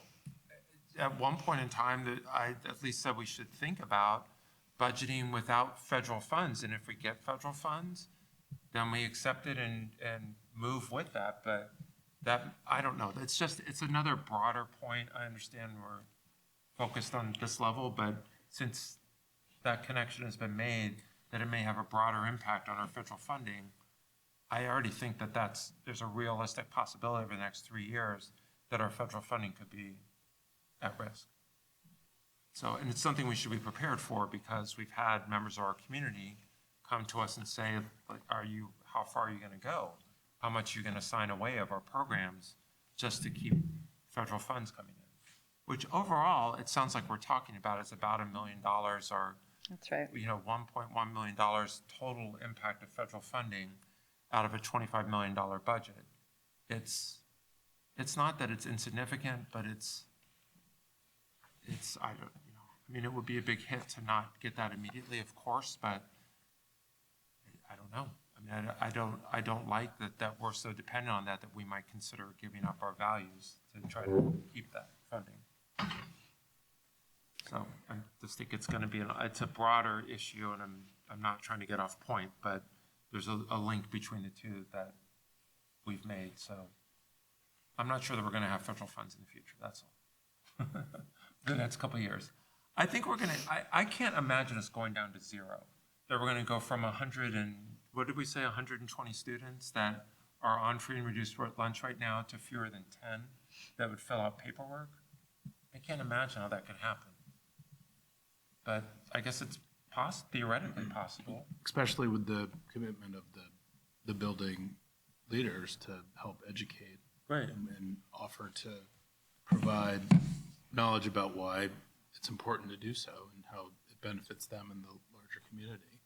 at one point in time, that I at least said we should think about budgeting without federal funds. And if we get federal funds, then we accept it and move with that. But that, I don't know. It's another broader point. I understand we're focused on this level, but since that connection has been made, that it may have a broader impact on our federal funding, I already think that there's a realistic possibility over the next 3 years that our federal funding could be at risk. So, and it's something we should be prepared for, because we've had members of our community come to us and say, like, how far are you going to go? How much are you going to sign away of our programs just to keep federal funds coming in? Which overall, it sounds like we're talking about is about $1 million, or That's right. $1.1 million total impact of federal funding out of a $25 million budget. It's not that it's insignificant, but it would be a big hit to not get that immediately, of course, but I don't know. I don't like that we're so dependent on that we might consider giving up our values to try to keep that funding. So I just think it's going to be it's a broader issue, and I'm not trying to get off point, but there's a link between the two that we've made, so I'm not sure that we're gonna have federal funds in the future, that's all. The next couple of years. I think we're gonna, I can't imagine us going down to zero. That we're gonna go from 100 and, what did we say, 120 students that are on free and reduced lunch right now to fewer than 10 that would fill out paperwork. I can't imagine how that could happen. But I guess it's theoretically possible. Especially with the commitment of the building leaders to help educate. Right. And offer to provide knowledge about why it's important to do so and how it benefits them and the larger community.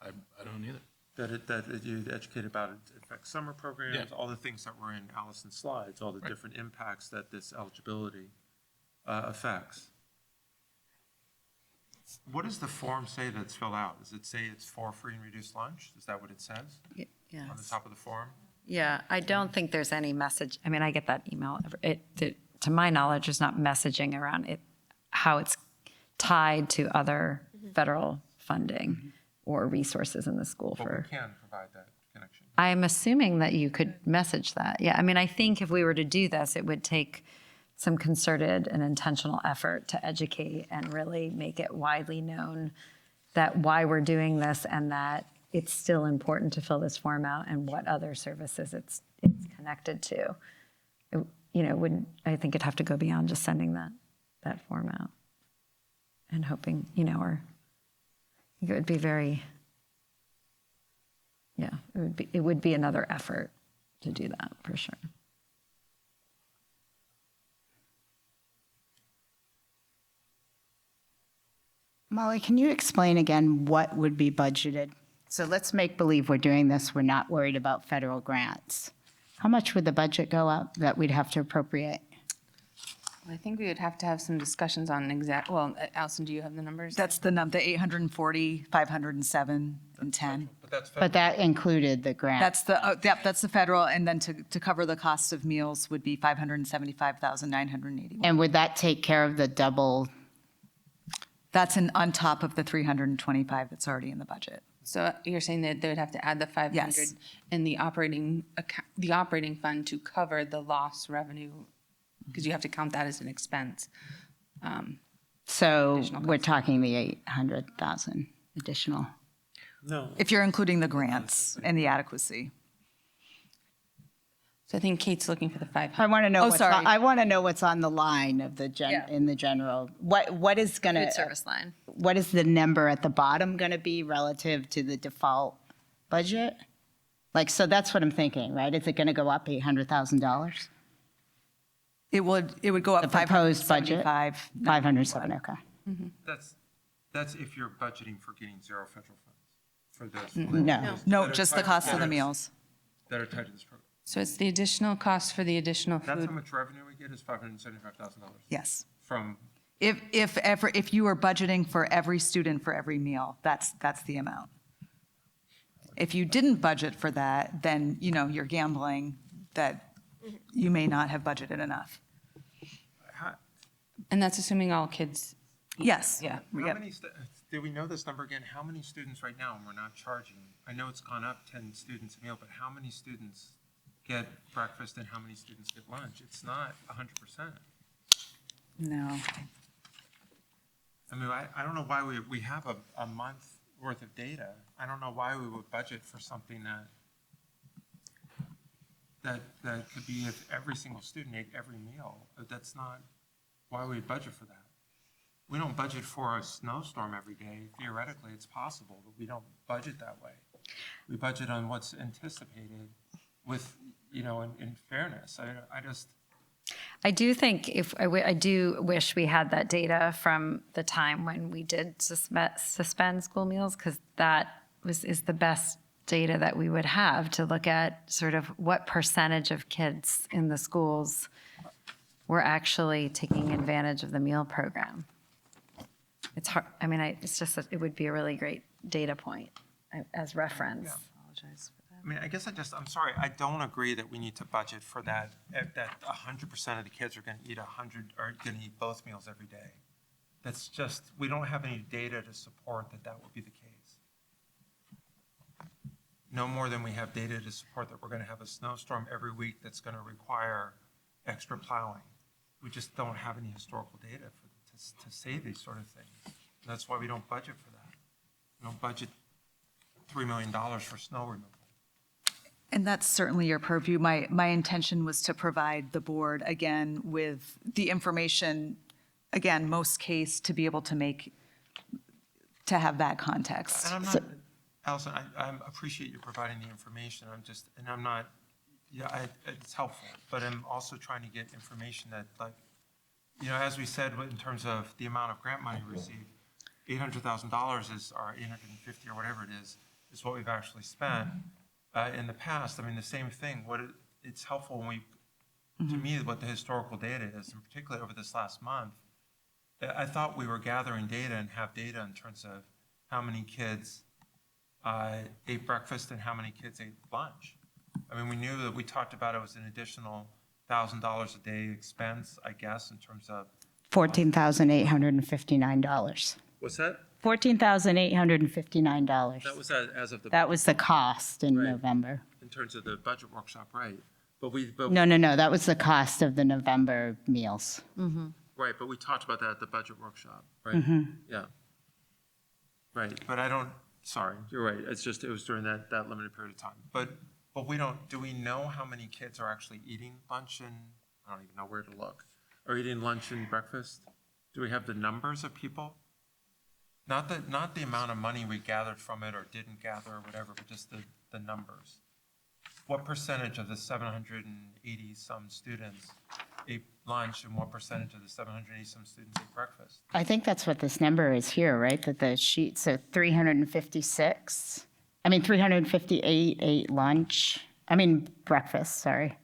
I don't either. That you educate about it affects summer programs, Yeah. all the things that were in Allison's slides, all the different impacts that this eligibility affects. What does the form say that's filled out? Does it say it's for free and reduced lunch? Is that what it says on the top of the form? Yeah, I don't think there's any message. I mean, I get that email. To my knowledge, there's not messaging around it, how it's tied to other federal funding or resources in the school But for. we can provide that connection. I'm assuming that you could message that. Yeah, I mean, I think if we were to do this, it would take some concerted and intentional effort to educate and really make it widely known that why we're doing this and that it's still important to fill this form out and what other services it's connected to. I think it'd have to go beyond just sending that form out and hoping, or I think it would be it would be another effort to do that for sure. Molly, can you explain again what would be budgeted? So let's make believe we're doing this, we're not worried about federal grants. How much would the budget go up that we'd have to appropriate? I think we would have to have some discussions on Allison, do you have the numbers? That's the 840, 507, and 10. But that's But that included the grant. That's the federal, and then to cover the cost of meals would be 575,981. And would that take care of the double? That's on top of the 325 that's already in the budget. So you're saying that they would have to add the 500 Yes. in the operating fund to cover the lost revenue, because you have to count that as an expense. So Additional we're talking the 800,000 additional. No. If you're including the grants and the adequacy. So I think Kate's looking for the 500. I want to know. sorry. I want to know what's on the line of Yeah. in the general. What is going Food to? service line. What is the number at the bottom going to be relative to the default budget? So that's what I'm thinking, right? Is it going to go up $800,000? It would go up The proposed budget? 575. 507. Okay. That's if you're budgeting for getting zero federal funds for those. No. No, just the cost of the meals. That are tied to this program. So it's the additional cost for the additional That's how food. much revenue we get is $575,000 Yes. from, If you were budgeting for every student for every meal, that's the amount. If you didn't budget for that, then, you're gambling that you may not have budgeted enough. And that's assuming all kids. Yes. Yeah. how many, do we know this number again? How many students right now, and we're not charging? I know it's gone up 10 students a meal, but how many students get breakfast and how many students get lunch? It's not 100%. No. I mean, I don't know why we have a month worth of data. I don't know why we would budget for something that could be if every single student ate every meal. That's not why we budget for that. We don't budget for a snowstorm every day. Theoretically, it's possible, but we don't budget that way. We budget on what's anticipated with, in fairness. I do think I do wish we had that data from the time when we did suspend school meals, because that is the best data that we would have to look at sort of what percentage of kids in the schools were actually taking advantage of the meal program. It's hard. I mean, it would be a really great data point as reference. I mean, I guess I'm sorry, I don't agree that we need to budget for that 100% of the kids are going to eat 100, or going to eat both meals every day. That's just, we don't have any data to support that would be the case. no more than we have data to support that we're going to have a snowstorm every week that's going to require extra plowing. We just don't have any historical data to say these sort of things. That's why we don't budget for that. We don't budget $3 million for snow removal. And that's certainly your purview. My intention was to provide the board, again, with the information, again, most case, to be able to have that context. And I'm not, Allison, I appreciate you providing the information. It's helpful, but I'm also trying to get information that, like, as we said, in terms of the amount of grant money received, $800,000 is, or 850 or whatever it is what we've actually spent. In the past, I mean, the same thing. It's helpful when to me, what the historical data is, and particularly over this last month, I thought we were gathering data and have data in terms of how many kids ate breakfast and how many kids ate lunch. I mean, we knew that we talked about it was an additional $1,000 a day expense, I guess, in terms of $14,859. what's that? $14,859. That was as of the That was the cost in Right. November. in terms of the budget workshop, right? But No, that was the cost of the November meals. right, but we talked about that at the budget workshop, right? Yeah. Right, but sorry, you're right. It was during that limited period of time. But do we know how many kids are actually eating lunch and, I don't even know where to look, or eating lunch and breakfast? Do we have the numbers of people? Not the amount of money we gathered from it or didn't gather or whatever, but just the numbers. What percentage of the 780 some students ate lunch and what percentage of the 780 some students ate breakfast? I think that's what this number is here, right? That the sheet, so 358 ate breakfast, sorry.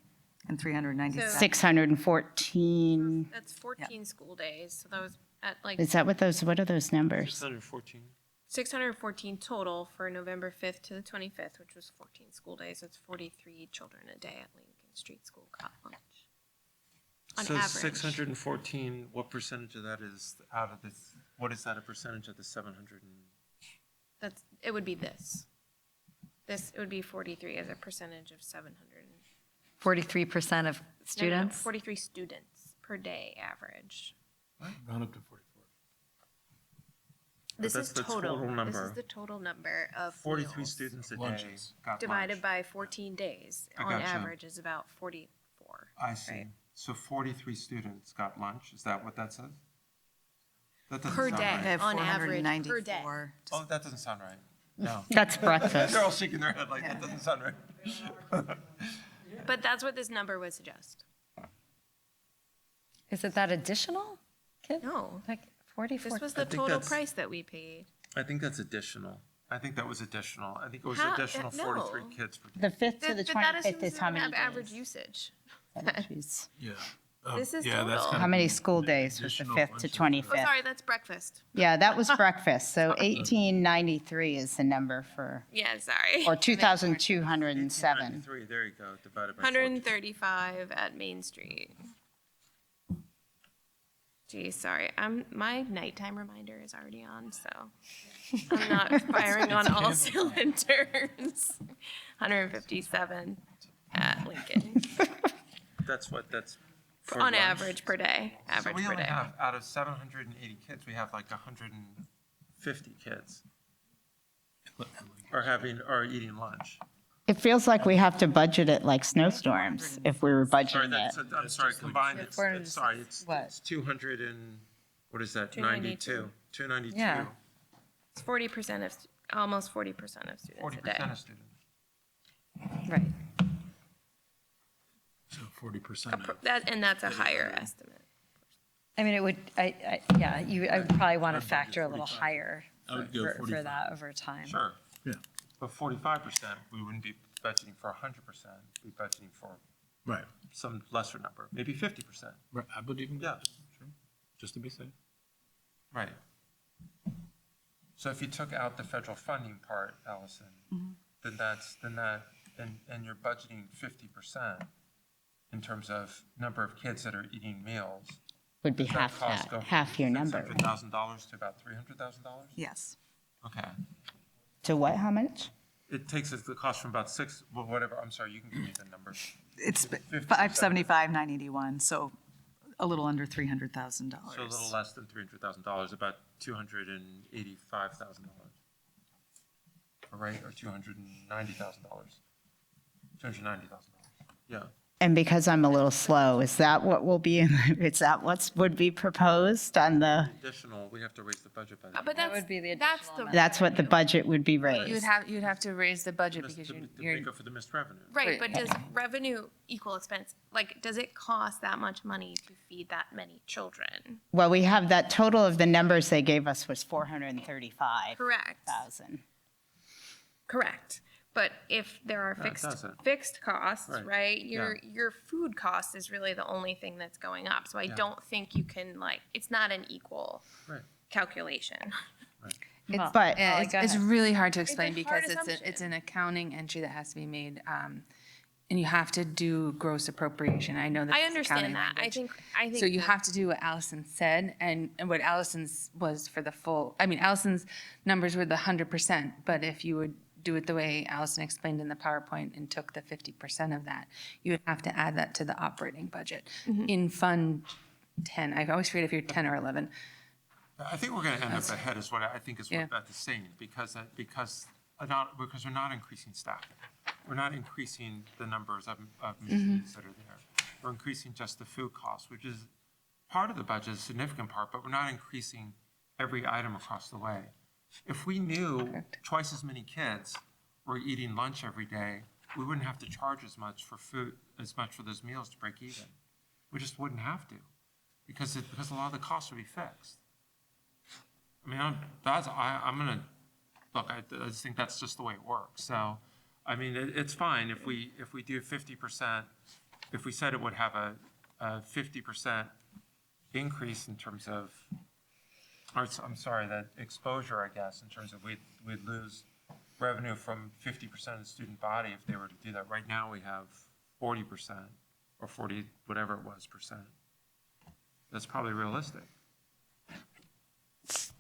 And 397. 614, That's 14 school days, so that was at like what are those numbers? 614. 614 total for November 5th to the 25th, which was 14 school days. That's 43 children a day at Lincoln Street School got lunch. On So average. 614, what percentage of that is out of this, what is that a percentage of the 700? It would be this. It would be 43 as a percentage of 700. 43% of students? 43 students per day average. Round up to 44. This that's is the total. total This number. is the total number of 43 meals students a day Lunches. got divided lunch. by 14 days. I On gotcha. average is about 44. I see. right? So 43 students got lunch. Is that what that says? That doesn't Per sound day, right. I have on average, per day. 494. Oh, that doesn't sound right. No. That's breakfast. They're all shaking their head like that doesn't sound right. But that's what this number would suggest. Is it that additional kid? No, Like 44? this was I the think total that's- price that we paid. I think that's additional. I think that was additional. I think it was How- additional no. 43 kids per day. The 5th to the But that 25th assumes is we how don't many have average days? usage. Jeez. Yeah. This is yeah, that's total. kind How of many an school days was the additional 5th to lunches. 25th? Oh, sorry, that's breakfast. Yeah, that was breakfast, so 1893 is the number for, Yeah, sorry. or 2,207. 93, there you go, divided by 135 at Main Street. Gee, sorry. My nighttime reminder is already on, so I'm not firing on all cylinders. 157 at Lincoln. 14. That's for On lunch. average per day. So Average we per only day. have, out of 780 kids, we have like 150 kids are eating lunch. It feels like we have to budget it like snowstorms if we were Sorry, budgeting it. I'm sorry, combined, it's 200 and, what is that, 292. 92? 292. Yeah. It's 40% of, almost 40% of students a day. 40% of students. Right. So 40%. And that's a higher estimate. I mean, it would, I would probably want to factor a little higher I would go for 45. that over time. Sure. Yeah. But 45%, we wouldn't be budgeting for 100%, we'd be budgeting for Right. some lesser number, maybe 50%. Right. I would even. Yeah. Sure. Just to be safe. Right. So if you took out the federal funding part, Allison, and you're budgeting 50% in terms of number of kids that are eating meals. Would be does that half cost that, go from half your number. $600,000 to about $300,000? Yes. Okay. To what, how much? it takes us the cost from about whatever, I'm sorry, you can give me the number. It's 50%. 575, 981, so a little under $300,000. So a little less than $300,000, about $285,000. Right, or $290,000. $290,000, yeah. And because I'm a little slow, is that what will be, is that what would be proposed on the, Additional, we have to raise the budget by that. But That would be the that's additional the amount. that's what the budget would be raised? You'd have to raise the budget Miss- because to you're, make up for the missed revenue. right. But does revenue equal expense? Like, does it cost that much money to feed that many children? Well, we have that total of the numbers they gave us was 435,000. Correct. Correct. But if there are No, it doesn't. fixed costs, Right. right? Your food cost is really the only thing that's going up. So I don't think you can it's not an equal Right. calculation. But yeah, it's really hard to explain a hard because it's assumption. an accounting entry that has to be made, and you have to do gross appropriation. I know that. I understand that. I think So you have to do what Allison said, and what Allison's was for the full, I mean, Allison's numbers were the 100%, but if you would do it the way Allison explained in the PowerPoint and took the 50% of that, you would have to add that to the operating budget. In Fund 10, I always forget if you're 10 or 11. I think we're going to end up ahead is what I think is Yeah. what Beth is saying, because we're not increasing staff. We're not increasing the numbers of machines that are there. We're increasing just the food cost, which is part of the budget, a significant part, but we're not increasing every item across the way. If we knew twice as many kids were eating lunch every day, we wouldn't have to charge as much for those meals to break even. We just wouldn't have to, because a lot of the costs would be fixed. I mean, I'm gonna look. I just think that's just the way it works. So, I mean, it's fine if we do 50%. If we said it would have a 50% increase in terms of, I'm sorry, that exposure, I guess, in terms of we'd lose revenue from 50% of the student body if they were to do that. Right now, we have 40% or 40, whatever it was, percent. That's probably realistic.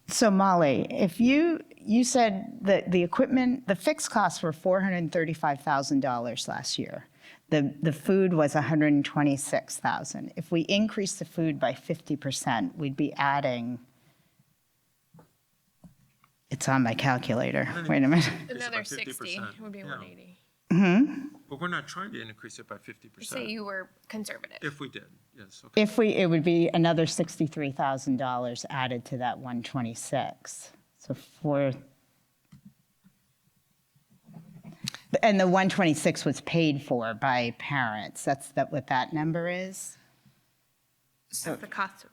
So Molly, if you said that the equipment, the fixed costs were $435,000 last year. The food was $126,000. If we increase the food by 50%, we'd be adding, it's on my calculator. Wait a minute. Another by 60 50%, would be yeah. 180. But we're not trying to increase it by 50%. Say you were conservative. If we did, yes. Okay. It would be another $63,000 added to that 126. So and the 126 was paid for by parents. That's what that number is? That's the cost.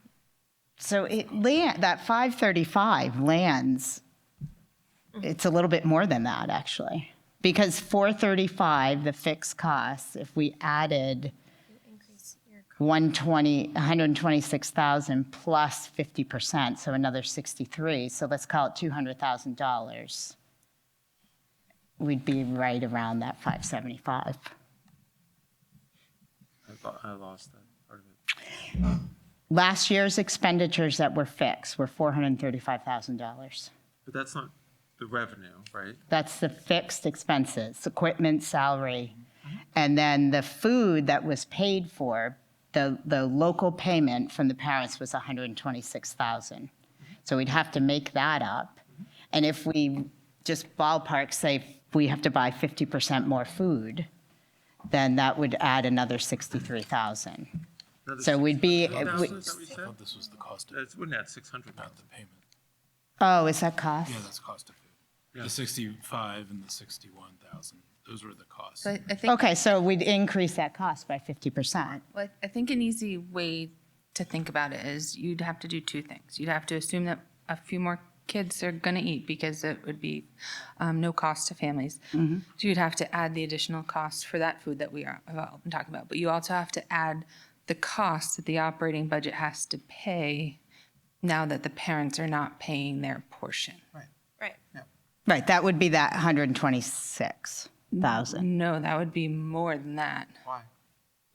So that 535 lands, it's a little bit more than that, actually. Because 435, the fixed costs, if we added Increase your 126,000 plus 50%, so another 63, so let's call it $200,000. We'd be right around that 575. I lost that part of it. Last year's expenditures that were fixed were $435,000. But that's not the revenue, right? That's the fixed expenses, equipment, salary. And then the food that was paid for, the local payment from the parents was $126,000. So we'd have to make that up. And if we just ballpark say we have to buy 50% more food, then that would add another $63,000. So we'd be, Is that what you said? I thought this was the cost of, It wouldn't add 600, not the payment. oh, is that cost? Yeah, that's cost of food. The 65 and the 61,000, those were the costs. So I think, Okay, so we'd increase that cost by 50%. well, I think an easy way to think about it is you'd have to do two things. You'd have to assume that a few more kids are going to eat because it would be no cost to families. So you'd have to add the additional cost for that food that we have been talking about. But you also have to add the cost that the operating budget has to pay now that the parents are not paying their portion. Right. Right, that would be that 126,000. No, that would be more than that. Why?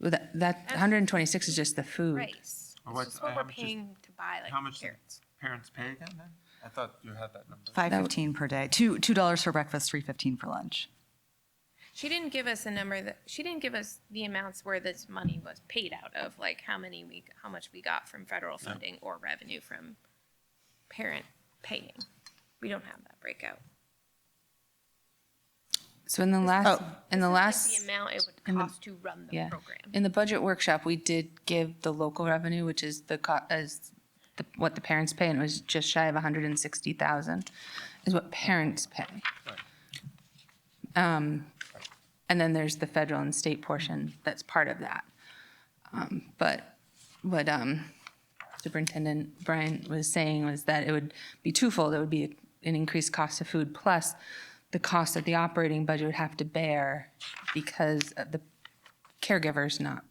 Well, that 126 is just the food. Price. Or what- This is what how we're much is- paying to buy How much do carrots. parents pay again then? I thought you had that number. $5.15 per day, $2 for breakfast, $3.15 for lunch. She didn't give us a number she didn't give us the amounts where this money was paid out of, like how much we got from federal funding or revenue from parent paying. We don't have that breakout. So in the last, The amount it would cost to run the yeah, program. in the budget workshop, we did give the local revenue, which is what the parents pay, and it was just shy of 160,000 is what parents pay. And then there's the federal and state portion that's part of that. But what Superintendent Bryant was saying was that it would be twofold. It would be an increased cost of food plus the cost that the operating budget would have to bear because of the caregivers not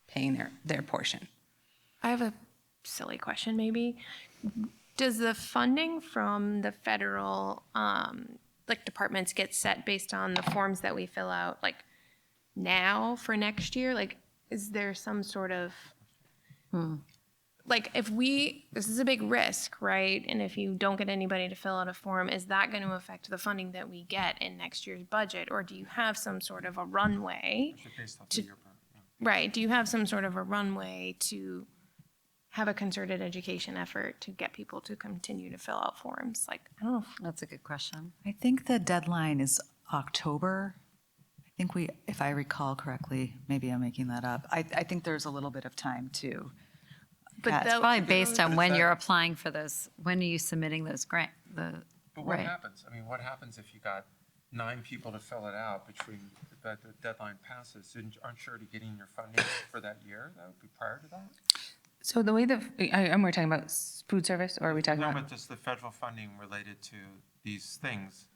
paying their portion. I have a silly question maybe. Does the funding from the federal like departments get set based on the forms that we fill out like now for next year? Like is there some sort of like this is a big risk, right? And if you don't get anybody to fill out a form, is that going to affect the funding that we get in next year's budget? Or do you have some sort of a runway right? Do you have some sort of a runway to have a concerted education effort to get people to continue to fill out forms? Like, I don't know. That's a good question. I think the deadline is October. I think if I recall correctly, maybe I'm making that up. I think there's a little bit of time to. But it's probably based on when you're applying for those, when are you submitting those grant, But what happens? I mean, what happens if you got 9 people to fill it out between the deadline passes? Aren't you already getting your funding for that year? That would be prior to that? So the way we're talking about food service, or are we talking No, about? but just the federal funding related to these things.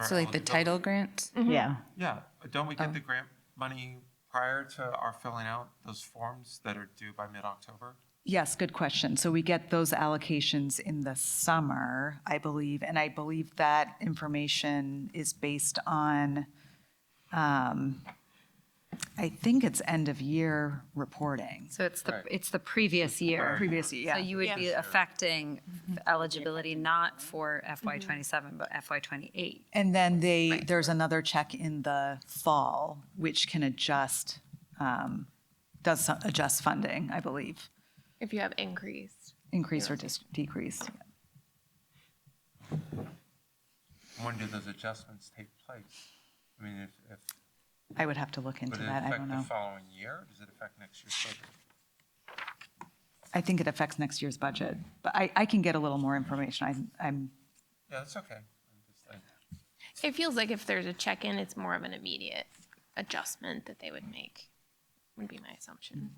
So like the title grants? Yeah. Yeah, don't we get the grant money prior to our filling out those forms that are due by mid-October? Yes, good question. So we get those allocations in the summer, I believe, and I believe that information is based on, I think it's end of year reporting. So it's the previous year. Previous year, yeah. So you would be affecting eligibility not for FY '27, but FY '28. And then there's another check in the fall, which can adjust, adjust funding, I believe. If you have increased. Increase or decrease. When do those adjustments take place? I mean, if I would have to look into that, I don't Would it affect know. the following year, or does it affect next year's budget? I think it affects next year's budget, but I can get a little more information. I'm Yeah, that's okay. It feels like if there's a check-in, it's more of an immediate adjustment that they would make, would be my assumption.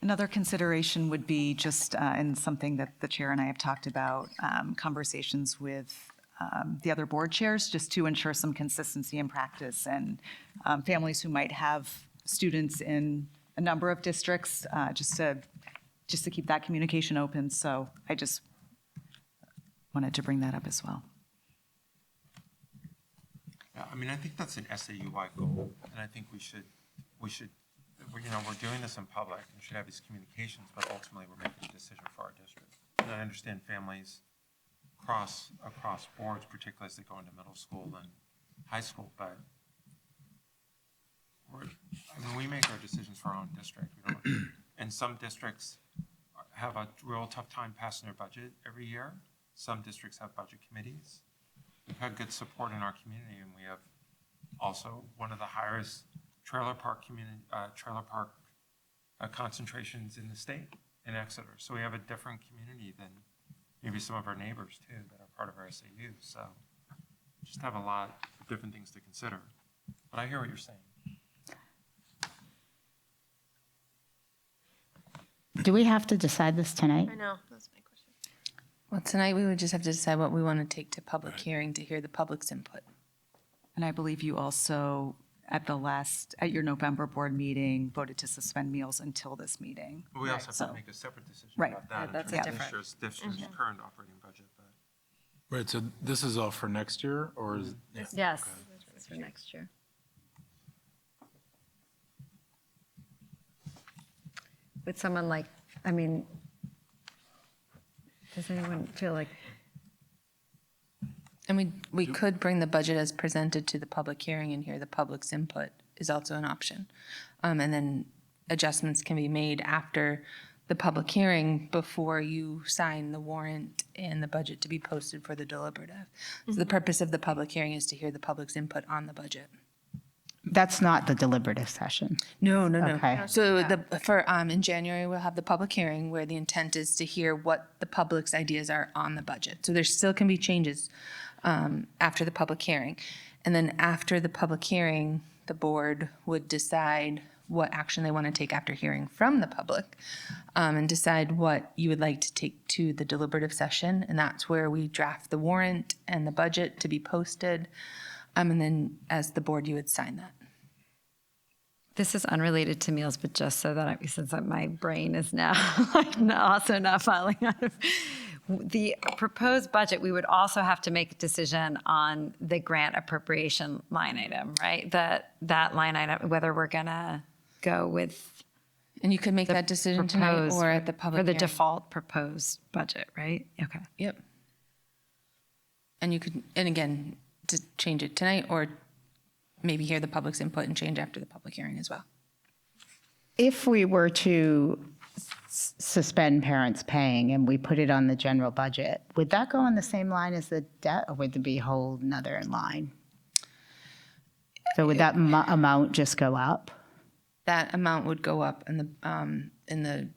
Another consideration would be just, and something that the chair and I have talked about, conversations with the other board chairs, just to ensure some consistency in practice, and families who might have students in a number of districts, just to keep that communication open. So I just wanted to bring that up as well. Yeah, I mean, I think that's an SAU-wide goal, and I think we should, we're doing this in public, and should have these communications, but ultimately we're making a decision for our district. And I understand families across boards, particularly as they go into middle school and high school, but we make our decisions for our own district. And some districts have a real tough time passing their budget every year. Some districts have budget committees. We've had good support in our community, and we have also one of the highest trailer park concentrations in the state, in Exeter. So we have a different community than maybe some of our neighbors too that are part of our SAU. So just have a lot of different things to consider. But I hear what you're saying. Do we have to decide this tonight? I know, that's my question. Well, tonight we would just have to decide what we want to take to public hearing to hear the public's input. And I believe you also, at your November board meeting, voted to suspend meals until this meeting. But we also have So- to make a separate decision Right. about that. That's in terms of different. District's current operating budget, but. Right, so this is all for next year, or is? Yes, it's for next year. Would someone does anyone feel like, And we could bring the budget as presented to the public hearing and hear the public's input is also an option. And then adjustments can be made after the public hearing before you sign the warrant and the budget to be posted for the deliberative. So the purpose of the public hearing is to hear the public's input on the budget. That's not the deliberative session. No. Okay. So in January, we'll have the public hearing where the intent is to hear what the public's ideas are on the budget. So there still can be changes after the public hearing. And then after the public hearing, the board would decide what action they want to take after hearing from the public, and decide what you would like to take to the deliberative session. And that's where we draft the warrant and the budget to be posted. And then as the board, you would sign that. This is unrelated to meals, but just so that since my brain is now also not falling out of the proposed budget, we would also have to make a decision on the grant appropriation line item, right? That line item, whether we're gonna go with. And you could make that decision tonight or at the public for the hearing. default proposed budget, right? Okay. Yep. And you could, and again, to change it tonight or maybe hear the public's input and change after the public hearing as well. If we were to suspend parents paying and we put it on the general budget, would that go on the same line as the debt, or would there be a whole nother line? So would that amount just go up? That amount would go up in the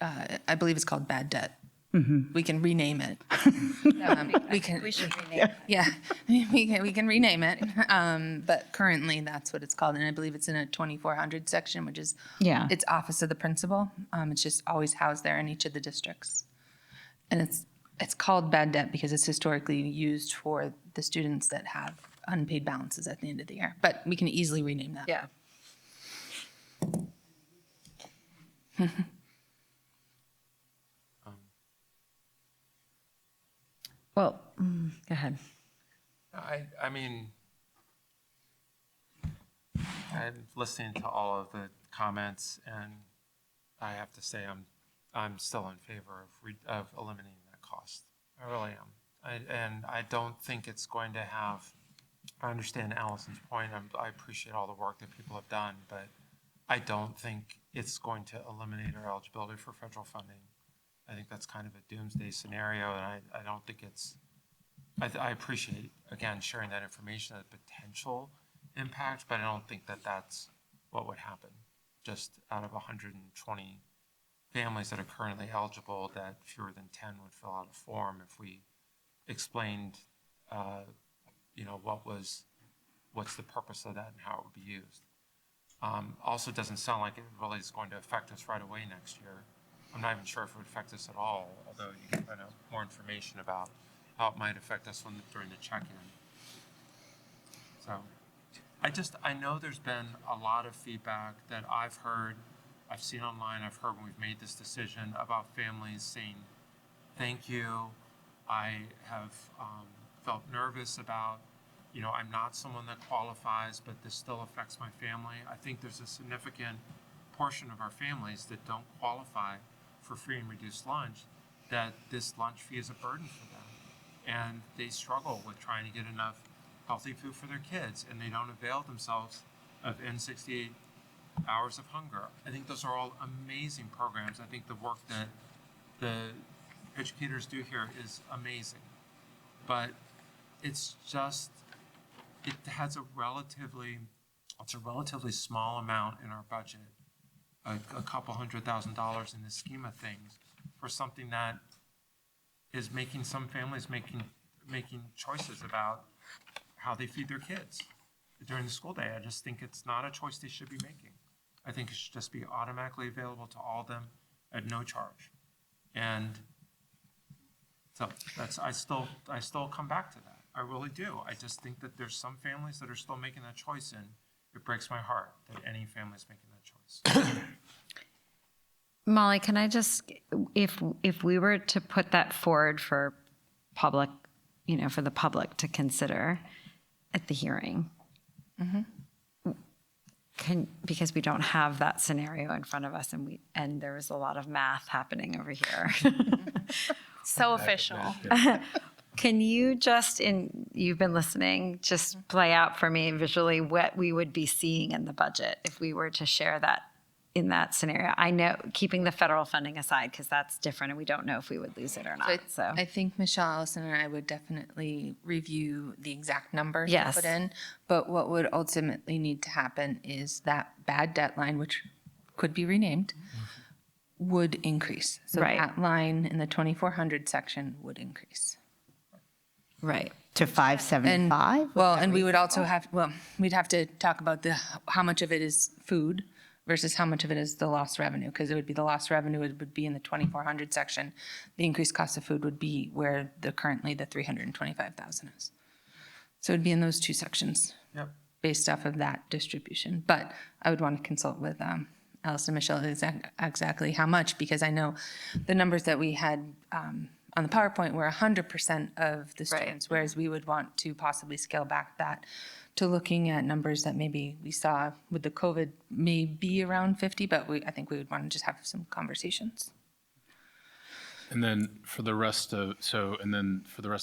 I believe it's called bad debt. We can rename it. We should rename it. Yeah, we can rename it. But currently, that's what it's called, and I believe it's in a 2400 section, which is it's Office of the Principal. It's just always housed there in each of the districts, and it's called bad debt because it's historically used for the students that have unpaid balances at the end of the year. But we can easily rename that. Yeah. Well, go ahead. I mean, I'm listening to all of the comments, and I have to say I'm still in favor of eliminating that cost. I really am. And I don't think it's going to have. I understand Allison's point. I appreciate all the work that people have done, but I don't think it's going to eliminate our eligibility for federal funding. I think that's kind of a doomsday scenario, and I don't think it's. I appreciate, again, sharing that information, that potential impact, but I don't think that that's what would happen. Just out of 120 families that are currently eligible, that fewer than 10 would fill out a form if we explained, what's the purpose of that and how it would be used. Also, doesn't sound like it really is going to affect us right away next year. I'm not even sure if it would affect us at all, although you can find out more information about how it might affect us during the check-in. So I know there's been a lot of feedback that I've heard, I've seen online, I've heard when we've made this decision about families saying, thank you. I have felt nervous about, I'm not someone that qualifies, but this still affects my family. I think there's a significant portion of our families that don't qualify for free and reduced lunch, that this lunch fee is a burden for them. And they struggle with trying to get enough healthy food for their kids, and they don't avail themselves of N68 hours of hunger. I think those are all amazing programs. I think the work that the educators do here is amazing. But it's just, it has a relatively small amount in our budget, a couple $100,000 in the scheme of things, for something that is making some families making choices about how they feed their kids during the school day. I just think it's not a choice they should be making. I think it should just be automatically available to all of them at no charge. And so I still come back to that. I really do. I just think that there's some families that are still making that choice, and it breaks my heart that any family is making that choice. Molly, can I just, if we were to put that forward for public, for the public to consider at the hearing, because we don't have that scenario in front of us, and there was a lot of math happening over here. So official. Can you just, in you've been listening, just play out for me visually what we would be seeing in the budget if we were to share that in that scenario. I know, keeping the federal funding aside, because that's different and we don't know if we would lose it or not, so. I think Michelle, Allison, and I would definitely review the exact numbers to Yes. put in. But what would ultimately need to happen is that bad debt line, which could be renamed, would increase. So Right. that line in the 2400 section would increase. Right. To And, 575? well, and we would also have, well, we'd have to talk about how much of it is food versus how much of it is the lost revenue, because it would be the lost revenue, it would be in the 2400 section. The increased cost of food would be where currently the 325,000 is. So it'd be in those two sections. Yep. Based off of that distribution. But I would want to consult with Alice and Michelle exactly how much, because I know the numbers that we had on the PowerPoint were 100% of the students, whereas we would want to possibly scale back that to looking at numbers that maybe we saw with the COVID may be around 50, but I think we would want to just have some conversations. And then for the rest of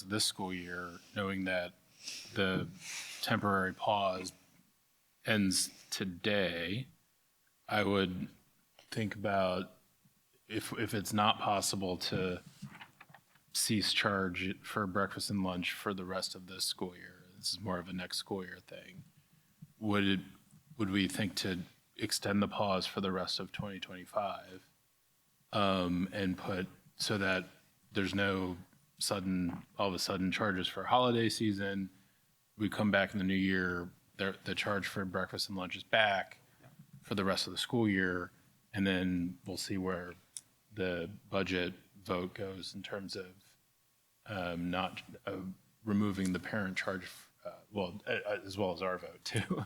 this school year, knowing that the temporary pause ends today, I would think about if it's not possible to cease charge for breakfast and lunch for the rest of this school year. This is more of a next school year thing. Would we think to extend the pause for the rest of 2025 and put so that there's no all of a sudden charges for holiday season? We come back in the new year, the charge for breakfast and lunch is back for the rest of the school year, and then we'll see where the budget vote goes in terms of not removing the parent charge, as well as our vote too,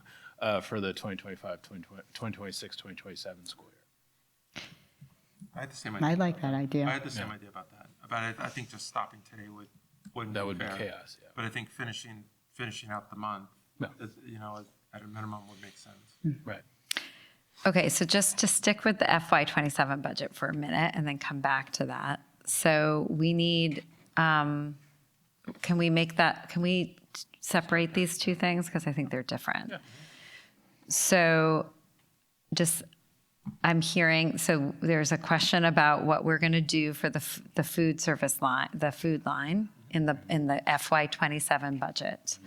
for the 2025, 2026, 2027 school year. I had the same idea. I like that idea. I had the same idea about that. But I think just stopping today wouldn't That be would be fair. chaos, yeah. But I think finishing out the month, Yeah. at a minimum would make sense. Right. Okay, so just to stick with the FY27 budget for a minute and then come back to that. So we need, can we separate these two things? Because I think they're different. Yeah. So I'm hearing, so there's a question about what we're going to do for the food service line, the food line in the FY27 budget,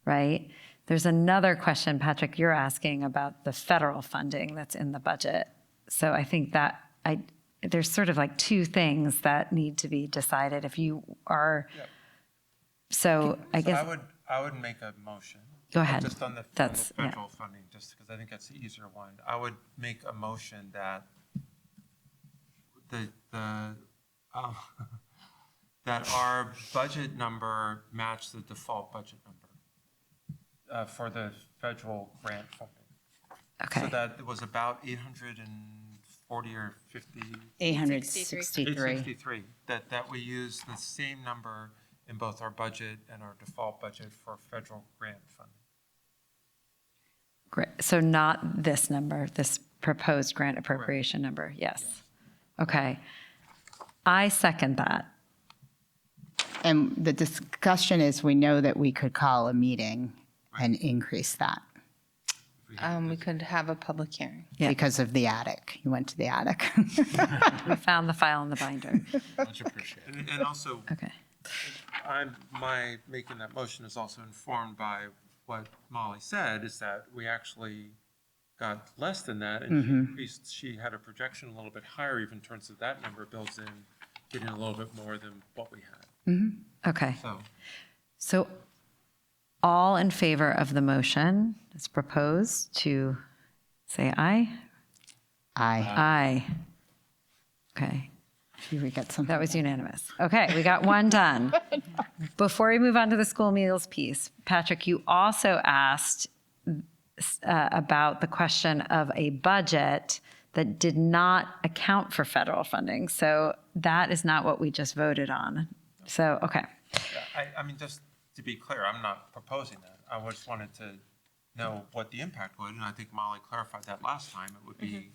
right? There's another question, Patrick, you're asking about the federal funding that's in the budget. So I think that there's sort of like two things that need to be decided if you are, so I guess. I would make a motion. Go ahead. Just on the federal funding, just because I think that's the easier one. I would make a motion that that our budget number match the default budget number for the federal grant funding. Okay. So that it was about 840 or 50. 863. 863. That we use the same number in both our budget and our default budget for federal grant funding. Great. So not this number, this proposed grant appropriation number. Yes. Okay. I second that. And the discussion is, we know that we could call a meeting and increase that We could have a public hearing. because of the attic. You went to the attic. We found the file in the binder. Much appreciated. And also, Okay. my making that motion is also informed by what Molly said, is that we actually got less than that, and she had a projection a little bit higher, even in terms of that number builds in, getting a little bit more than what we had. Okay. So So all in favor of the motion as proposed to say aye? Aye. Aye. Okay. You get something. That was unanimous. Okay, we got one done. Before we move on to the school meals piece, Patrick, you also asked about the question of a budget that did not account for federal funding. So that is not what we just voted on. So, okay. I mean, just to be clear, I'm not proposing that. I just wanted to know what the impact would, and I think Molly clarified that last time. It would be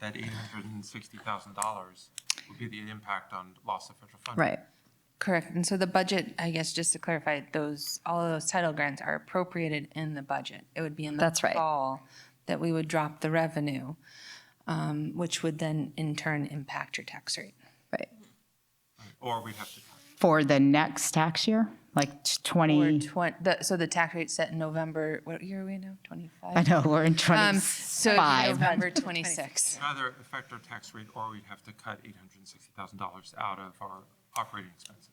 that $860,000 would be the impact on loss of federal funding. Right. Correct. And so the budget, I guess, just to clarify, all of those title grants are appropriated in the budget. It would be in the That's right. fall that we would drop the revenue, which would then in turn impact your tax rate. Right. Or we'd have to cut. For the next tax year, like Or 20, so the tax rate set in November, what year are we now? 25? I know, we're in So it'd be 25. November 26. Either affect our tax rate, or we'd have to cut $860,000 out of our operating expenses.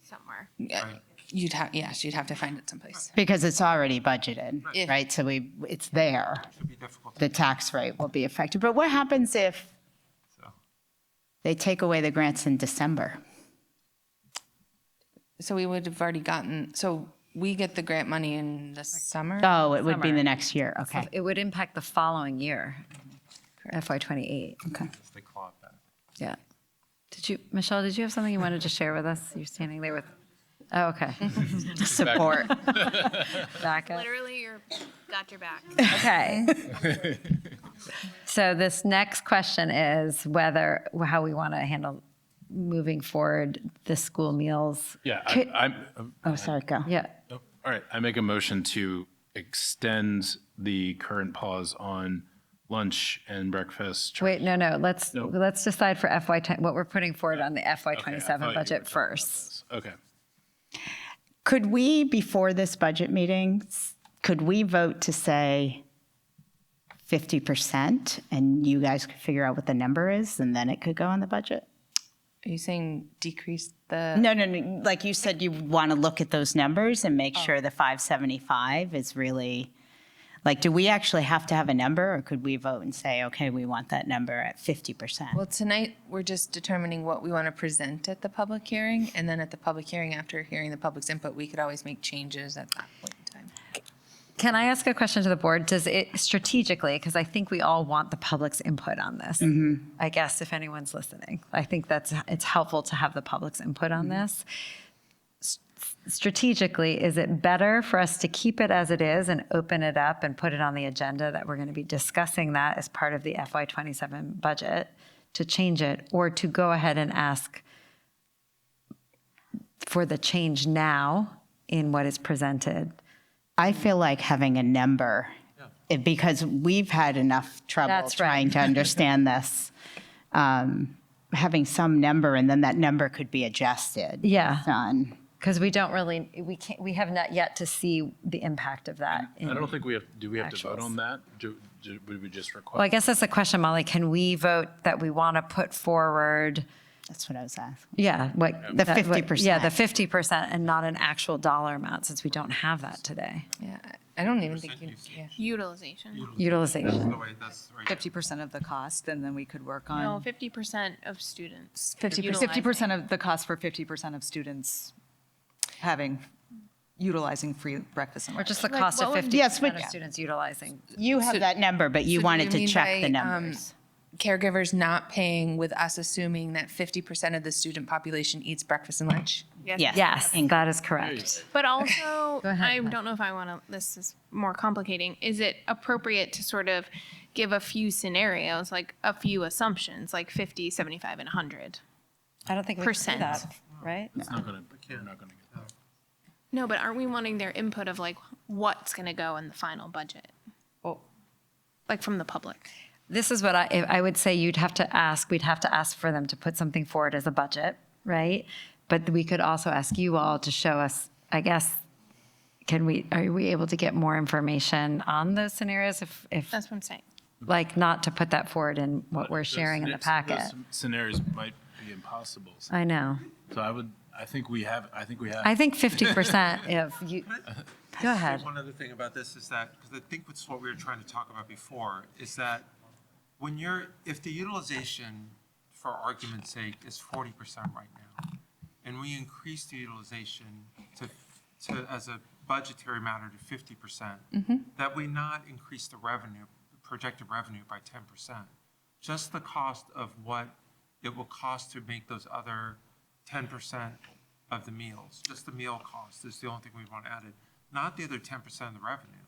Somewhere. Yeah, Right. you'd have to find it someplace. Because it's already budgeted, Right. right? So it's there. Should be difficult. The tax rate will be affected. But what happens if So. they take away the grants in December? So we would have already gotten, so we get the grant money in the summer? Oh, it would be Summer. the next year, okay. It would impact the following year, FY '28. Okay. It's the claw back. Yeah. Michelle, did you have something you wanted to share with us? You're standing there with, oh, okay. Support. Back up. Literally, got your back. Okay. So this next question is how we want to handle moving forward the school meals. Yeah, Could- I'm, Oh, sorry, go. Yeah. all right, I make a motion to extend the current pause on lunch and breakfast. Wait, no, let's Nope. decide for what we're putting forward on the FY Okay, I '27 thought you were budget talking about first. this. Okay. Could we, before this budget meeting, could we vote to say 50% and you guys could figure out what the number is and then it could go on the budget? Are you saying decrease the? No. Like you said, you want to look at those numbers and make sure the 575 is really, like, do we actually have to have a number or could we vote and say, okay, we want that number at 50%? Well, tonight, we're just determining what we want to present at the public hearing. And then at the public hearing, after hearing the public's input, we could always make changes at that point in time. Can I ask a question to the board? Does it strategically, because I think we all want the public's input on this. I guess if anyone's listening, I think it's helpful to have the public's input on this. Strategically, is it better for us to keep it as it is and open it up and put it on the agenda that we're going to be discussing that as part of the FY '27 budget, to change it, or to go ahead and ask for the change now in what is presented? I feel like having a number, because we've had enough trouble That's right. trying to understand this, having some number and then that number could be adjusted. Yeah. based on- Because we have not yet to see the impact of that. I don't think do we have to vote actuals. on that? Would we just request? Well, I guess that's the question, Molly. Can we vote that we want to put forward, That's what I was asking. the 50%. Yeah, the 50% and not an actual dollar amount, since we don't have that today. Yeah, I don't even think you, yeah. Utilization. Utilization. That's right. 50% of the cost, and then we could work on. No, 50% of students. 50% of the cost for 50% of students utilizing free breakfast and Or lunch. just the Like, cost of what would- 50% Yes, but- of students utilizing. You have that number, but you So do wanted you to mean check by, the numbers. Caregivers not paying with us assuming that 50% of the student population eats breakfast and lunch? Yes. Yes, that is correct. But also, Go ahead, I Pat. don't know if I want to, this is more complicating. Is it appropriate to sort of give a few scenarios, like a few assumptions, like 50, 75, and 100? I don't think we can do Percent. that, right? It's not gonna, we're not gonna get that. No, but aren't we wanting their input of like what's going to go in the final budget? Like from the public? This is what I would say we'd have to ask for them to put something forward as a budget, right? But we could also ask you all to show us, I guess, are we able to get more information on those scenarios if That's what I'm saying. like not to put that forward in what we're sharing in the packet? Those scenarios might be impossible. I know. So I think we have. I think 50% if you, go ahead. One other thing about this is that, because I think it's what we were trying to talk about before, is that if the utilization, for argument's sake, is 40% right now, and we increase the utilization to as a budgetary matter to 50%, that we not increase the projected revenue by 10%. Just the cost of what it will cost to make those other 10% of the meals, just the meal cost is the only thing we want added, not the other 10% of the revenue.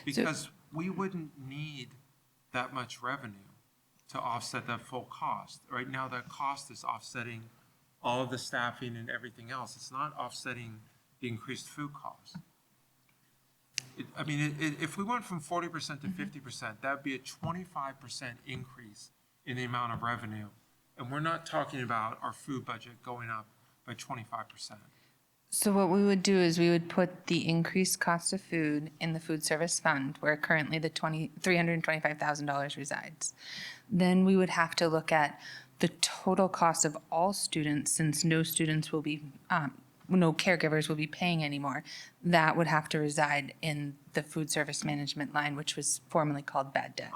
Because we wouldn't need that much revenue to offset that full cost. Right now, that cost is offsetting all of the staffing and everything else. It's not offsetting the increased food costs. If we went from 40% to 50%, that would be a 25% increase in the amount of revenue. And we're not talking about our food budget going up by 25%. So what we would do is we would put the increased cost of food in the food service fund where currently the $325,000 resides. Then we would have to look at the total cost of all students, since no students will be, no caregivers will be paying anymore. That would have to reside in the food service management line, which was formerly called bad debt.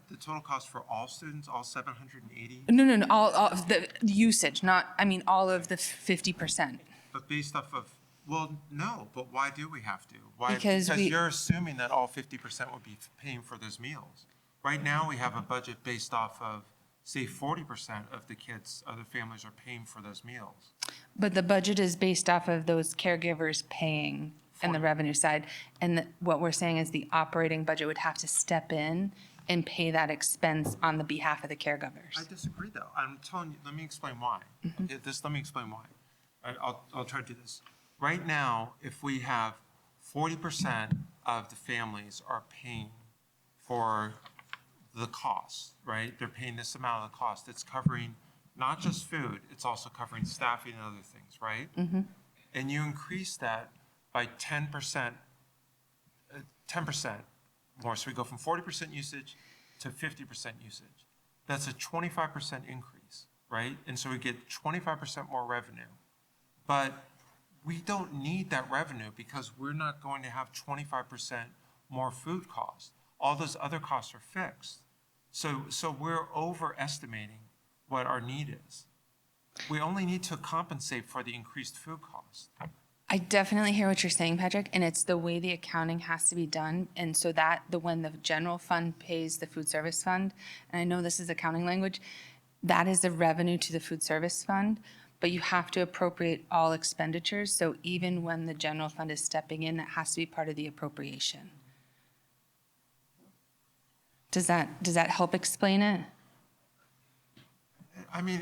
The total cost for all students, all 780? No, all of the usage, all of the 50%. But based off of, well, no, but why do we have to? Why? Because you're assuming that all 50% would be paying for those meals. Right now, we have a budget based off of, say, 40% of the kids, of the families are paying for those meals. But the budget is based off of those caregivers paying and the revenue side. And what we're saying is the operating budget would have to step in and pay that expense on the behalf of the caregivers. I disagree, though. I'm telling you, let me explain why. Okay, let me explain why. I'll try to do this. Right now, if we have 40% of the families are paying for the cost, right? They're paying this amount of the cost. It's covering not just food, it's also covering staffing and other things, right? And you increase that by 10%, 10% more. So we go from 40% usage to 50% usage. That's a 25% increase, right? And so we get 25% more revenue. But we don't need that revenue because we're not going to have 25% more food costs. All those other costs are fixed. So we're overestimating what our need is. We only need to compensate for the increased food cost. I definitely hear what you're saying, Patrick, and it's the way the accounting has to be done. And so when the general fund pays the food service fund, and I know this is accounting language, that is the revenue to the food service fund, but you have to appropriate all expenditures. So even when the general fund is stepping in, that has to be part of the appropriation. Does that help explain it? I mean,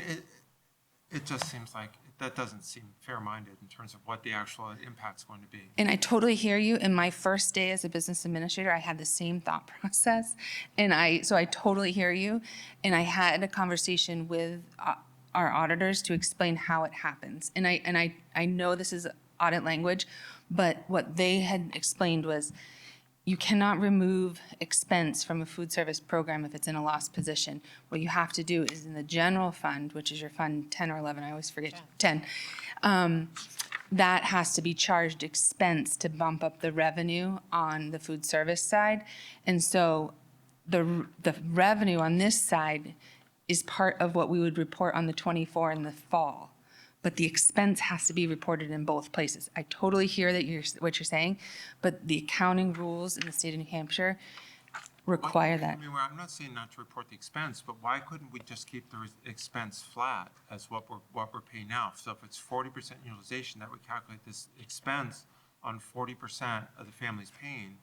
it just seems like that doesn't seem fair-minded in terms of what the actual impact's going to be. And I totally hear you. In my first day as a business administrator, I had the same thought process. So I totally hear you. And I had a conversation with our auditors to explain how it happens. And I know this is audit language, but what they had explained was you cannot remove expense from a food service program if it's in a loss position. What you have to do is in the general fund, which is your fund 10 or 11, I always forget 10, that has to be charged expense to bump up the revenue on the food service side. And so the revenue on this side is part of what we would report on the 24 in the fall. But the expense has to be reported in both places. I totally hear what you're saying, but the accounting rules in the state of New Hampshire require that. I mean, I'm not saying not to report the expense, but why couldn't we just keep the expense flat as what we're paying now? So if it's 40% utilization, that would calculate this expense on 40% of the family's paying,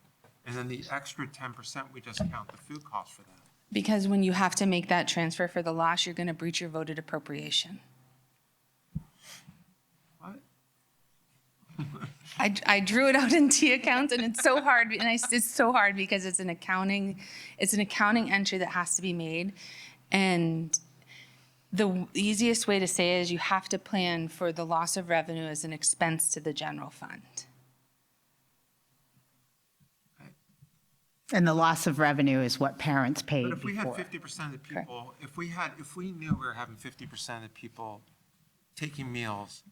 and then the extra 10% we just count the food cost for that. Because when you have to make that transfer for the loss, you're going to breach your voted appropriation. I drew it out in T accounts, and it's so hard. It's so hard because it's an accounting entry that has to be made, and the easiest way to say it is you have to plan for the loss of revenue as an expense to the general fund. And the loss of revenue is what parents paid But if we before. had 50% of the people, if we knew we were having 50% of the people taking meals,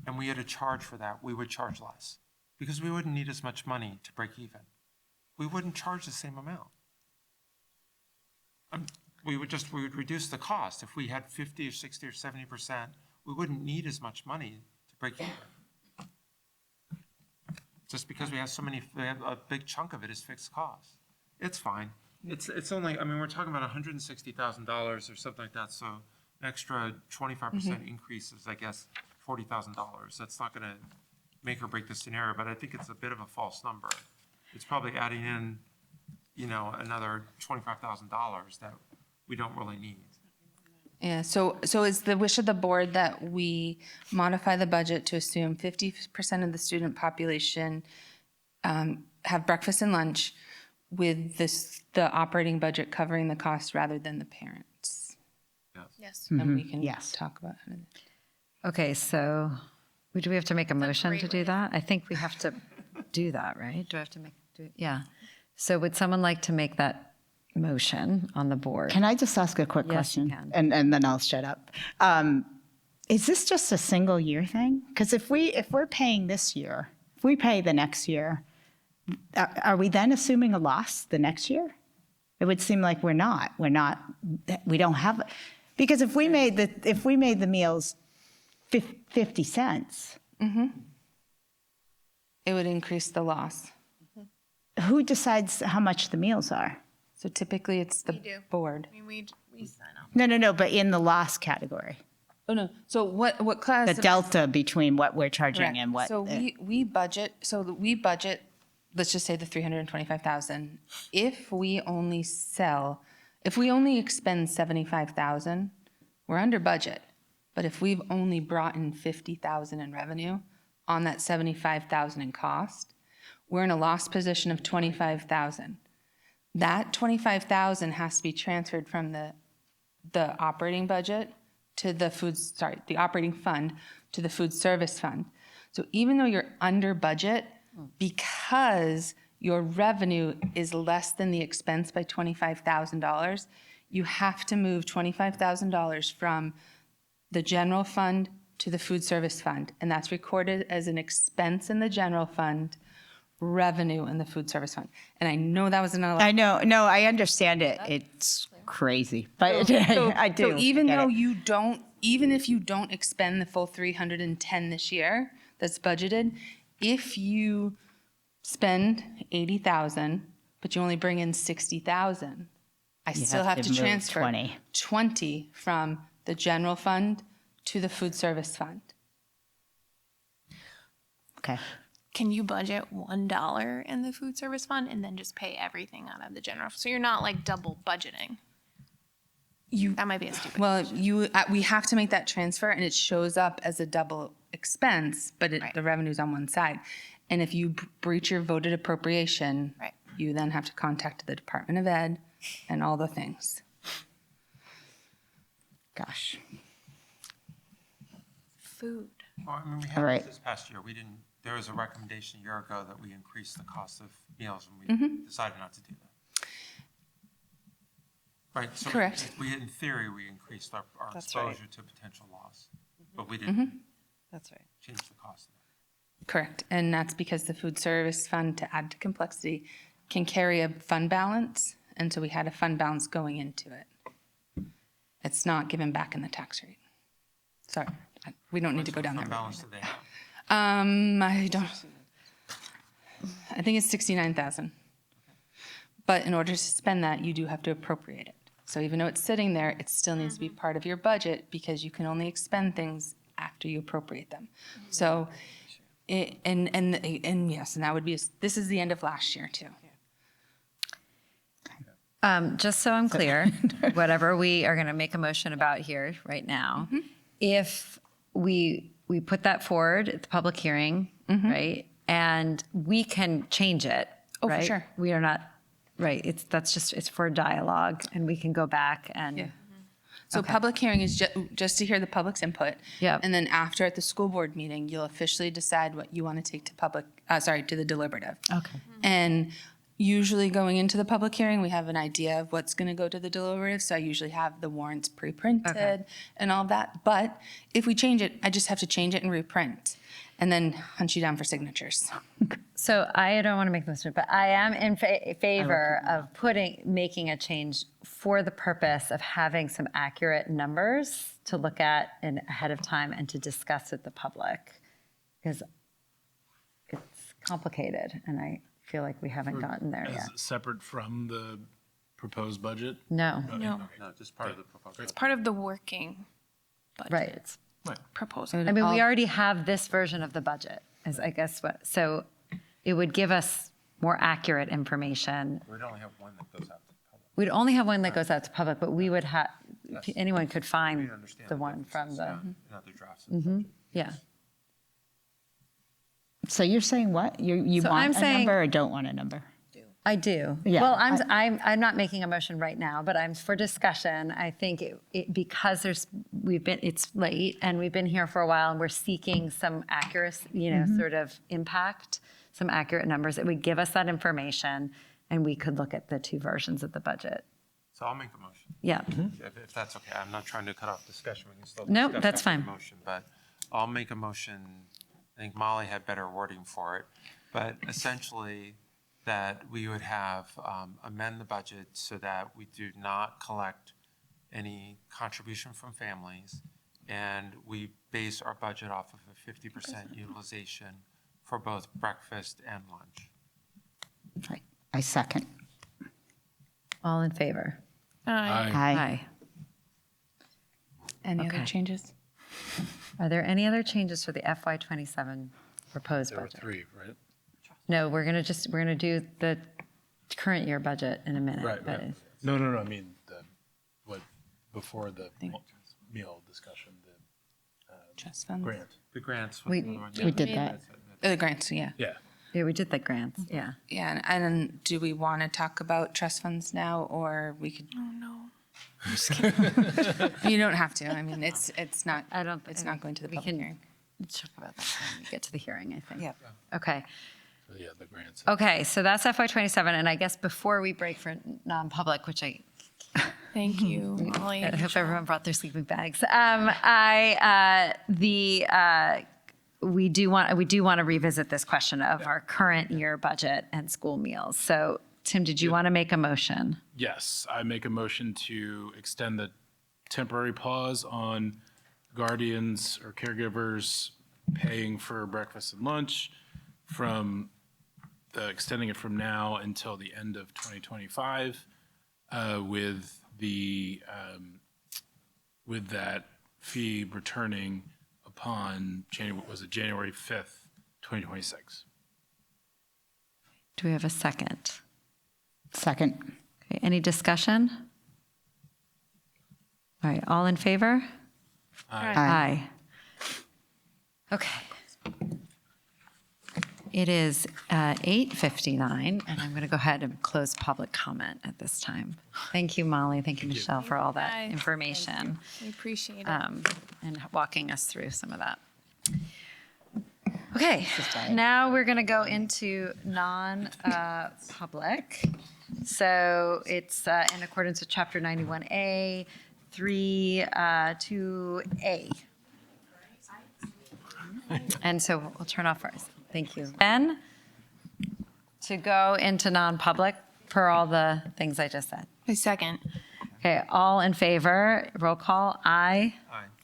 and we had a charge for that, we would charge less because we wouldn't need as much money to break even. We wouldn't charge the same amount. We would reduce the cost. If we had 50 or 60 or 70%, we wouldn't need as much money to break even. Just because we have a big chunk of it is fixed costs. It's fine. It's only, I mean, we're talking about $160,000 or something like that. So an extra 25% increase is, I guess, $40,000. That's not going to make or break the scenario, but I think it's a bit of a false number. It's probably adding in, another $25,000 that we don't really need. Yeah, so is the wish of the board that we modify the budget to assume 50% of the student population have breakfast and lunch with the operating budget covering the cost rather than the parents? Yes. And we can Yes. talk about it. Okay, so do we have to make a motion to great do way. that? I think we have to do that, right? Do I have to yeah. So would someone like to make that motion on the board? Can I just ask a quick Yes, you question? can. And then I'll shut up. Is this just a single year thing? Because if we're paying this year, if we pay the next year, are we then assuming a loss the next year? It would seem like we're not. We don't have, because if we made the meals 50 cents, It would increase the loss. who decides how much the meals are? So typically it's the do. board. I mean, we sign up. No, but in the loss category, Oh, no. So what class? the delta between what we're charging Correct. and what. So we budget, let's just say the 325,000. If we only expend 75,000, we're under budget. But if we've only brought in 50,000 in revenue on that 75,000 in cost, we're in a loss position of 25,000. That 25,000 has to be transferred from the operating budget to the operating fund to the food service fund. So even though you're under budget, because your revenue is less than the expense by $25,000, you have to move $25,000 from the general fund to the food service fund. And that's recorded as an expense in the general fund, revenue in the food service fund. And I know that was another. I know, no, I understand it. It's crazy, but I do. So even get though it. even if you don't expend the full 310 this year that's budgeted, if you spend 80,000, but you only bring in 60,000, I still have have to to move transfer 20. 20 from the general fund to the food service fund. Okay. Can you budget $1 in the food service fund and then just pay everything out of the general? So you're not like double budgeting. That might be a stupid. Well, we have to make that transfer, and it shows up as a double expense, but the revenue's on one side. And if you breach your voted appropriation, Right. you then have to contact the Department of Ed and all the things. Gosh. Food. Well, I mean, we All had right. this past year, there was a recommendation a year ago that we increase the cost of meals, and we decided not to do that. Right? So Correct. in theory, we increased our That's right. exposure to potential loss, but we didn't That's right. change the cost of that. Correct. And that's because the food service fund, to add to complexity, can carry a fund balance. And so we had a fund balance going into it. It's not given back in the tax rate. Sorry, we don't need to go down Fund there. balance today. I think it's 69,000. But in order to spend that, you do have to appropriate it. So even though it's sitting there, it still needs to be part of your budget because you can only expend things after you appropriate them. So, and yes, and that would be, this is the end of last year too. Just so I'm clear, whatever we are going to make a motion about here right now, if we put that forward at the public hearing, right, and we can change it, Oh, for right? sure. We are not, right, it's for dialogue, and we can go back and. Yeah. So public hearing is just to hear the public's input. Yep. And then after at the school board meeting, you'll officially decide what you want to take to to the deliberative. Okay. And usually going into the public hearing, we have an idea of what's going to go to the deliberative. So I usually have the warrants pre-printed and all that. But if we change it, I just have to change it and reprint and then hunt you down for signatures. So I don't want to make this, but I am in favor of making a change for the purpose of having some accurate numbers to look at ahead of time and to discuss with the public, because it's complicated and I feel like we haven't gotten there yet. As separate from the proposed budget? No, No, No, just part of the proposal. it's part of the working budget right. proposal. I mean, we already have this version of the budget, is I guess so it would give us more accurate information. We'd only have one that goes out to the public. We'd only have one that goes out to public, but we would have, anyone could We find understand the one from differences, the, yeah, in other drafts of the budget. yeah. So you're saying what? You So want I'm a saying- number or don't want a number? I do. Yeah, Well, I'm not making a motion right now, but I'm for discussion. I think because it's late and we've been here for a while and we're seeking some accurate, sort of impact, some accurate numbers. It would give us that information and we could look at the two versions of the budget. So I'll make a motion. Yeah. If that's okay. I'm not trying to cut off discussion. We can still Nope, discuss that's after the fine. motion, but I'll make a motion. I think Molly had better wording for it, but essentially that we would have amend the budget so that we do not collect any contribution from families, and we base our budget off of a 50% utilization for both breakfast and lunch. I second. All in favor? Aye. Aye. Any Okay. other changes? Are there any other changes for the FY27 proposed There were budget? 3, right? No, we're gonna do the current year budget in a minute. Right, but right. No, I mean, before the meal discussion, the Trust funds? grant. The grants. We- We did that. The grants, yeah. Yeah. Yeah, we did the grants, yeah. Yeah, and then do we want to talk about trust funds now, or we could? Oh, no. You don't have to. I mean, it's not. I don't. It's not going to the we public can hearing. Talk about that when we get to the hearing, I think. Yeah. Okay. So, yeah, the grants. Okay, so that's FY27, and I guess before we break for non-public, which I Thank you, Molly. I hope everyone brought their sleeping bags. We do want to revisit this question of our current year budget and school meals. So, Tim, did you want to make a motion? Yes, I make a motion to extend the temporary pause on guardians or caregivers paying for breakfast and lunch from extending it from now until the end of 2025, with that fee returning upon January 5th, 2026. Do we have a second? Second. Okay, any discussion? All right, all in favor? Aye. Okay. It is 8:59, and I'm going to go ahead and close public comment at this time. Thank you, Molly. Thank you, Michelle, for all that Bye. information We appreciate it. and walking us through some of that. Okay, now we're going to go into non-public. So it's in accordance with Chapter 91A, 2A. And so we'll turn off ours. Thank you. Ben, to go into non-public per all the things I just said. A second. Okay, all in favor, roll call, aye.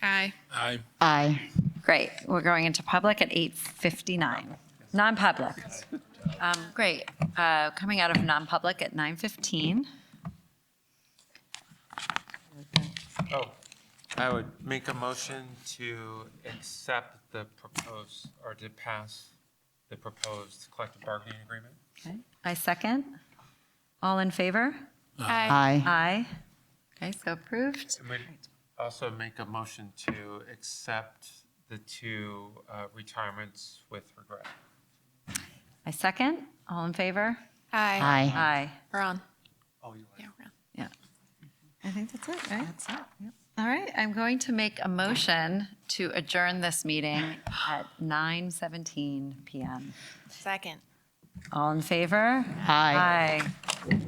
Aye. Aye. Aye. Great, we're going into public at 8:59. Non-public. Great, coming out of non-public at 9:15. Oh, I would make a motion to accept the proposed, or to pass the proposed collective bargaining agreement. Okay, I second. All in favor? Aye. Aye. Aye. Okay, so approved. And we'd also make a motion to accept the 2 retirements with regret. I second. All in favor? Aye. Aye. Aye. We're on. Oh, you Yeah, we're on. Yeah. I think that's it, right? That's it. All right, I'm going to make a motion to adjourn this meeting at 9:17 PM. Second. All in favor? Aye. Aye.